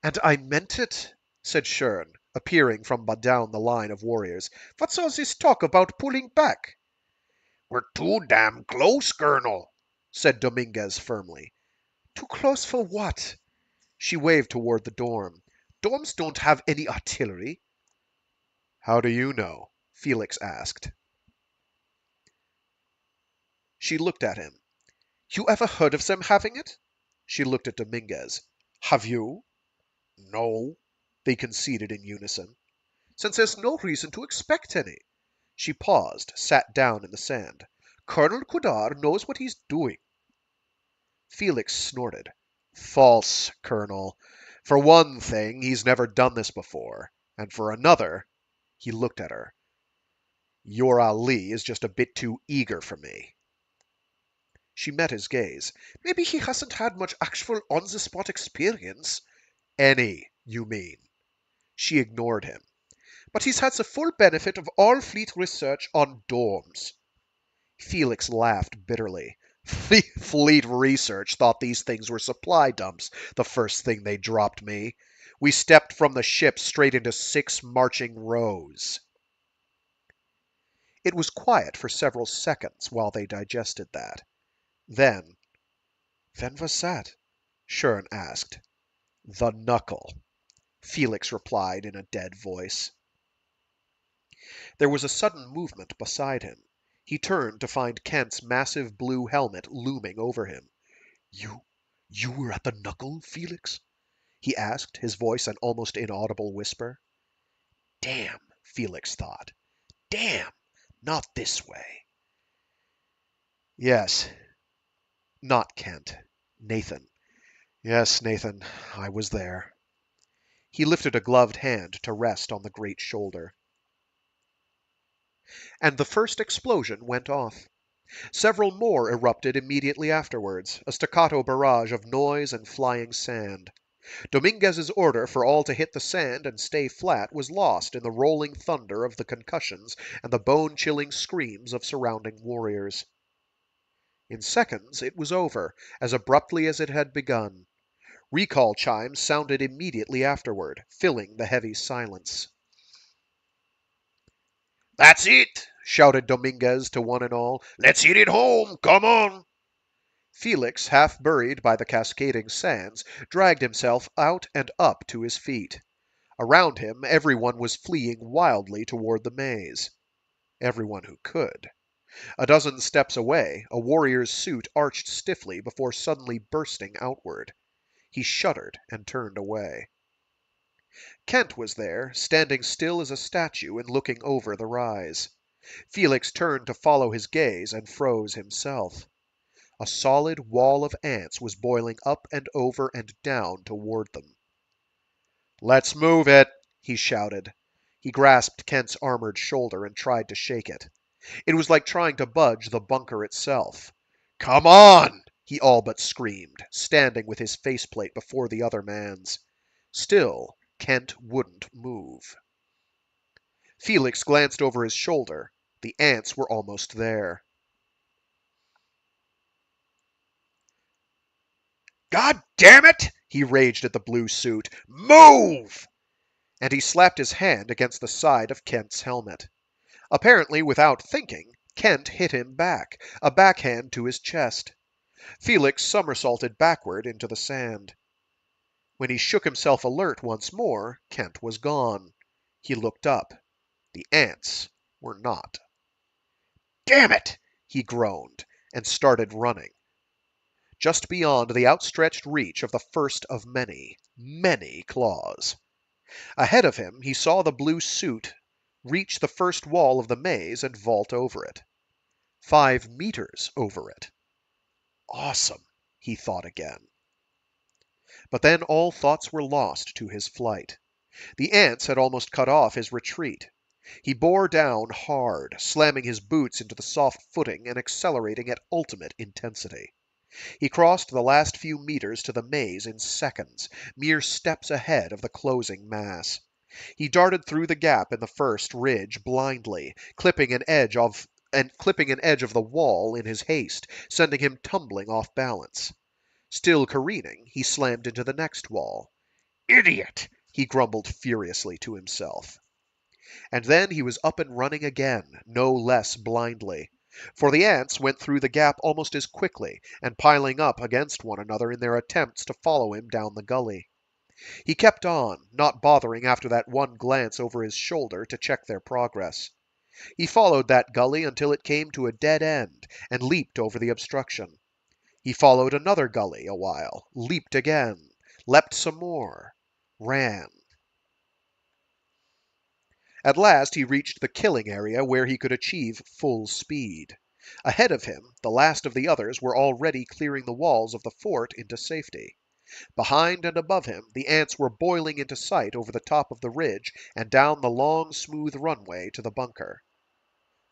And I meant it, said Shern, appearing from down the line of warriors. What's all this talk about pulling back? We're too damn close, Colonel, said Dominguez firmly. Too close for what? She waved toward the dorm. Dorms don't have any artillery. How do you know? Felix asked. She looked at him. You ever heard of them having it? She looked at Dominguez. Have you? No, they conceded in unison. Since there's no reason to expect any. She paused, sat down in the sand. Colonel Cuddar knows what he's doing. Felix snorted. False, Colonel. For one thing, he's never done this before. And for another, he looked at her. Your Ali is just a bit too eager for me. She met his gaze. Maybe he hasn't had much actual on-the-spot experience. Any, you mean. She ignored him. But he's had the full benefit of all fleet research on dorms. Felix laughed bitterly. Fleet research thought these things were supply dumps the first thing they dropped me. We stepped from the ship straight into 6 marching rows. It was quiet for several seconds while they digested that. Then, "When was that?" Shern asked. "The knuckle," Felix replied in a dead voice. There was a sudden movement beside him. He turned to find Kent's massive blue helmet looming over him. You were at the knuckle, Felix?" he asked, his voice an almost inaudible whisper. Damn, Felix thought. Damn, not this way. Yes. Not Kent. Nathan. Yes, Nathan, I was there. He lifted a gloved hand to rest on the great shoulder. And the first explosion went off. Several more erupted immediately afterwards, a staccato barrage of noise and flying sand. Dominguez's order for all to hit the sand and stay flat was lost in the rolling thunder of the concussions and the bone-chilling screams of surrounding warriors. In seconds it was over, as abruptly as it had begun. Recall chimes sounded immediately afterward, filling the heavy silence. That's it, shouted Dominguez to one and all. Let's hit it home, come on. Felix, half buried by the cascading sands, dragged himself out and up to his feet. Around him, everyone was fleeing wildly toward the maze. Everyone who could. A dozen steps away, a warrior's suit arched stiffly before suddenly bursting outward. He shuddered and turned away. Kent was there, standing still as a statue and looking over the rise. Felix turned to follow his gaze and froze himself. A solid wall of ants was boiling up and over and down toward them. "Let's move it!" he shouted. He grasped Kent's armored shoulder and tried to shake it. It was like trying to budge the bunker itself. "Come on!" he all but screamed, standing with his faceplate before the other man's. Still, Kent wouldn't move. Felix glanced over his shoulder. The ants were almost there. God damn it! He raged at the blue suit. Move! And he slapped his hand against the side of Kent's helmet. Apparently without thinking, Kent hit him back, a backhand to his chest. Felix somersaulted backward into the sand. When he shook himself alert once more, Kent was gone. He looked up. The ants were not. Damn it! He groaned, and started running. just beyond the outstretched reach of the first of many, many claws. Ahead of him, he saw the blue suit reach the first wall of the maze and vault over it. 5 meters over it. Awesome, he thought again. But then all thoughts were lost to his flight. The ants had almost cut off his retreat. He bore down hard, slamming his boots into the soft footing and accelerating at ultimate intensity. He crossed the last few meters to the maze in seconds, mere steps ahead of the closing mass. He darted through the gap in the first ridge blindly, clipping an edge of the wall in his haste, sending him tumbling off balance. Still careening, he slammed into the next wall. Idiot! He grumbled furiously to himself. And then he was up and running again, no less blindly. For the ants went through the gap almost as quickly, and piling up against one another in their attempts to follow him down the gully. He kept on, not bothering after that one glance over his shoulder to check their progress. He followed that gully until it came to a dead end, and leaped over the obstruction. He followed another gully a while, leaped again, leapt some more, ran. At last he reached the killing area where he could achieve full speed. Ahead of him, the last of the others were already clearing the walls of the fort into safety. Behind and above him, the ants were boiling into sight over the top of the ridge and down the long, smooth runway to the bunker.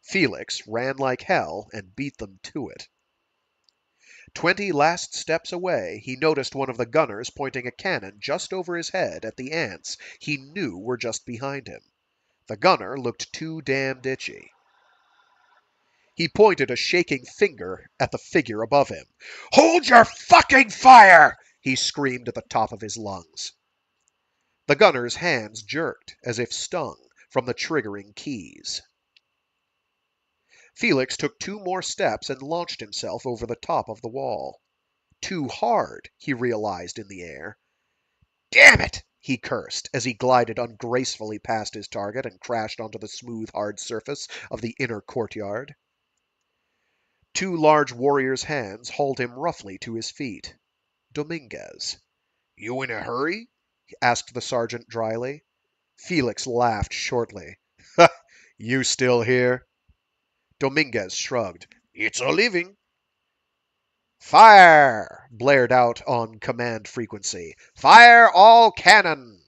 Felix ran like hell and beat them to it. 20 last steps away, he noticed one of the gunners pointing a cannon just over his head at the ants he knew were just behind him. The gunner looked too damned itchy. He pointed a shaking finger at the figure above him. "Hold your fucking fire!" he screamed at the top of his lungs. The gunner's hands jerked, as if stung, from the triggering keys. Felix took 2 more steps and launched himself over the top of the wall. Too hard, he realized in the air. "Damn it!" he cursed as he glided ungracefully past his target and crashed onto the smooth, hard surface of the inner courtyard. 2 large warriors' hands hauled him roughly to his feet. Dominguez. "You in a hurry?" asked the sergeant dryly. Felix laughed shortly. "You still here?" Dominguez shrugged. "It's a living." "Fire!" blared out on command frequency. "Fire all cannon!"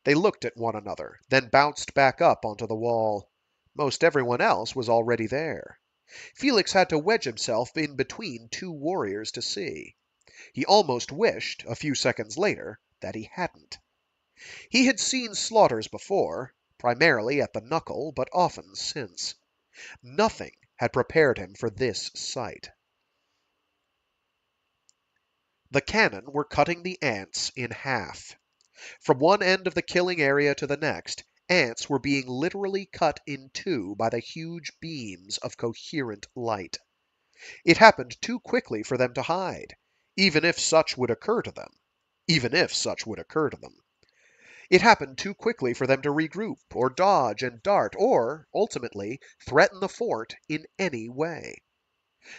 They looked at one another, then bounced back up onto the wall. Most everyone else was already there. Felix had to wedge himself in between 2 warriors to see. He almost wished, a few seconds later, that he hadn't. He had seen slaughters before, primarily at the knuckle, but often since. Nothing had prepared him for this sight. The cannon were cutting the ants in half. From one end of the killing area to the next, ants were being literally cut in 2 by the huge beams of coherent light. It happened too quickly for them to hide, even if such would occur to them. It happened too quickly for them to regroup, or dodge and dart, or, ultimately, threaten the fort in any way.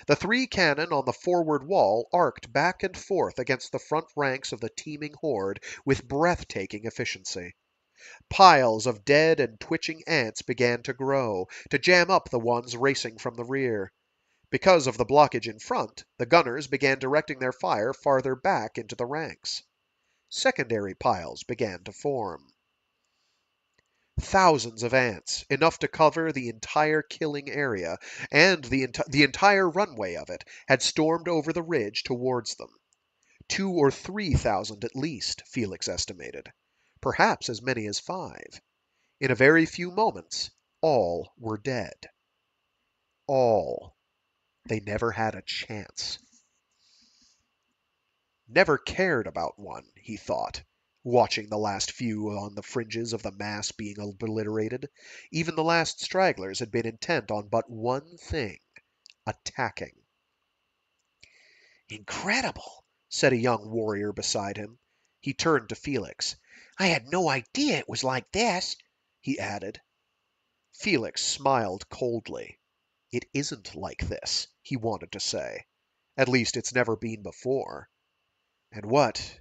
The 3 cannon on the forward wall arced back and forth against the front ranks of the teeming horde with breathtaking efficiency. Piles of dead and twitching ants began to grow, to jam up the ones racing from the rear. Because of the blockage in front, the gunners began directing their fire farther back into the ranks. Secondary piles began to form. Thousands of ants, enough to cover the entire killing area, and the entire runway of it, had stormed over the ridge towards them. 2,000 or 3,000 at least, Felix estimated. Perhaps as many as 5. In a very few moments, all were dead. All. They never had a chance. Never cared about one, he thought, watching the last few on the fringes of the mass being obliterated. Even the last stragglers had been intent on but one thing: attacking. "Incredible," said a young warrior beside him. He turned to Felix. "I had no idea it was like this," he added. Felix smiled coldly. "It isn't like this," he wanted to say. At least it's never been before. And what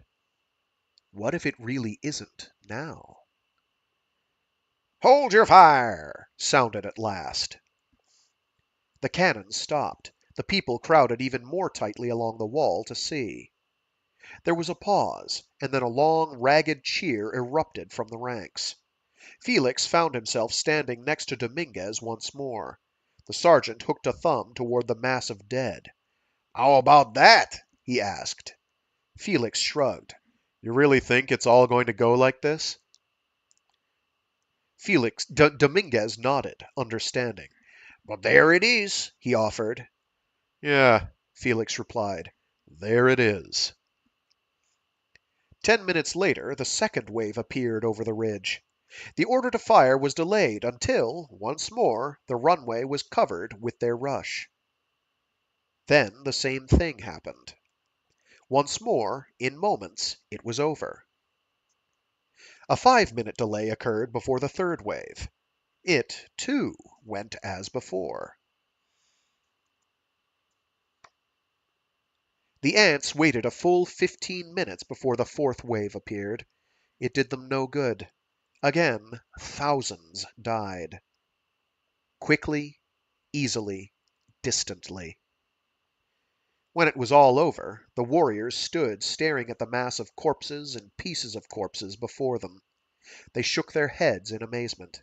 if it really isn't now? "Hold your fire!" sounded at last. The cannon stopped. The people crowded even more tightly along the wall to see. There was a pause, and then a long, ragged cheer erupted from the ranks. Felix found himself standing next to Dominguez once more. The sergeant hooked a thumb toward the mass of dead. How about that? He asked. Felix shrugged. You really think it's all going to go like this? Dominguez nodded, understanding. But there it is, he offered. Yeah, Felix replied. There it is. 10 minutes later, the second wave appeared over the ridge. The order to fire was delayed until, once more, the runway was covered with their rush. Then the same thing happened. Once more, in moments, it was over. A 5-minute delay occurred before the third wave. It, too, went as before. The ants waited a full 15 minutes before the fourth wave appeared. It did them no good. Again, thousands died. Quickly, easily, distantly. When it was all over, the warriors stood staring at the mass of corpses and pieces of corpses before them. They shook their heads in amazement.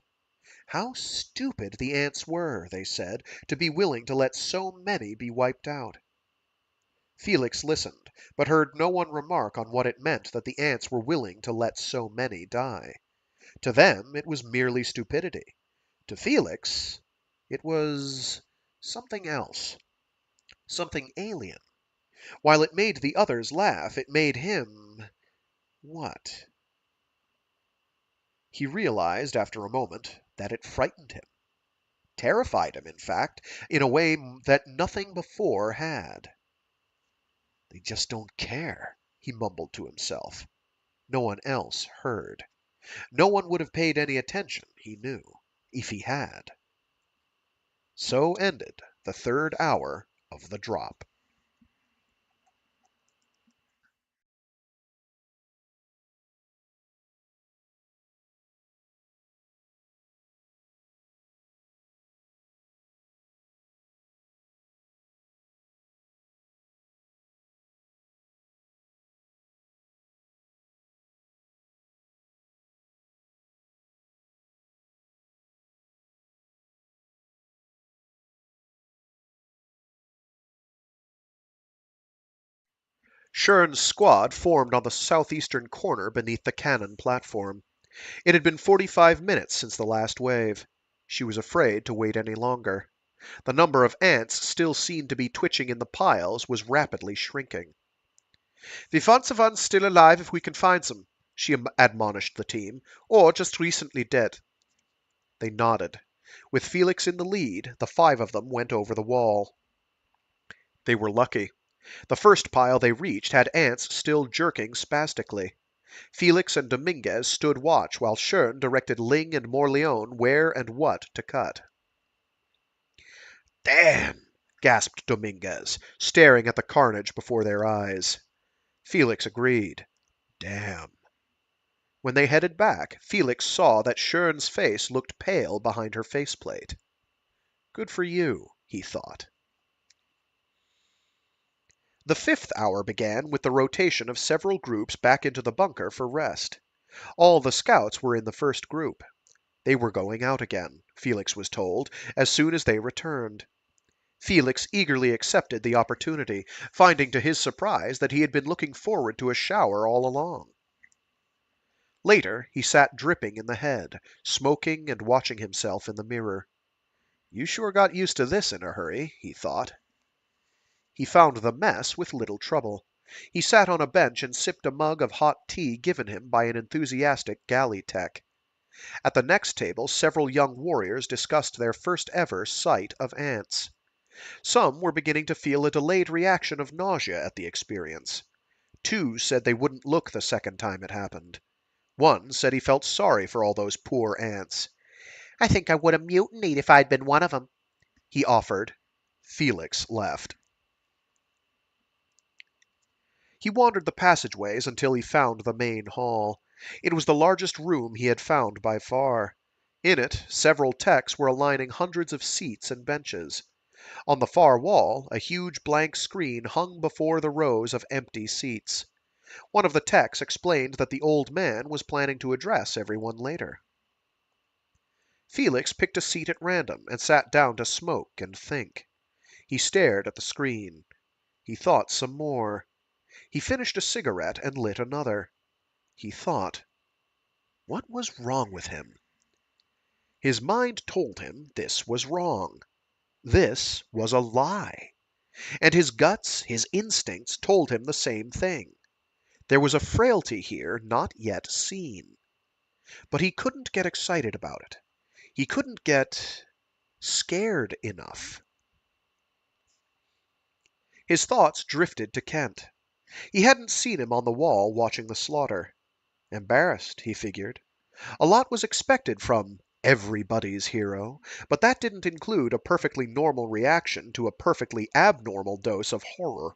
How stupid the ants were, they said, to be willing to let so many be wiped out. Felix listened, but heard no one remark on what it meant that the ants were willing to let so many die. To them, it was merely stupidity. To Felix, it was something else. Something alien. While it made the others laugh, it made him... what? He realized, after a moment, that it frightened him. Terrified him, in fact, in a way that nothing before had. They just don't care, he mumbled to himself. No one else heard. No one would have paid any attention, he knew, if he had. So ended the third hour of the drop. Shern's squad formed on the southeastern corner beneath the cannon platform. It had been 45 minutes since the last wave. She was afraid to wait any longer. The number of ants still seen to be twitching in the piles was rapidly shrinking. "We want the ones still alive if we can find them," she admonished the team, "or just recently dead." They nodded. With Felix in the lead, the 5 of them went over the wall. They were lucky. The first pile they reached had ants still jerking spastically. Felix and Dominguez stood watch while Shern directed Ling and Morleone where and what to cut. Damn! Gasped Dominguez, staring at the carnage before their eyes. Felix agreed. Damn. When they headed back, Felix saw that Shern's face looked pale behind her faceplate. Good for you, he thought. The 5th hour began with the rotation of several groups back into the bunker for rest. All the scouts were in the first group. They were going out again, Felix was told, as soon as they returned. Felix eagerly accepted the opportunity, finding to his surprise that he had been looking forward to a shower all along. Later, he sat dripping in the head, smoking and watching himself in the mirror. You sure got used to this in a hurry, he thought. He found the mess with little trouble. He sat on a bench and sipped a mug of hot tea given him by an enthusiastic galley tech. At the next table, several young warriors discussed their first ever sight of ants. Some were beginning to feel a delayed reaction of nausea at the experience. 2 said they wouldn't look the second time it happened. 1 said he felt sorry for all those poor ants. "I think I would have mutinied if I'd been one of 'em," he offered. Felix left. He wandered the passageways until he found the main hall. It was the largest room he had found by far. In it, several techs were aligning hundreds of seats and benches. On the far wall, a huge blank screen hung before the rows of empty seats. One of the techs explained that the old man was planning to address everyone later. Felix picked a seat at random and sat down to smoke and think. He stared at the screen. He thought some more. He finished a cigarette and lit another. He thought. What was wrong with him? His mind told him this was wrong. This was a lie. And his guts, his instincts, told him the same thing. There was a frailty here not yet seen. But he couldn't get excited about it. He couldn't get scared enough. His thoughts drifted to Kent. He hadn't seen him on the wall watching the slaughter. Embarrassed, he figured. A lot was expected from everybody's hero, but that didn't include a perfectly normal reaction to a perfectly abnormal dose of horror.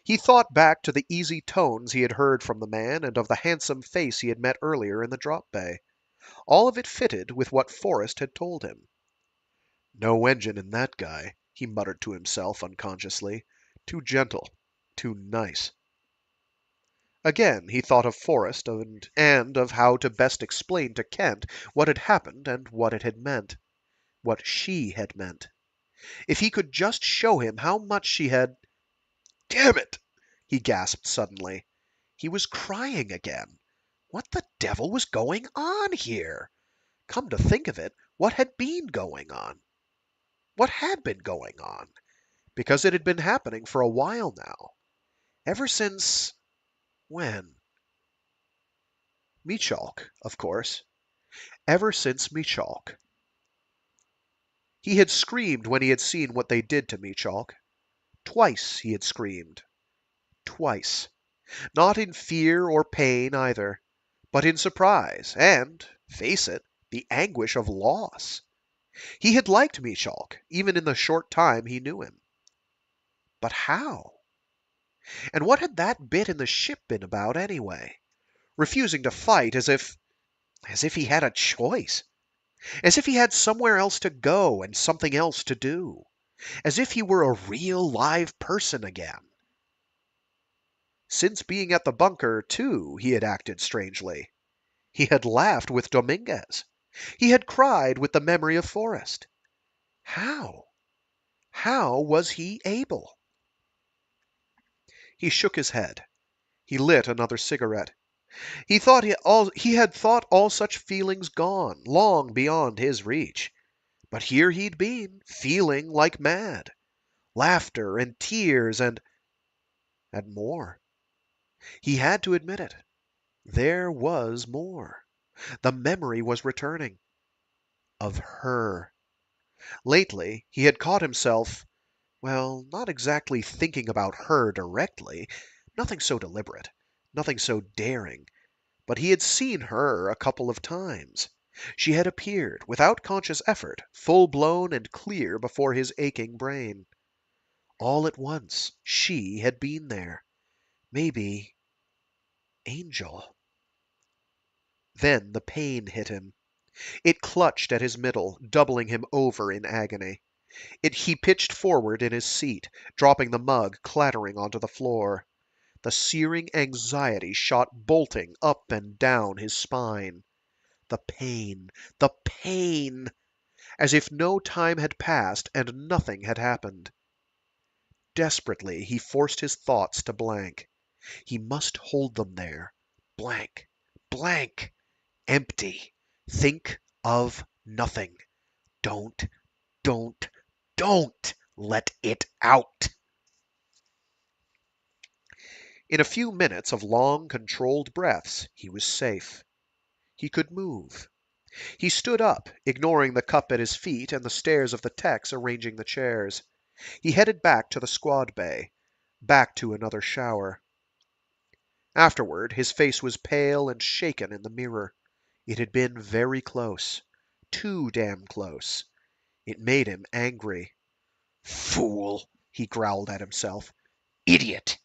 He thought back to the easy tones he had heard from the man and of the handsome face he had met earlier in the drop bay. All of it fitted with what Forrest had told him. No engine in that guy, he muttered to himself unconsciously. Too gentle, too nice. Again he thought of Forrest and of how to best explain to Kent what had happened and what it had meant. What she had meant. If he could just show him how much she had... Damn it! He gasped suddenly. He was crying again. What the devil was going on here? Come to think of it, what had been going on? What had been going on? Because it had been happening for a while now. Ever since... when? Michalk, of course. Ever since Michalk. He had screamed when he had seen what they did to Michalk. Twice he had screamed. Twice. Not in fear or pain either, but in surprise and, face it, the anguish of loss. He had liked Michalk, even in the short time he knew him. But how? And what had that bit in the ship been about anyway? Refusing to fight as if he had a choice. As if he had somewhere else to go and something else to do. As if he were a real live person again. Since being at the bunker, too, he had acted strangely. He had laughed with Dominguez. He had cried with the memory of Forrest. How? How was he able? He shook his head. He lit another cigarette. He had thought all such feelings gone, long beyond his reach. But here he'd been, feeling like mad. Laughter and tears and more. He had to admit it. There was more. The memory was returning. Of her. Lately, he had caught himself, well, not exactly thinking about her directly. Nothing so deliberate. Nothing so daring. But he had seen her a couple of times. She had appeared, without conscious effort, full-blown and clear before his aching brain. All at once, she had been there. Maybe... Angel. Then the pain hit him. It clutched at his middle, doubling him over in agony. He pitched forward in his seat, dropping the mug clattering onto the floor. The searing anxiety shot bolting up and down his spine. The pain, the pain! As if no time had passed and nothing had happened. Desperately, he forced his thoughts to blank. He must hold them there. Blank, blank, empty. Think of nothing. Don't let it out. In a few minutes of long, controlled breaths, he was safe. He could move. He stood up, ignoring the cup at his feet and the stares of the techs arranging the chairs. He headed back to the squad bay, back to another shower. Afterward, his face was pale and shaken in the mirror. It had been very close. Too damn close. It made him angry. Fool, He growled at himself. idiot.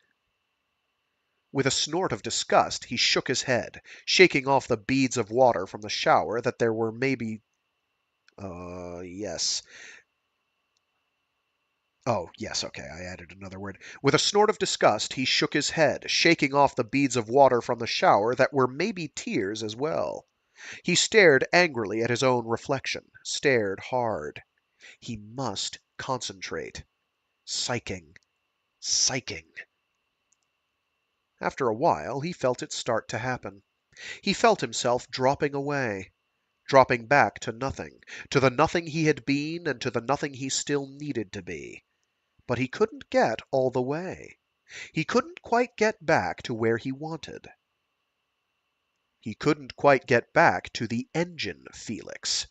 With a snort of disgust, he shook his head, shaking off the beads of water from the shower that there were maybe. Yes. Oh, yes, okay, I added another word. With a snort of disgust, he shook his head, shaking off the beads of water from the shower that were maybe tears as well. He stared angrily at his own reflection, stared hard. He must concentrate. Psyching. Psyching. After a while, he felt it start to happen. He felt himself dropping away, dropping back to the nothing he had been and to the nothing he still needed to be. But he couldn't get all the way. He couldn't quite get back to where he wanted. He couldn't quite get back to the engine Felix.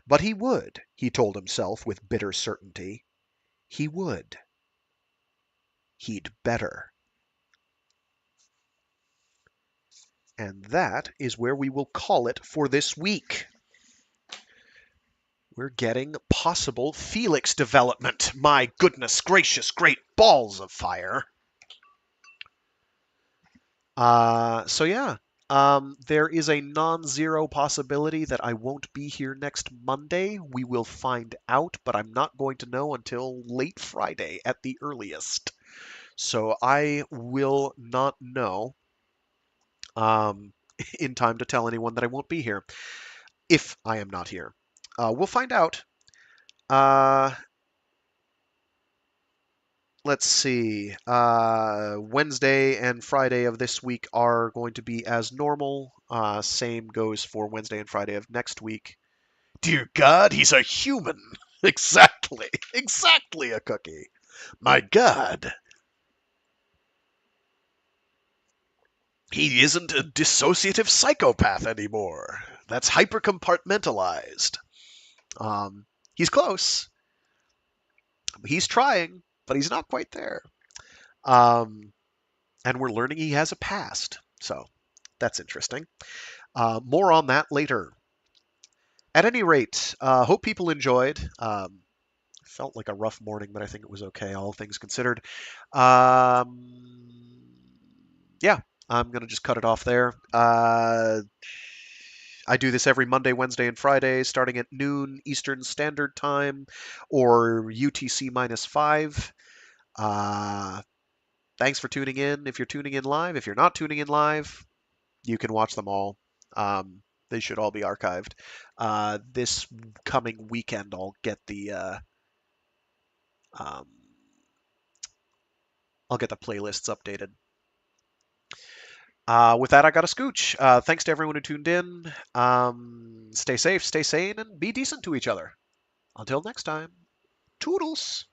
But he would, he told himself with bitter certainty. He would. He'd better. And that is where we will call it for this week. We're getting possible Felix development. My goodness gracious, great balls of fire. So yeah, there is a non-zero possibility that I won't be here next Monday. We will find out, but I'm not going to know until late Friday at the earliest. So I will not know in time to tell anyone that I won't be here, if I am not here. We'll find out. Let's see. Wednesday and Friday of this week are going to be as normal. Same goes for Wednesday and Friday of next week. Dear God, he's a human. Exactly. Exactly a cookie. My God. He isn't a dissociative psychopath anymore. That's hyper-compartmentalized. He's close. He's trying, but he's not quite there. And we're learning he has a past. So that's interesting. More on that later. At any rate, hope people enjoyed. Felt like a rough morning, but I think it was okay, all things considered. Yeah, I'm going to just cut it off there. I do this every Monday, Wednesday, and Friday, starting at noon Eastern Standard Time or UTC -5. Thanks for tuning in. If you're tuning in live, if you're not tuning in live, you can watch them all. They should all be archived. This coming weekend, um, I'll get the playlists updated. With that, I got a scooch. Thanks to everyone who tuned in. Stay safe, stay sane, and be decent to each other. Until next time, toodles.